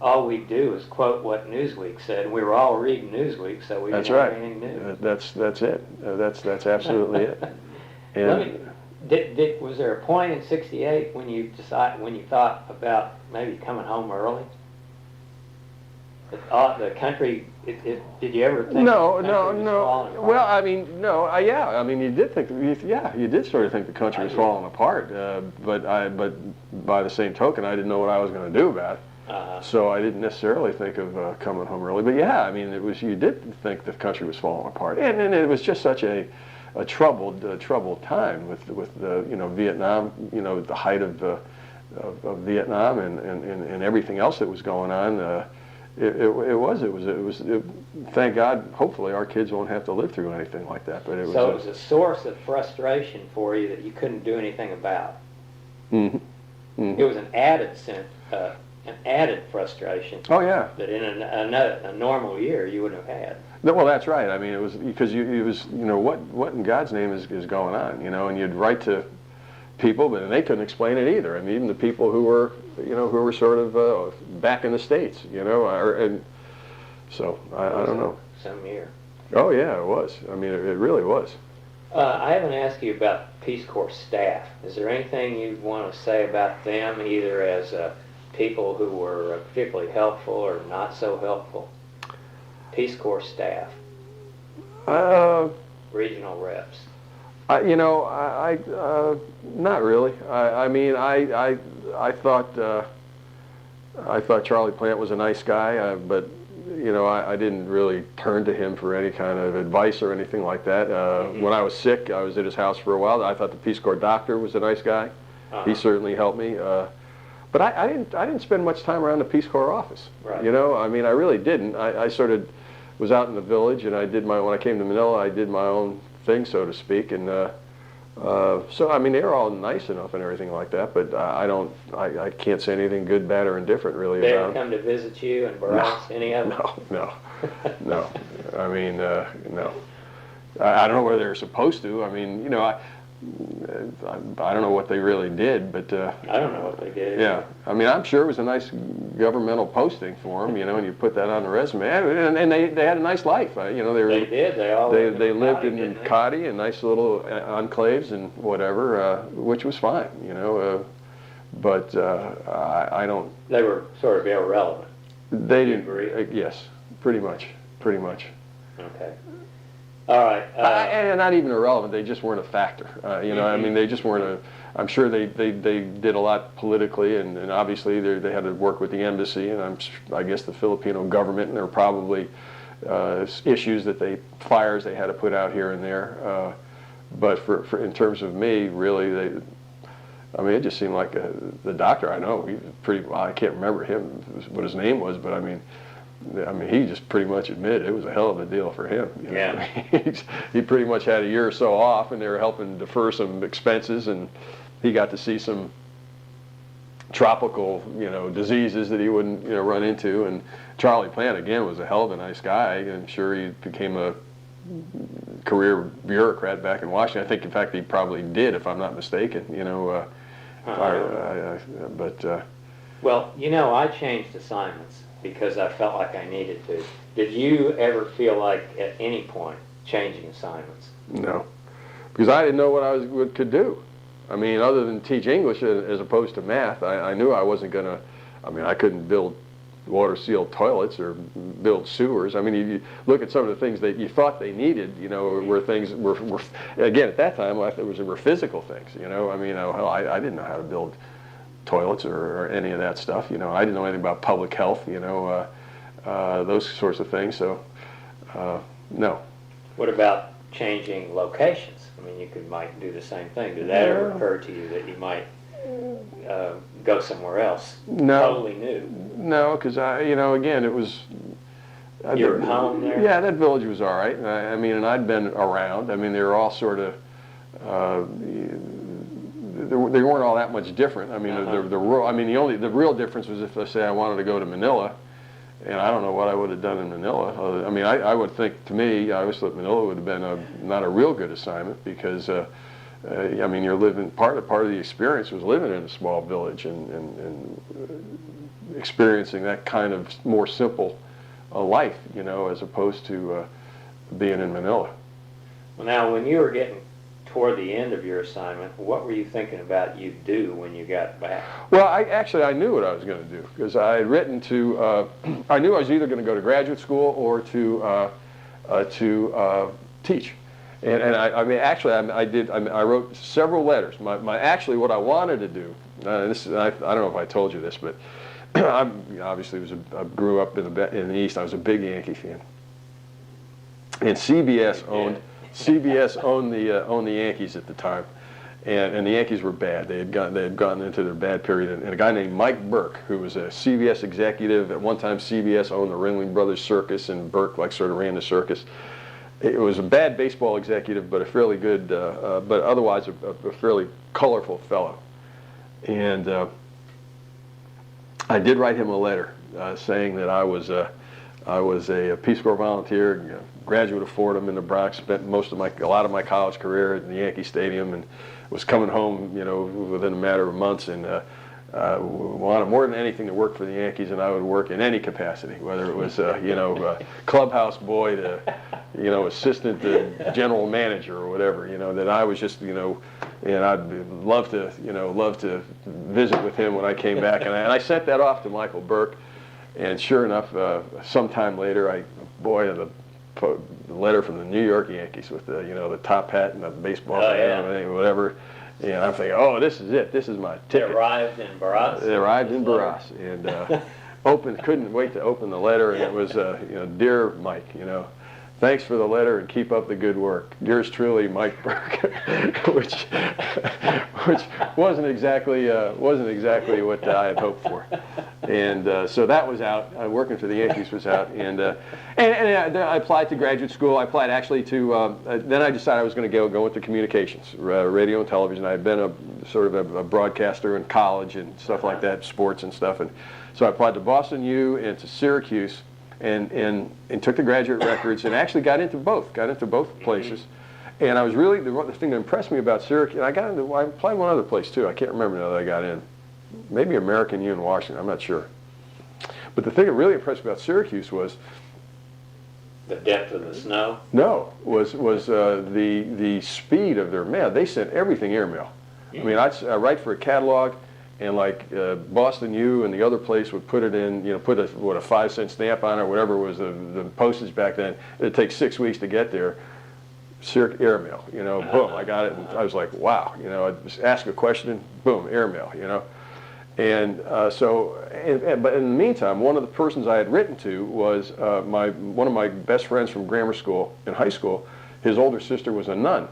all we do is quote what Newsweek said. And we were all reading Newsweek, so we didn't have anything new. That's it. That's absolutely it. And was there a point in '68 when you thought about maybe coming home early? The country. Did you ever think? No. Falling apart? Well, I mean, no. Yeah. I mean, you did think. Yeah, you did sort of think the country was falling apart. But by the same token, I didn't know what I was going to do about it. So I didn't necessarily think of coming home early. But yeah, I mean, you did think the country was falling apart, and it was just such a troubled time with the Vietnam, the height of Vietnam and everything else that was going on. It was. Thank God. Hopefully, our kids won't have to live through anything like that. But it was. So it was a source of frustration for you that you couldn't do anything about. Mm-hmm. Mm-hmm. It was an added frustration. Oh yeah. That in a normal year you wouldn't have had. No, well, that's right. I mean, it was because it was what in God's name is going on, and you'd write to people, but they couldn't explain it either. I mean, even the people who were sort of back in the States, and so I don't know. Some year. Oh yeah, it was. I mean, it really was. I haven't asked you about Peace Corps staff. Is there anything you want to say about them, either as people who were particularly helpful or not so helpful? Peace Corps staff. Regional reps. Not really. I thought Charlie Plant was a nice guy, but I didn't really turn to him for any kind of advice or anything like that. When I was sick, I was at his house for a while. I thought the Peace Corps doctor was a nice guy. He certainly helped me. But I didn't spend much time around the Peace Corps office. Right. I really didn't. I sort of was out in the village, and when I came to Manila, I did my own thing, so to speak. And so, I mean, they were all nice enough and everything like that, but I can't say anything good, bad, or indifferent really they about them. They come to visit you and Barack, any of them? No. I mean, no. I don't know whether they're supposed to. I mean, I don't know what they really did, but I don't know what they did. Yeah, I mean, I'm sure it was a nice governmental posting for them, and you put that on the resume, and they had a nice life. They did. They lived in Cadi, in nice little enclaves and whatever, which was fine. but I don't. They were sort of irrelevant. They Do you didn't. agree? Yes, pretty much. Okay. All right. And not even irrelevant. They just weren't a factor. You know, I mean, they just weren't a. I'm sure they did a lot politically, and obviously they had to work with the embassy, and I guess the Filipino government, and there were probably issues fires they had to put out here and there. But for in terms of me, really, I mean, it just seemed like the doctor I know, he was pretty. Well, I can't remember what his name was, but I mean, he just pretty much admitted it was a hell of a deal for him. You know? Yeah. He pretty much had a year or so off, and they were helping defer some expenses, and he got to see some tropical, diseases that he wouldn't, run into. And Charlie Plant, again, was a hell of a nice guy. I'm sure he became a career bureaucrat back in Washington. I think, in fact, he probably did, if I'm not mistaken. Well, I changed assignments because I felt like I needed to. Did you ever feel like at any point changing assignments? No, because I didn't know what could do. I mean, other than teach English as opposed to math, I knew I wasn't going to. I mean, I couldn't build water-sealed toilets or build sewers. I mean, you look at some of the things that you thought they needed, were things were again, at that time, were physical things, I mean, hell, I didn't know how to build toilets or any of that stuff, I didn't know anything about public health, those sorts of things, so, no. What about changing locations? I mean, you might do the same thing. Did that ever occur to you that you might go somewhere else? No. Totally new? No, because again, it was. You were home there? Yeah, that village was all right. I mean, and I'd been around. I mean, they were all sort of. They weren't all that much different. I mean, the real difference was if, let's say, I wanted to go to Manila, and I don't know what I would have done in Manila. I mean, I would think, to me, I always thought Manila would have been not a real good assignment because. I mean, you're living part of the experience was living in a small village and experiencing that kind of more simple life, as opposed to being in Manila. Well, now, when you were getting toward the end of your assignment, what were you thinking about you'd do when you got back? Well, I knew what I was going to do because I had written to. I knew I was either going to go to graduate school or to teach. And I mean, actually, I wrote several letters. Actually, what I wanted to do, I don't know if I told you this, but I obviously I grew up in the East. I was a big Yankee fan, and CBS owned the Yankees at the time, and the Yankees were bad. They had gotten into their bad period, and a guy named Mike Burke, who was a CBS executive at one time. CBS owned the Ringling Brothers Circus, and Burke sort of ran the circus. It was a bad baseball executive, but a fairly good, but otherwise a fairly colorful fellow. And I did write him a letter saying that I was a Peace Corps volunteer, graduate of Fordham in the Bronx, spent a lot of my college career at the Yankee Stadium, and was coming home, within a matter of months, and wanted more than anything to work for the Yankees, and I would work in any capacity, whether it was clubhouse boy to assistant to general manager or whatever, that I was just and I'd love to visit with him when I came back, and I sent that off to Michael Burke, and sure enough, sometime later, the letter from the New York Yankees with the top hat and the baseball hat and everything, whatever. And I'm thinking, oh, this is it. This is my ticket. It arrived in Barras? It arrived in Barras. And couldn't wait to open the letter. And it was, dear Mike, thanks for the letter and keep up the good work. Yours truly, Mike Burke, which wasn't exactly what I had hoped for. And so that was out. Working for the Yankees was out. And I applied to graduate school. I applied actually to, then I decided I was going to go into communications, radio and television. I had been a broadcaster in college and stuff like that, sports and stuff. And so I applied to Boston U and to Syracuse and took the graduate records and actually got into both places. And I was really, the thing that impressed me about Syracuse, I applied one other place too. I can't remember now that I got in. Maybe American U in Washington, I'm not sure. But the thing that really impressed me about Syracuse was the depth of the snow? No, was the speed of their mail. They sent everything airmail. I mean, I write for a catalog, and like Boston U and the other place would put it in, put a 5-cent stamp on it or whatever was the postage back then. It'd take 6 weeks to get there. Airmail, boom, I got it, and I was like, wow, I'd just ask a question, boom, airmail, and but in the meantime, one of the persons I had written to was one of my best friends from grammar school in high school. His older sister was a nun,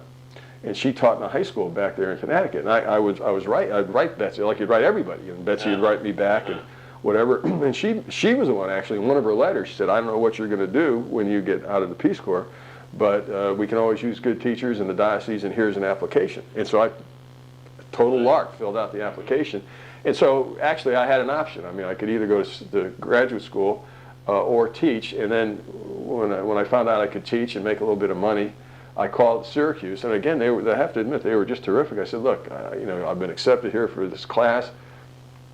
and she taught in a high school back there in Connecticut. And I'd write Betsy, like you'd write everybody, and Betsy would write me back and whatever. And she was the one, actually, in one of her letters, she said, I don't know what you're going to do when you get out of the Peace Corps, but we can always use good teachers in the diocese, and here's an application. And so I, total lark, filled out the application. And so actually I had an option. I mean, I could either go to the graduate school or teach. And then when I found out I could teach and make a little bit of money, I called Syracuse. And again, I have to admit, they were just terrific. I said, look, I've been accepted here for this class.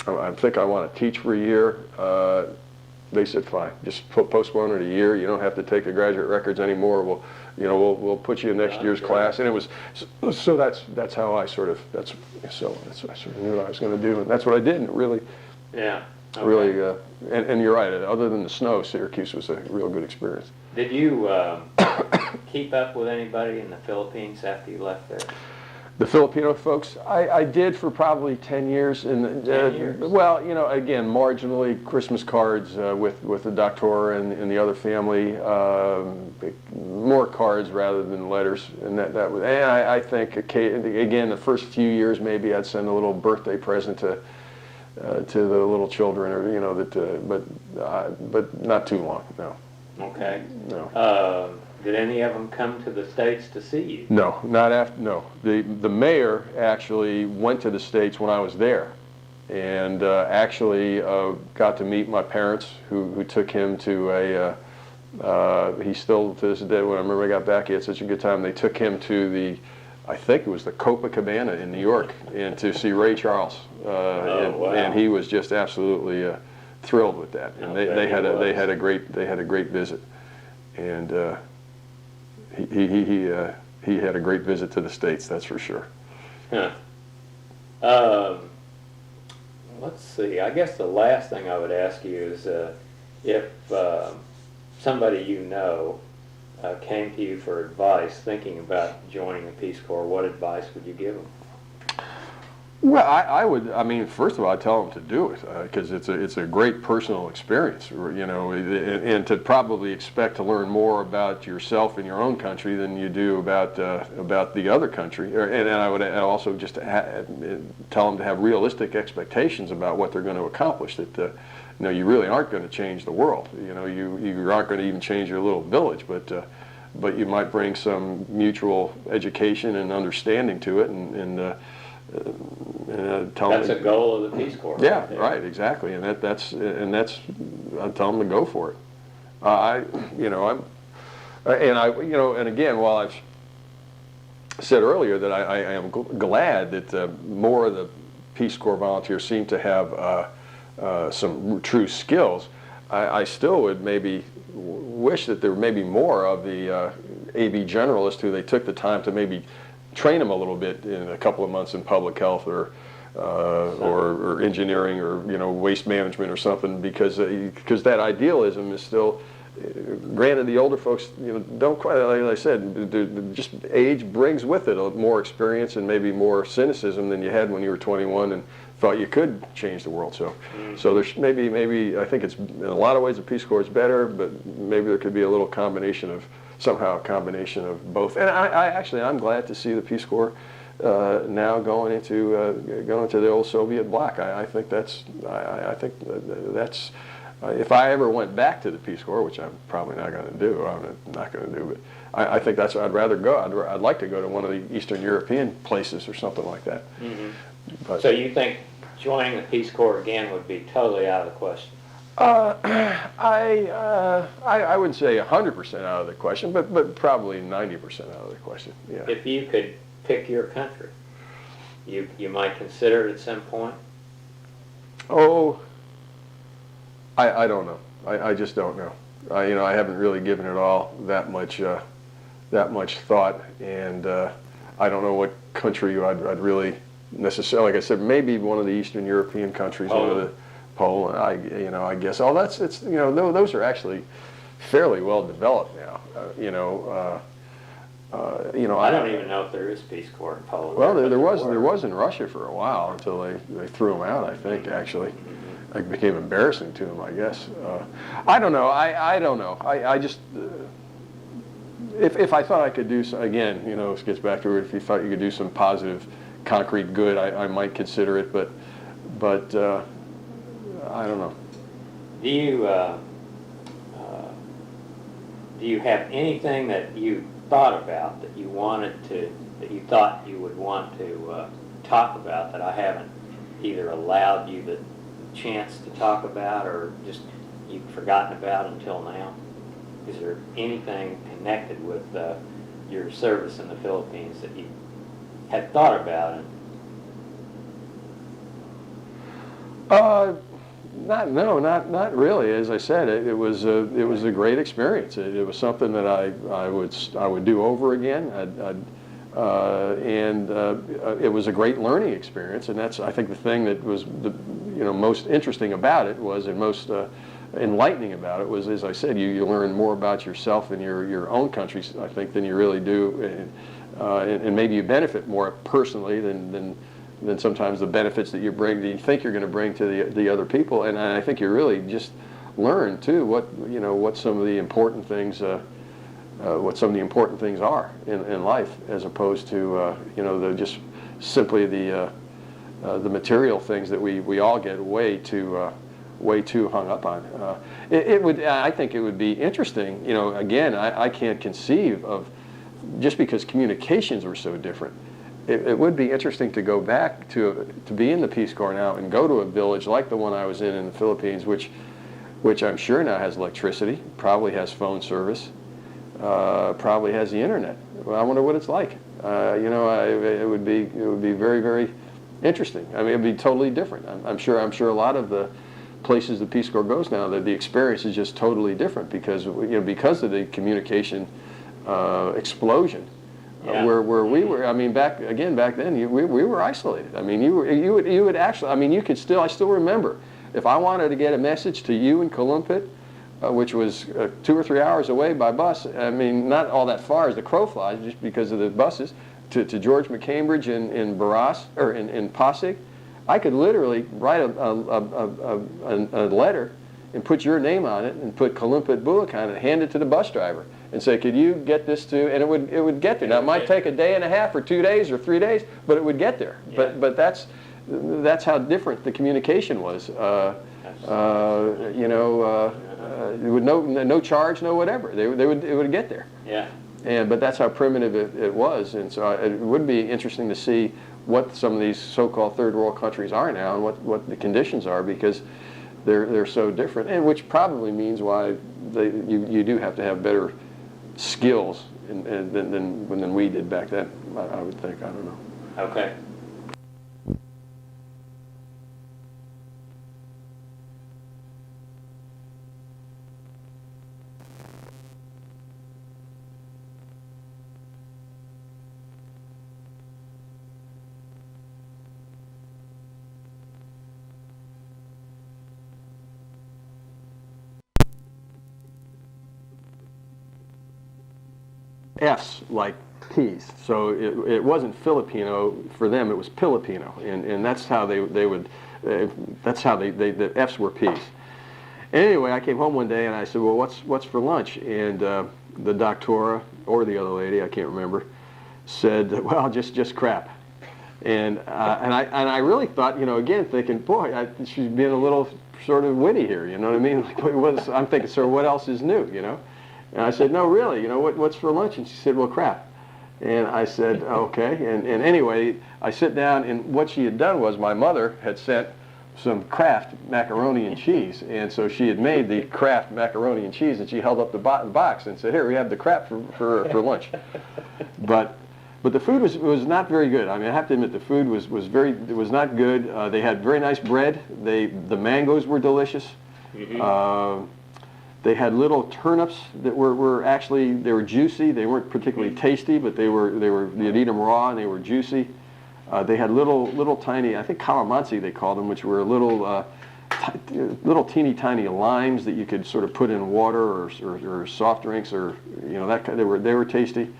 I think I want to teach for a year. They said, fine, just postpone it a year. You don't have to take the graduate records anymore. We'll put you in next year's class. And it was, so that's how I sort of, I sort of knew what I was going to do. And that's what I did. And it really, Okay. really, and you're right, other than the snow, Syracuse was a real good experience. Did you keep up with anybody in the Philippines after you left there? The Filipino folks, I did for probably 10 years. 10 years? Well, again, marginally Christmas cards with the doctor and the other family, more cards rather than letters. And I think, again, the first few years maybe I'd send a little birthday present to the little children, or but not too long, no. Okay. No. Did any of them come to the States to see you? No, not after. No, the mayor actually went to the States when I was there, and actually got to meet my parents, who took him to a. He still, to this day, when I remember I got back, he had such a good time. They took him to I think it was the Copacabana in New York, and to see Ray Charles, wow. And he was just absolutely thrilled with that. And they had a great visit, and. He had a great visit to the States, that's for sure. Huh. Let's see. I guess the last thing I would ask you is if somebody came to you for advice, thinking about joining the Peace Corps, what advice would you give them? Well, I would. I mean, first of all, I'd tell them to do it because it's a great personal experience, and to probably expect to learn more about yourself in your own country than you do about the other country. And I would also just tell them to have realistic expectations about what they're going to accomplish. That you really aren't going to change the world. You aren't going to even change your little village, but you might bring some mutual education and understanding to it, and tell that's them, a goal of the Peace Corps. Yeah, right, exactly, and that's I tell them to go for it. And again, while I've said earlier that I am glad that more of the Peace Corps volunteers seem to have some true skills, I still would maybe wish that there were maybe more of the AB generalists who they took the time to maybe train them a little bit in a couple of months in public health or engineering or waste management or something, because that idealism is still. Granted, the older folks don't quite, like I said, just age brings with it more experience and maybe more cynicism than you had when you were 21 and thought you could change the world. So there's maybe I think it's in a lot of ways the Peace Corps is better, but maybe there could be a little combination of both. And I'm glad to see the Peace Corps now going into the old Soviet bloc. I think that's if I ever went back to the Peace Corps, which I'm probably not going to do. I'm not going to do, but I think that's where I'd rather go. I'd like to go to one of the Eastern European places or something like that. Mm-hmm. But, so you think joining the Peace Corps again would be totally out of the question? I wouldn't say 100% out of the question, but probably 90% out of the question. Yeah. If you could pick your country, you might consider it at some point? Oh, I don't know. I just don't know. I haven't really given it all that much thought, and I don't know what country I'd really necessarily. Like I said, maybe one of the Eastern European countries, one of the Poland. I guess. Oh, those are actually fairly well developed now. I don't even know if there is Peace Corps in Poland. Well, there was in Russia for a while until they threw them out. I think actually, it became embarrassing to them. I guess. I don't know. I don't know. I just. If I thought I could do, again, it gets back to if you thought you could do some positive, concrete good, I might consider it, but I don't know. Do you have anything that you thought about that you thought you would want to talk about that I haven't either allowed you the chance to talk about or just you've forgotten about until now? Is there anything connected with your service in the Philippines that you had thought about? Not really. As I said, it was a great experience. It was something that I would do over again. It was a great learning experience, and that's, I think, the thing that was the most interesting about it was, and most enlightening about it was, as I said, you learn more about yourself and your own country, I think, than you really do, and maybe you benefit more personally than sometimes the benefits that you think you're going to bring to the other people. And I think you really just learn too what some of the important things are in life, as opposed to just simply the material things that we all get way too hung up on. I think it would be interesting. Again, I can't conceive of, just because communications were so different. It would be interesting to go back to be in the Peace Corps now and go to a village like the one I was in the Philippines, which I'm sure now has electricity, probably has phone service, probably has the internet. Well, I wonder what it's like. It would be very, very interesting. I mean, it'd be totally different. I'm sure a lot of the places the Peace Corps goes now, that the experience is just totally different because of the communication explosion. Yeah. Where we were, I mean, back then, we were isolated. I mean, you would actually, I mean, I still remember, if I wanted to get a message to you in Kalumpit, which was 2 or 3 hours away by bus, I mean, not all that far as the crow flies, just because of the buses, to George McCambridge in Baras, or in Pasig, I could literally write a letter and put your name on it and put Kalumpit Bulacan and hand it to the bus driver and say, could you get this to, and it would get there. Now, it might take a day and a half or 2 days or 3 days, but it would get there. Yeah. But that's how different the communication was. With no charge, no whatever. It would get there. Yeah. But that's how primitive it was, and so it would be interesting to see what some of these so-called third world countries are now and what the conditions are, because they're so different, and which probably means why you do have to have better skills than we did back then. I would think. I don't know. Okay. F's like P's, so it wasn't Filipino for them; it was Filipino, and that's how they would. That's how the F's were P's. Anyway, I came home one day and I said, "Well, what's for lunch?" And the doctora, or the other lady, I can't remember, said, "Well, just crap." And I really thought, again, thinking, boy, she's being a little sort of witty here. You know what I mean? Like, I'm thinking, sir, what else is new? And I said, no, really, what's for lunch? And she said, well, crap. And I said, okay. And anyway, I sit down, and what she had done was my mother had sent some Kraft macaroni and cheese. And so she had made the Kraft macaroni and cheese, and she held up the box and said, here, we have the Kraft for lunch. But the food was not very good. I mean, I have to admit, the food was not good. They had very nice bread. The mangoes were delicious. Mm-hmm. They had little turnips that were juicy. They weren't particularly tasty, but you'd eat them raw and they were juicy. They had little tiny, I think calamansi they called them, which were little teeny tiny limes that you could sort of put in water or soft drinks, or that kind. They were tasty.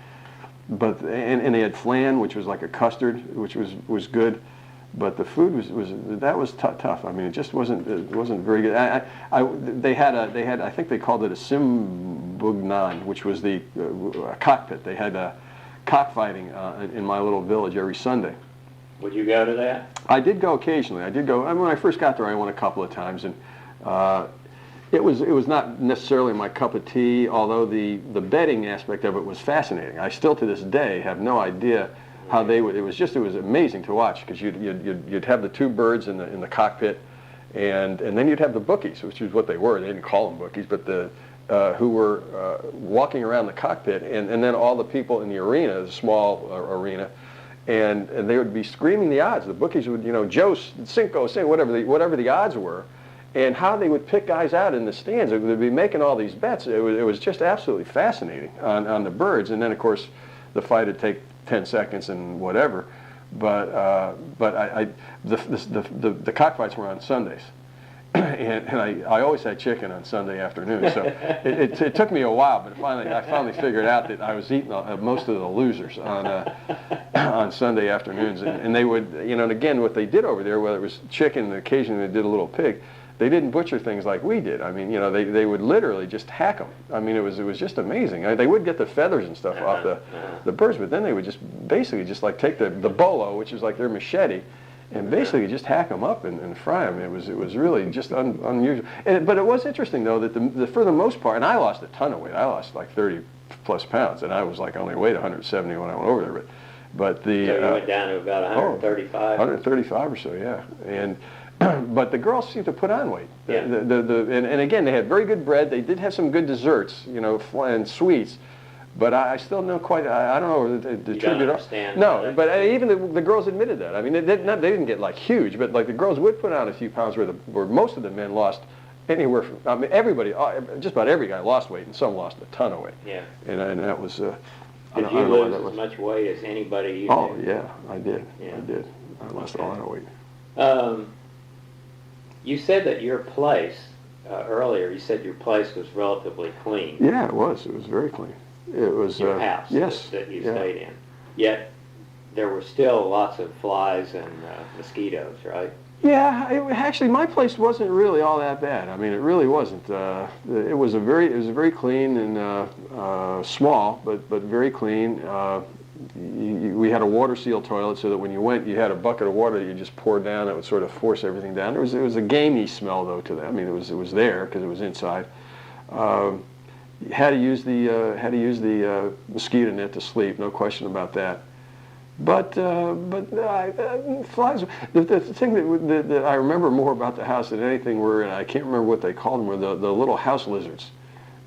But and they had flan, which was like a custard, which was good. But the food was tough. I mean, it wasn't very good. They had I think they called it a simbugnan, which was the cockpit. They had cockfighting in my little village every Sunday. Would you go to that? I did go occasionally. I did go. When I first got there, I went a couple of times, and it was not necessarily my cup of tea. Although the betting aspect of it was fascinating. I still to this day have no idea how they would. It was amazing to watch, because you'd have the two birds in the cockpit, and then you'd have the bookies, which is what they were. They didn't call them bookies, but who were walking around the cockpit, and then all the people in the arena, the small arena. And they would be screaming the odds. The bookies would, Joe, Cinco, whatever the odds were, and how they would pick guys out in the stands. They'd be making all these bets. It was just absolutely fascinating on the birds. And then, of course, the fight would take 10 seconds and whatever. But the cockfights were on Sundays. And I always had chicken on Sunday afternoon, so it took me a while, but I finally figured out that I was eating most of the losers on Sunday afternoons, and they would, and again, what they did over there, whether it was chicken and occasionally they did a little pig, they didn't butcher things like we did. I mean, they would literally just hack them. I mean, it was just amazing. They would get the feathers and stuff off the birds, but then they would just basically just like take the bolo, which is like their machete, and basically just hack them up and fry them. It was really just unusual. But it was interesting, though, that for the most part, and I lost a ton of weight. I lost like 30 plus pounds, and I was like only weighed 170 when I went over there. But so you went down to about 135? 135 or so, yeah. And but the girls seemed to put on weight. Yeah. And again, they had very good bread. They did have some good desserts, and sweets. But I still don't quite. I don't know the tribute. You don't understand. No, but even the girls admitted that. I mean, they didn't get like huge, but like the girls would put on a few pounds, where most of the men lost anywhere from. I mean, everybody, just about every guy lost weight, and some lost a ton of weight. Yeah. And that was. Did you lose as much weight as anybody you knew? Oh yeah, I did. Yeah. I did. I lost a lot of weight. You said that your place earlier. You said your place was relatively clean. Yeah, it was. It was very clean. It was your house yes, that you stayed in. Yet there were still lots of flies and mosquitoes, right? Yeah, actually my place wasn't really all that bad. I mean, it really wasn't. It was very clean and small, but very clean. We had a water seal toilet, so that when you went, you had a bucket of water that you just poured down. It would sort of force everything down. It was a gamey smell, though, to that. I mean, it was there because it was inside. Had to use the mosquito net to sleep, no question about that. But flies. The thing that I remember more about the house than anything were, and I can't remember what they called them, were the little house lizards.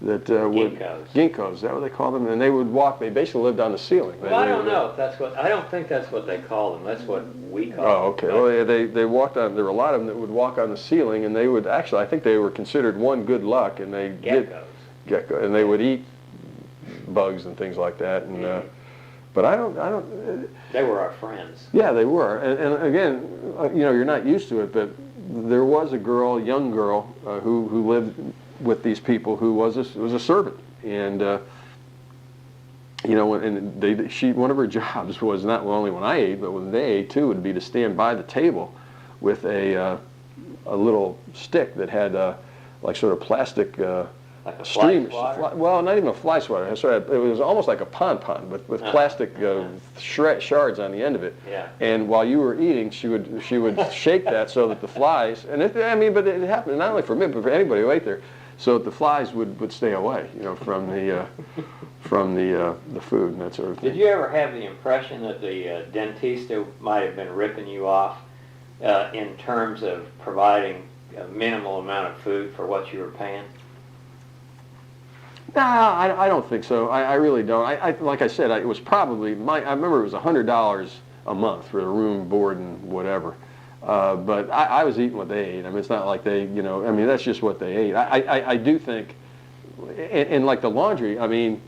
Ginkgos. Is that what they called them? And they would walk. They basically lived on the ceiling. Well, I don't know if that's what. I don't think that's what they call them. That's what we call them. Oh, okay. Well, they walked on. There were a lot of them that would walk on the ceiling, and they would actually. I think they were considered one good luck, and they gecko, and they would eat bugs and things like that. And but I don't. They were our friends. Yeah, they were. And again, you're not used to it, but there was a young girl, who lived with these people, who was a servant, and one of her jobs was not only when I ate, but when they ate too, would be to stand by the table with a little stick that had like sort of plastic like streamers. Well, not even a fly swatter. It was almost like a pon-pon, but with plastic shards on the end of it. Yeah. And while you were eating, she would shake that so that the flies. And but it happened not only for me, but for anybody who ate there, so that the flies would stay away, from the food and that sort of thing. Did you ever have the impression that the dentista might have been ripping you off in terms of providing a minimal amount of food for what you were paying? No, I don't think so. I really don't. Like I said, it was probably I remember it was $100 a month for the room, board, and whatever. But I was eating what they ate. I mean, it's not like they, that's just what they ate. I do think, and like the laundry, I mean,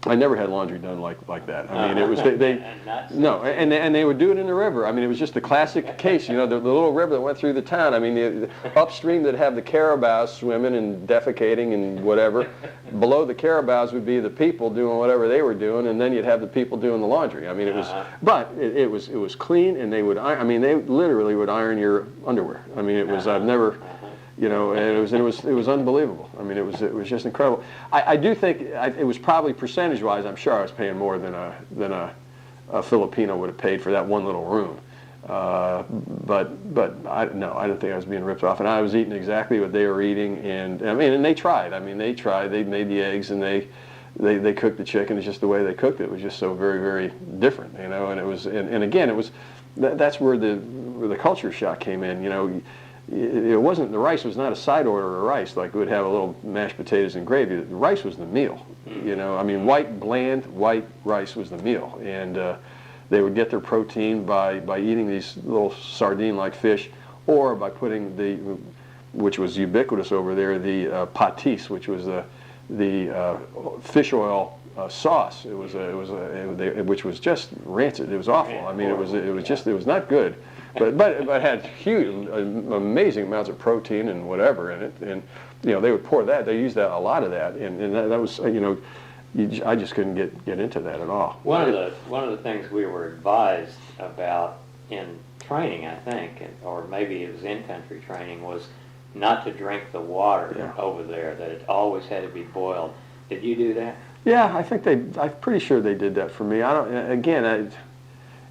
I never had laundry done like that. I mean, it was they no, and they would do it in the river. I mean, it was just the classic case, you know, the little river that went through the town. I mean, the upstream that have the carabaos swimming and defecating and whatever. Below the carabaos would be the people doing whatever they were doing, and then you'd have the people doing the laundry. I mean, it was, but it was clean, and they would. I mean, they literally would iron your underwear. I mean, it was I've never. You know, and it was unbelievable. I mean, it was just incredible. I do think it was probably percentage-wise. I'm sure I was paying more than a Filipino would have paid for that one little room. But I didn't think I was being ripped off, and I was eating exactly what they were eating. And I mean, and they tried. I mean, they tried. They made the eggs and they cooked the chicken. It's just the way they cooked it. It was just so very, very different. You know, and it was and again, it was that's where the culture shock came in. You know. It wasn't, the rice was not a side order of rice like we would have a little mashed potatoes and gravy. The rice was the meal, you know. I mean, bland white rice was the meal, and they would get their protein by eating these little sardine-like fish, or by putting which was ubiquitous over there, the patis, which was the fish oil sauce. Which was just rancid. It was awful. I mean, it was not good. But it had huge, amazing amounts of protein and whatever in it, and you know they would pour that. They used a lot of that, and that was you know, I just couldn't get into that at all. One of the things we were advised about in training, I think, or maybe it was in-country training, was not to drink the water over there. That it always had to be boiled. Did you do that? Yeah, I'm pretty sure they did that for me. I don't. Again,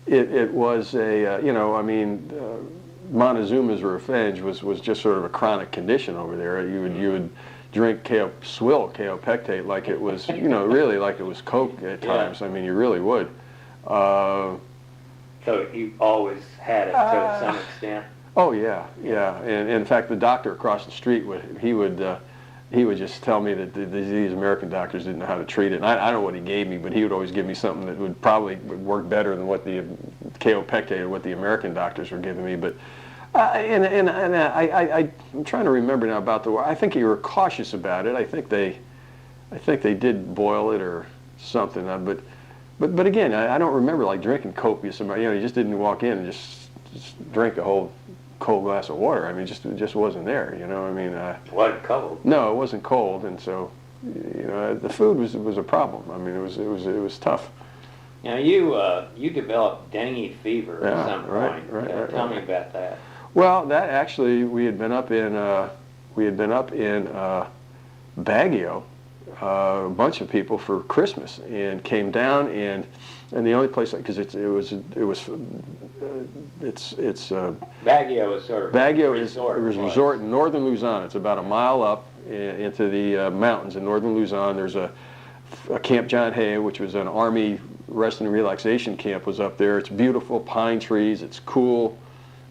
It was a, you know, I mean, Montezuma's revenge was just sort of a chronic condition over there. You would drink kaopectate like it was, you know, really like it was Coke at times. I mean, you really would. So you always had it to some extent? Oh, yeah, yeah. And in fact, the doctor across the street, he would just tell me that these American doctors didn't know how to treat it. And I don't know what he gave me, but he would always give me something that would probably work better than what the kaopectate or what the American doctors were giving me. But I'm trying to remember now about I think you were cautious about it. I think they did boil it or something. But again, I don't remember like drinking copious amount. You know, you just didn't walk in and just drink a whole cold glass of water. I mean, it just wasn't there. You know, I mean. It wasn't cold. No, it wasn't cold, and so, you know, the food was a problem. I mean, it was tough. Now you developed dengue fever at some point. Right. Tell me about that. Well, that actually we had been up in Baguio, a bunch of people for Christmas, and came down and the only place because Baguio is sort of Baguio is a resort in northern Luzon. It's about a mile up into the mountains in northern Luzon. There's a Camp John Hay, which was an Army rest and relaxation camp, was up there. It's beautiful, pine trees. It's cool,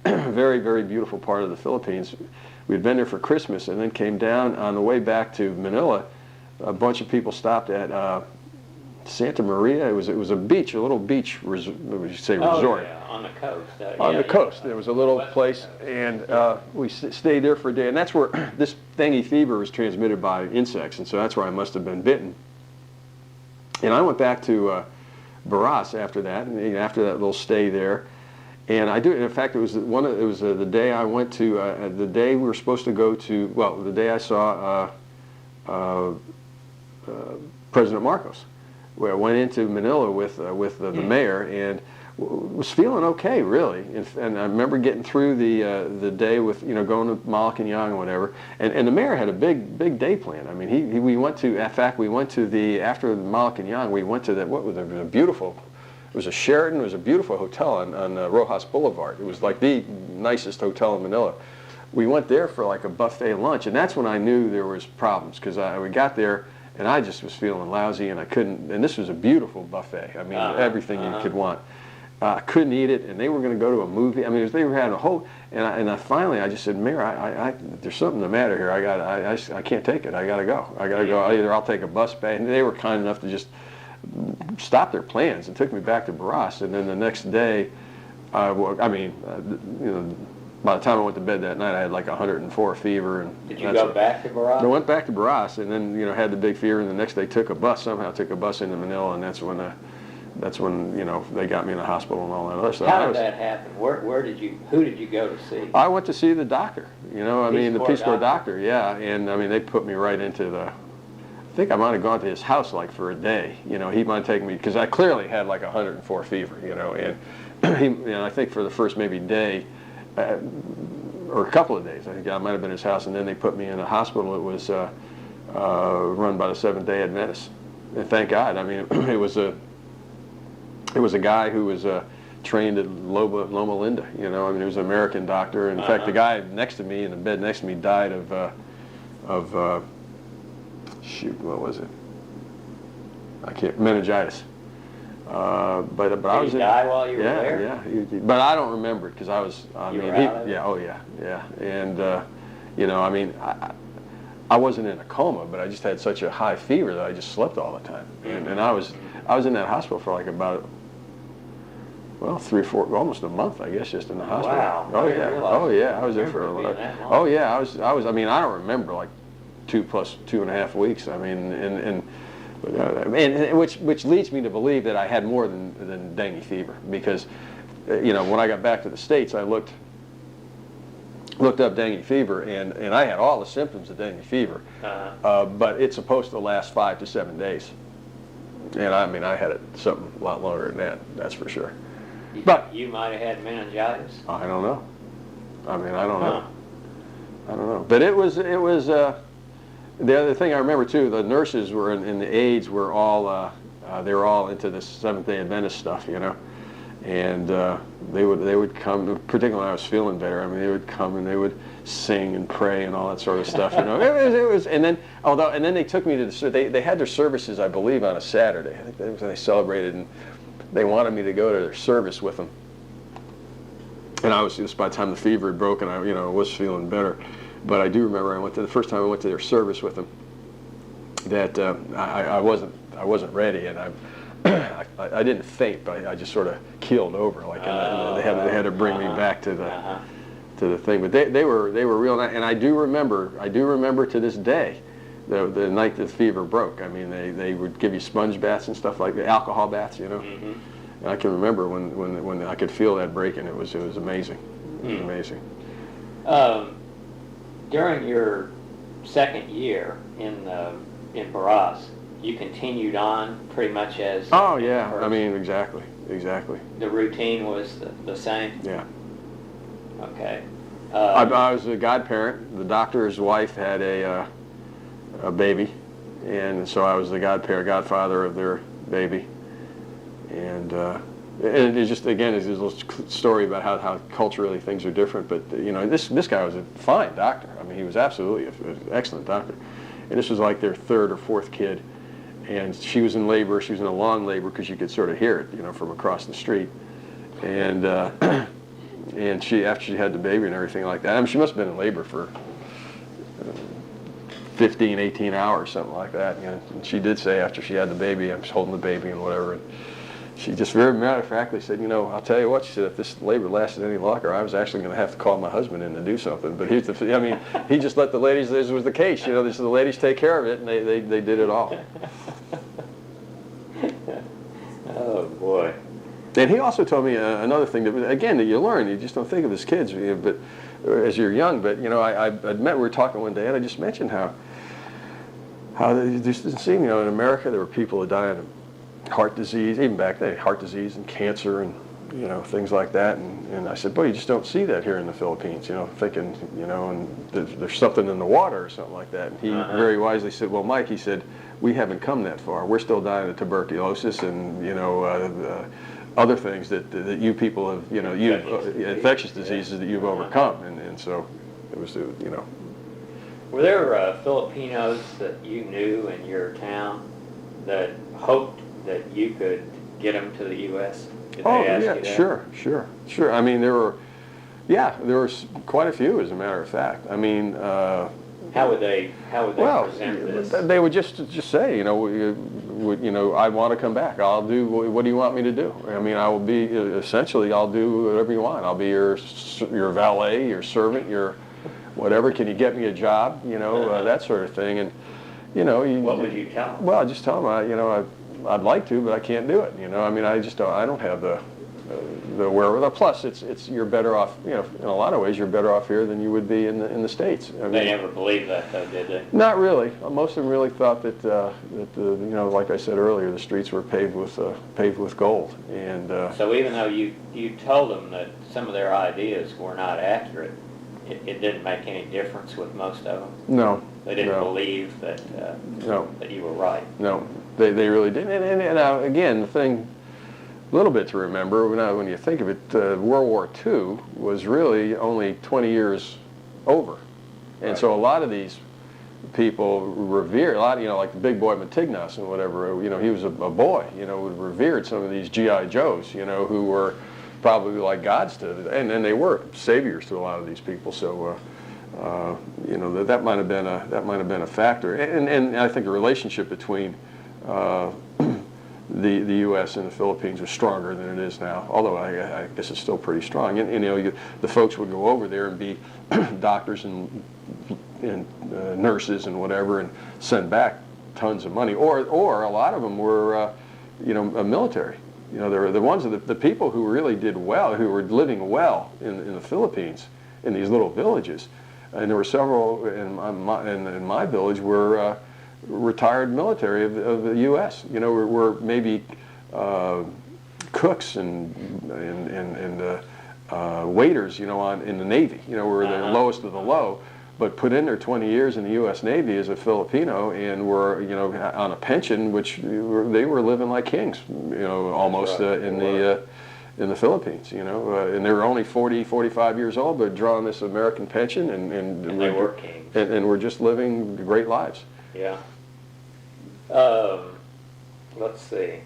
very, very beautiful part of the Philippines. We'd been there for Christmas and then came down on the way back to Manila. A bunch of people stopped at Santa Maria. It was a beach, a little beach resort. Yeah, on the coast. On the coast, there was a little place, and we stayed there for a day. And that's where this dengue fever was transmitted by insects, and so that's where I must have been bitten. And I went back to Barras after that, and after that little stay there. And I do. In fact, it was the day I went to the day we were supposed to go to. Well, the day I saw President Marcos, where I went into Manila with the mayor and was feeling okay, really. And I remember getting through the day with, you know, going to Malacanang and whatever. And the mayor had a big day planned. I mean, we went to, in fact, we went to after Malacanang, we went to it was a beautiful, it was a Sheraton, it was a beautiful hotel on Rojas Boulevard. It was like the nicest hotel in Manila. We went there for like a buffet lunch, and that's when I knew there was problems, because we got there and I just was feeling lousy, and I couldn't, and this was a beautiful buffet. I mean, everything you could want. I couldn't eat it, and they were going to go to a movie. I mean, they were having a whole, and I finally, I just said, Mayor, there's something the matter here. I can't take it. I got to go. Either I'll take a bus back, and they were kind enough to just stop their plans and took me back to Barras. And then the next day, you know, by the time I went to bed that night, I had like 104 fever. And did you go back to Barras? I went back to Barras, and then had the big fever. And the next day, took a bus into Manila, and that's when they got me in the hospital and all that other stuff. How did that happen? Who did you go to see? I went to see the doctor. The Peace Corps doctor. Yeah, and they put me right into the. I think I might have gone to his house like for a day. He might have taken me because I clearly had like 104 fever. And I think for the first maybe day. Or a couple of days, I think I might have been at his house, and then they put me in a hospital. It was run by the Seventh-day Adventists, and thank God. I mean, it was a guy who was trained at Loma Linda. He was an American doctor. And in fact, the guy next to me in the bed next to me died of what was it? Meningitis. But I was. Did he die while you were there? Yeah. But I don't remember it because I was. And I wasn't in a coma, but I just had such a high fever that I just slept all the time. And I was in that hospital for like about 3 or 4, almost a month, I guess, just in the hospital. Wow. Oh yeah. I was there for a lot. Oh yeah. I was. I mean, I don't remember like 2 plus 2.5 weeks. I mean, which leads me to believe that I had more than dengue fever, because when I got back to the States, I looked up dengue fever, and I had all the symptoms of dengue fever, but it's supposed to last 5 to 7 days, and I mean I had it something a lot longer than that, that's for sure. But you might have had meningitis. I don't know. I mean, I don't know. I don't know. But it was. The other thing I remember too, the nurses were and the aides were all they were all into this Seventh-day Adventist stuff, and they would come, particularly when I was feeling better. I mean, they would come and they would sing and pray and all that sort of stuff, It was, and then they took me to they had their services, I believe, on a Saturday. I think that was when they celebrated, and they wanted me to go to their service with them. And I was just by the time the fever had broken, I was feeling better. But I do remember the first time I went to their service with them, that I wasn't ready, and I didn't faint, but I just sort of keeled over, like they had to bring me back to the thing. But they were real nice, and I do remember to this day the night the fever broke. I mean, they would give you sponge baths and stuff like that, alcohol baths, Mm-hmm. And I can remember when I could feel that breaking. It was amazing. It was amazing. During your second year in Barras, you continued on pretty much as. Oh yeah, I mean exactly. The routine was the same. Yeah. Okay. I was a godparent. The doctor's wife had a baby, and so I was the godfather of their baby, and it's just, again, it's a little story about how culturally things are different. But this guy was a fine doctor. I mean, he was absolutely an excellent doctor. And this was like their 3rd or 4th kid, and she was in labor. She was in a long labor because you could sort of hear it, from across the street. And and after she had the baby and everything like that, I mean, she must have been in labor for 15, 18 hours, something like that. And she did say after she had the baby, I was holding the baby and whatever. And she just very matter-of-factly said, I'll tell you what, she said, if this labor lasted any longer, I was actually going to have to call my husband in to do something. But he just let the ladies, this was the case, the ladies take care of it, and they did it all. Oh, boy. And he also told me another thing that you learn, you just don't think of as kids, but as you're young. But, we were talking one day, and I just mentioned how there just didn't seem, in America, there were people who died of heart disease, even back then, heart disease and cancer and, things like that. And I said, boy, you just don't see that here in the Philippines, thinking, and there's something in the water or something like that. And he very wisely said, well, Mike, he said, we haven't come that far. We're still dying of tuberculosis and, other things that you people have, infectious diseases that you've overcome. And so it was, Were there Filipinos that you knew in your town that hoped that you could get them to the U.S.? Did they ask you that? Sure. I mean, there were quite a few, as a matter of fact. I mean, How would they present this? They would just say, you know, I want to come back. I'll do. What do you want me to do? I mean, I will be essentially. I'll do whatever you want. I'll be your valet, your servant, your whatever. Can you get me a job? You know, that sort of thing. And you know, what would you tell them? Well, I just tell them, you know, I'd like to, but I can't do it. You know, I mean, I don't have the wherewithal. Plus, you're better off. You know, in a lot of ways, you're better off here than you would be in the States. I mean, they never believed that, though, did they? Not really. Most of them really thought that you know, like I said earlier, the streets were paved with gold. And so even though you told them that some of their ideas were not accurate, it didn't make any difference with most of them. No. They didn't believe that that you were right. No, they really didn't. And again, the thing, a little bit to remember when you think of it, World War II was really only 20 years over, and right. So a lot of these people revered, you know, like the big boy Matignas and whatever. You know, he was a boy. You know, revered some of these GI Joes. You know, who were probably like gods to, and they were saviors to a lot of these people. So. You know, that might have been a factor, and I think the relationship between the U.S. and the Philippines was stronger than it is now. Although I guess it's still pretty strong. And you know, the folks would go over there and be doctors and nurses and whatever, and send back tons of money. Or a lot of them were, you know, military. You know, they're the ones the people who really did well, who were living well in the Philippines, in these little villages. And there were several in my village were retired military of the U.S. You know, were maybe cooks and waiters. You know, in the Navy. You know, were the lowest of the low, but put in their 20 years in the U.S. Navy as a Filipino and were, you know, on a pension, which they were living like kings. You know, almost in the Philippines, you know, and they were only 40, 45 years old, but drawing this American pension, and they were kings. And we're just living great lives. Yeah. Let's see.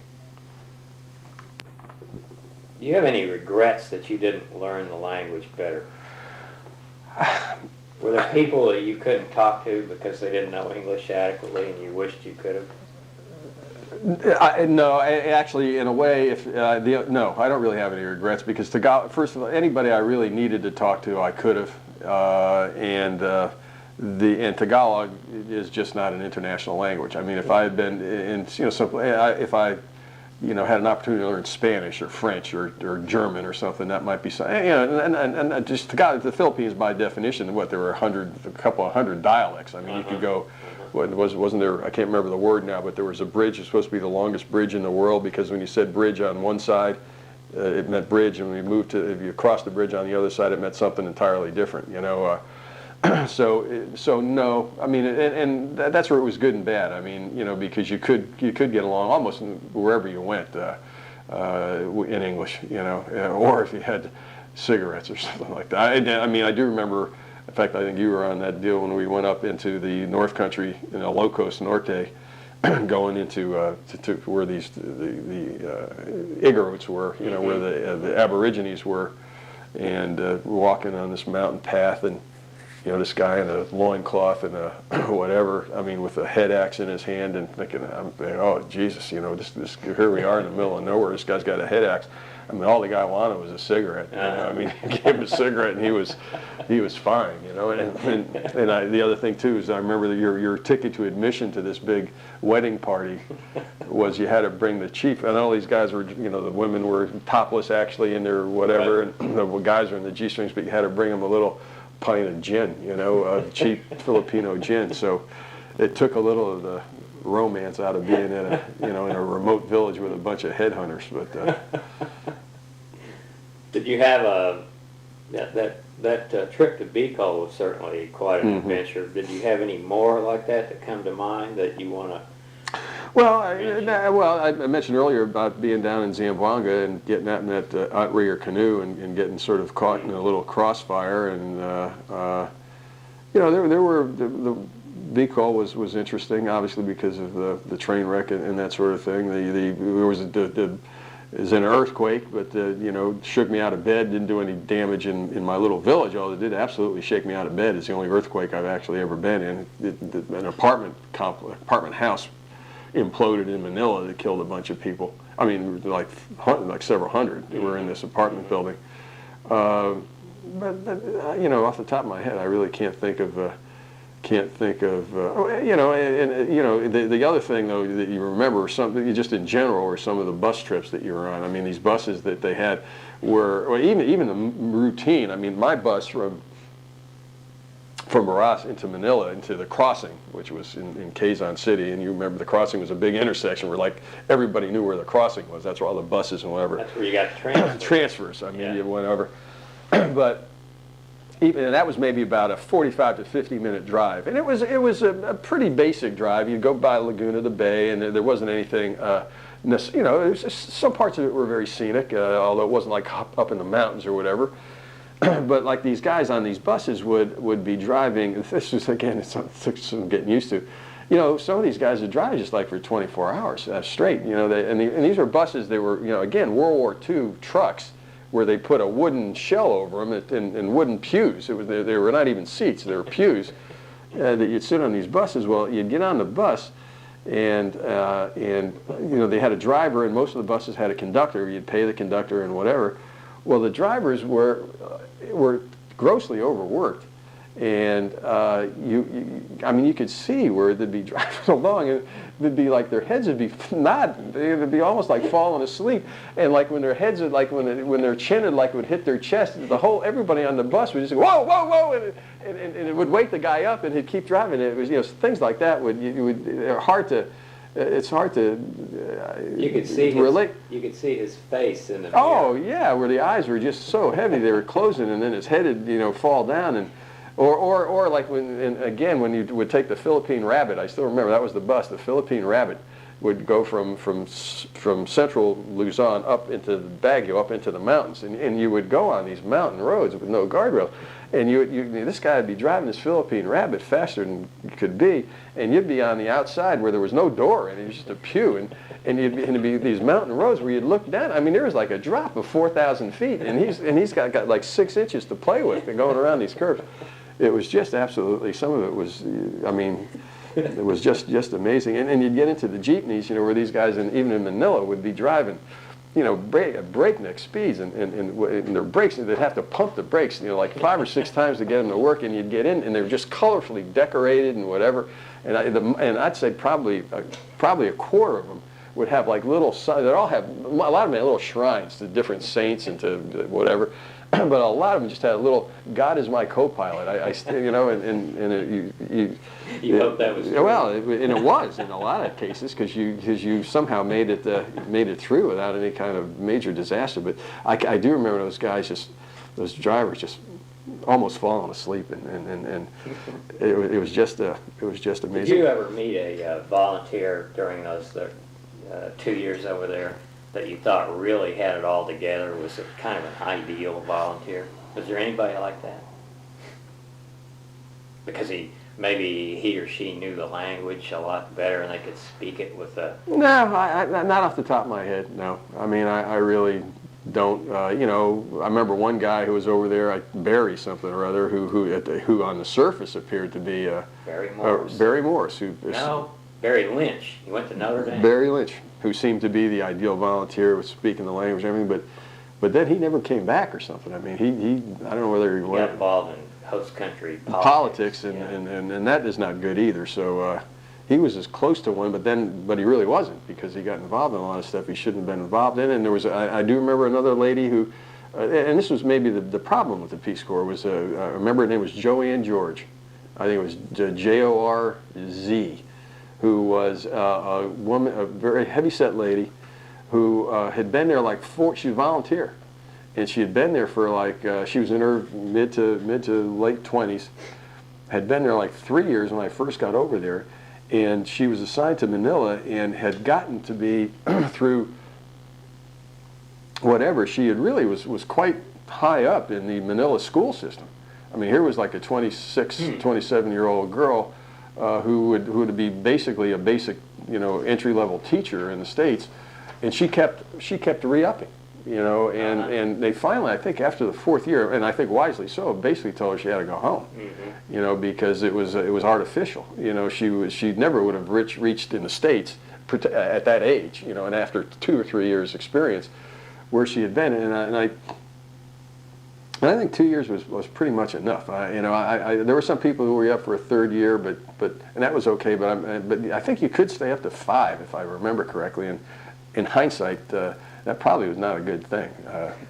Do you have any regrets that you didn't learn the language better? Were there people that you couldn't talk to because they didn't know English adequately and you wished you could have? No, actually, in a way, no, I don't really have any regrets because first of all, anybody I really needed to talk to, I could have, and Tagalog is just not an international language. I mean, if I had been in, you know, if I, you know, had an opportunity to learn Spanish or French or German or something, that might be something. You know, and just Tagalog, the Philippines, by definition, there were a couple of hundred dialects. I mean, you could go. Wasn't there, I can't remember the word now, but there was a bridge. It's supposed to be the longest bridge in the world because when you said bridge on one side, it meant bridge, and when you moved to, if you crossed the bridge on the other side, it meant something entirely different, you know. So no, I mean, and that's where it was good and bad. I mean, you know, because you could get along almost wherever you went in English, you know, or if you had cigarettes or something like that. I mean, I do remember. In fact, I think you were on that deal when we went up into the North Country, you know, Locos Norte, going into to where the Igorots were, you know, where the Aborigines were, and walking on this mountain path, and you know, this guy in a loincloth and a whatever, I mean, with a head axe in his hand, and thinking, oh Jesus, you know, this here we are in the middle of nowhere. This guy's got a head axe. I mean, all the guy wanted was a cigarette. You know? I mean, he gave him a cigarette, and he was fine, you know. And the other thing too is I remember that your ticket to admission to this big wedding party was you had to bring the chief. And all these guys were, you know, the women were topless actually in their whatever, right. And the guys were in the G-strings, but you had to bring them a little pint of gin, you know, cheap Filipino gin. So it took a little of the romance out of being in a, you know, in a remote village with a bunch of headhunters. But did you have that trip to Bicol was certainly quite an adventure. Did you have any more like that come to mind that you want to? Well, I mentioned earlier about being down in Zamboanga and getting out in that outrigger canoe and getting sort of caught in a little crossfire, and you know, there were the Bicol was interesting, obviously because of the train wreck and that sort of thing. There was is in an earthquake, but you know, shook me out of bed, didn't do any damage in my little village. Although it did absolutely shake me out of bed. It's the only earthquake I've actually ever been in. An apartment house imploded in Manila that killed a bunch of people. I mean, like several hundred were in this apartment building. But you know, off the top of my head, I really can't think of. You know, and you know, the other thing though that you remember, something just in general, or some of the bus trips that you were on. I mean, these buses that they had were, well, even the routine. I mean, my bus from Baras into Manila into the crossing, which was in Quezon City, and you remember the crossing was a big intersection where like everybody knew where the crossing was. That's where all the buses and whatever. That's where you got transfers. Transfers. I mean, yeah. Whatever. But. And that was maybe about a 45 to 50-minute drive, and it was a pretty basic drive. You'd go by Laguna de Bay, and there wasn't anything, you know, some parts of it were very scenic, although it wasn't like up in the mountains or whatever. But like these guys on these buses would be driving. This was again, it's some getting used to. You know, some of these guys would drive just like for 24 hours straight. You know, and these were buses. They were, you know, again, World War II trucks, where they put a wooden shell over them and wooden pews. They were not even seats, they were pews that you'd sit on these buses. Well, you'd get on the bus, and you know, they had a driver, and most of the buses had a conductor. You'd pay the conductor and whatever. Well, the drivers were grossly overworked, and I mean, you could see where they'd be driving along, and it'd be like their heads would be nodding. They'd be almost like falling asleep, and like when their heads would, like when their chin would hit their chest, everybody on the bus would just go, whoa, whoa, whoa, and it would wake the guy up, and he'd keep driving. It was, you know, things like that they're hard to. It's hard to you could see relate. You could see his face in the mirror. Oh yeah, where the eyes were just so heavy they were closing, and then his head would, you know, fall down, and or like when you would take the Philippine Rabbit. I still remember that was the bus. The Philippine Rabbit would go from central Luzon up into Baguio, up into the mountains, and you would go on these mountain roads with no guardrails. And this guy would be driving this Philippine Rabbit faster than you could be, and you'd be on the outside where there was no door, and it was just a pew, and it'd be these mountain roads where you'd look down. I mean, there was like a drop of 4,000 feet, and he's got like 6 inches to play with and going around these curves. It was just absolutely, some of it was, I mean, it was just amazing. And you'd get into the jeepneys, you know, where these guys, even in Manila, would be driving, you know, breakneck speeds, and their brakes, they'd have to pump the brakes, you know, like 5 or 6 times to get them to work, and you'd get in, and they were just colorfully decorated and whatever. And I'd say probably a quarter of them would have like little, they'd all have, a lot of them had little shrines to different saints and to whatever. But a lot of them just had a little, God is my co-pilot. You know, you hope that was true. Well, and it was in a lot of cases, because you somehow made it through without any kind of major disaster. But I do remember those guys, those drivers just almost falling asleep, and it was just amazing. Did you ever meet a volunteer during those 2 years over there that you thought really had it all together, was a kind of an ideal volunteer? Was there anybody like that? Because maybe he or she knew the language a lot better and they could speak it with a... No, not off the top of my head, no. I mean, I really don't. You know, I remember one guy who was over there, Barry something or other, who on the surface appeared to be... Barry Morris. Barry Morris. No, Barry Lynch. He went to Notre Dame. Barry Lynch, who seemed to be the ideal volunteer with speaking the language and everything, but then he never came back or something. I mean, he I don't know whether he got involved in host country politics and that is not good either. So he was as close to one, but he really wasn't, because he got involved in a lot of stuff he shouldn't have been involved in. And there was, I do remember another lady who, and this was maybe the problem with the Peace Corps, was I remember her name was Joanne George. I think it was Jorz, who was a woman, a very heavy-set lady, who had been there like she was a volunteer, and she had been there for like, she was in her mid to late 20s, had been there like 3 years when I first got over there, and she was assigned to Manila and had gotten to be, through whatever, she had really was quite high up in the Manila school system. I mean, here was like a 26, 27-year-old girl who would be basically a basic, you know, entry-level teacher in the States, And she kept re-upping, you know, and they finally, I think after the 4th year, and I think wisely so, basically told her she had to go home, you know, because it was artificial. You know, she never would have reached in the States at that age, you know, and after 2 or 3 years experience where she had been, and I think 2 years was pretty much enough. You know, there were some people who were up for a 3rd year, but and that was okay. But I think you could stay up to 5 if I remember correctly. And in hindsight, that probably was not a good thing.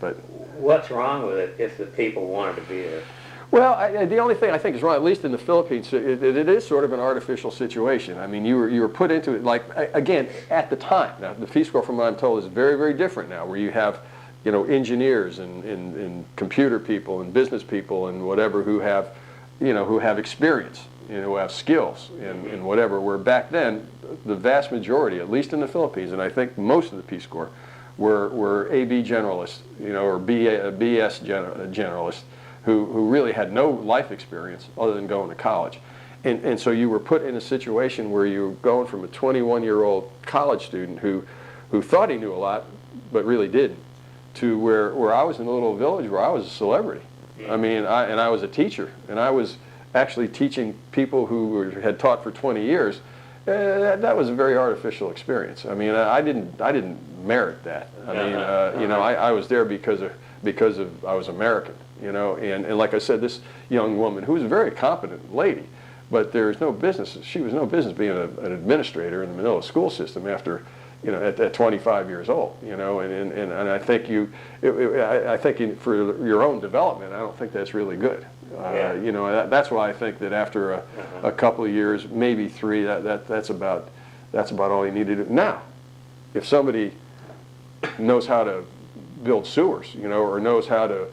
But what's wrong with it if the people wanted to be there? Well, the only thing I think is wrong, at least in the Philippines, it is sort of an artificial situation. I mean, you were put into it, like, again, at the time. Now, the Peace Corps, from what I'm told, is very, very different now, where you have, you know, engineers and computer people and business people and whatever who have, you know, who have experience, you know, who have skills and whatever, where back then, the vast majority, at least in the Philippines, and I think most of the Peace Corps, were AB generalists, you know, or BS generalists, who really had no life experience other than going to college. And so you were put in a situation where you were going from a 21-year-old college student who thought he knew a lot but really didn't, to where I was in a little village where I was a celebrity. I mean, I was a teacher, and I was actually teaching people who had taught for 20 years. That was a very artificial experience. I mean, I didn't merit that. I mean, you know, I was there because of I was American. You know, and like I said, this young woman, who was a very competent lady, but there's no business, she was no business being an administrator in the Manila school system after, you know, at 25 years old, you know, and I think I think for your own development, I don't think that's really good. You know, that's why I think that after a couple of years, maybe 3, that's about all you need to do. Now, if somebody knows how to build sewers, you know, or knows how to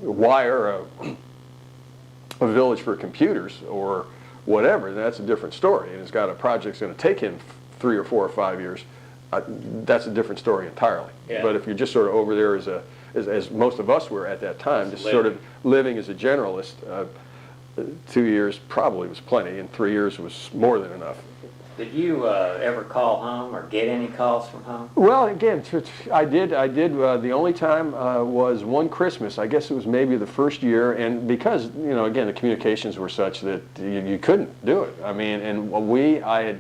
wire a village for computers or whatever, that's a different story. And it's got a project that's going to take him 3 or 4 or 5 years. That's a different story entirely. Yeah. But if you're just sort of over there as most of us were at that time, just sort of living as a generalist, 2 years probably was plenty, and 3 years was more than enough. Did you ever call home or get any calls from home? Well, again, I did. The only time was one Christmas. I guess it was maybe the first year, and because, you know, again, the communications were such that you couldn't do it. I mean, and I had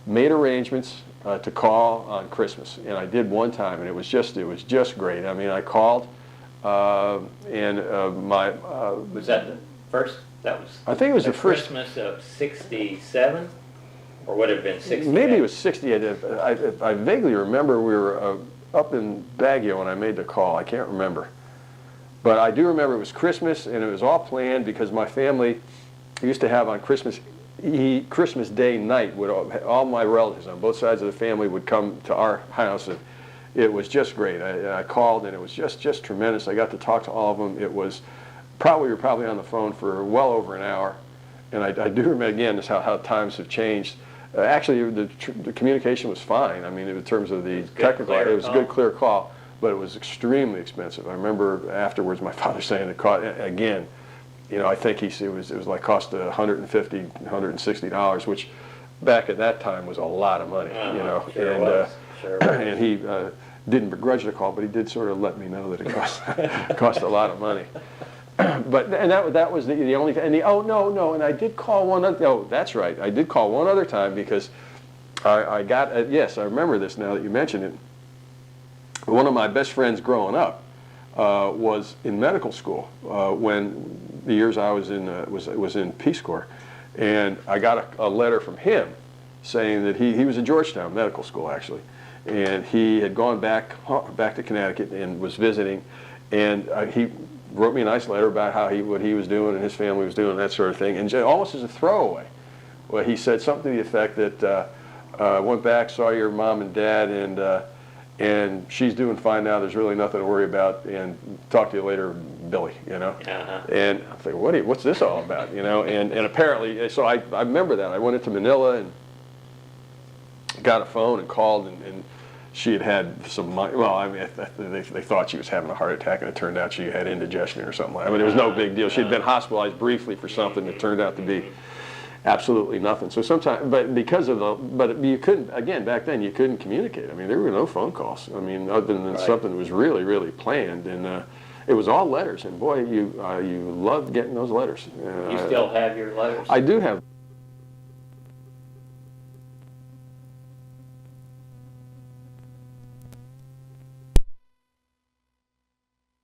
made arrangements to call on Christmas, and I did one time, and it was just great. I mean, I called, and my was that the first? That was. I think it was the first Christmas of '67. Or would it have been 60? Maybe it was 60. I vaguely remember we were up in Baguio when I made the call. I can't remember. But I do remember it was Christmas, and it was all planned because my family used to have on Christmas Day night, all my relatives on both sides of the family would come to our house, and it was just great. I called, and it was just tremendous. I got to talk to all of them. We were probably on the phone for well over an hour. And I do remember, again, how times have changed. Actually, the communication was fine. I mean, in terms of the technical, it was a good, clear call, but it was extremely expensive. I remember afterwards my father saying it cost, again, you know, I think it was like cost $150, $160, which back at that time was a lot of money, you know. Sure was. And he didn't begrudge the call, but he did sort of let me know that it cost a lot of money. But that was the only thing. And and I did call one other. Oh, that's right. I did call one other time because I got yes, I remember this now that you mention it. One of my best friends growing up was in medical school when the years I was in was in Peace Corps, and I got a letter from him saying that he was in Georgetown Medical School actually, and he had gone back to Connecticut and was visiting, and he wrote me a nice letter about what he was doing and his family was doing, that sort of thing, and almost as a throwaway. Well, he said something to the effect that went back, saw your mom and dad, and she's doing fine now. There's really nothing to worry about, and talk to you later, Billy. You know. And I'm thinking, what's this all about? You know. And apparently, so I remember that I went into Manila and got a phone and called and she had some money. Well, I mean, they thought she was having a heart attack, and it turned out she had indigestion or something. I mean, it was no big deal. She had been hospitalized briefly for something that turned out to be. absolutely nothing. So sometimes, but because of but you couldn't, again, back then you couldn't communicate. I mean, there were no phone calls. I mean, other than something that was really, really planned, and it was all letters. And boy, you loved getting those letters. You still have your letters? I do have.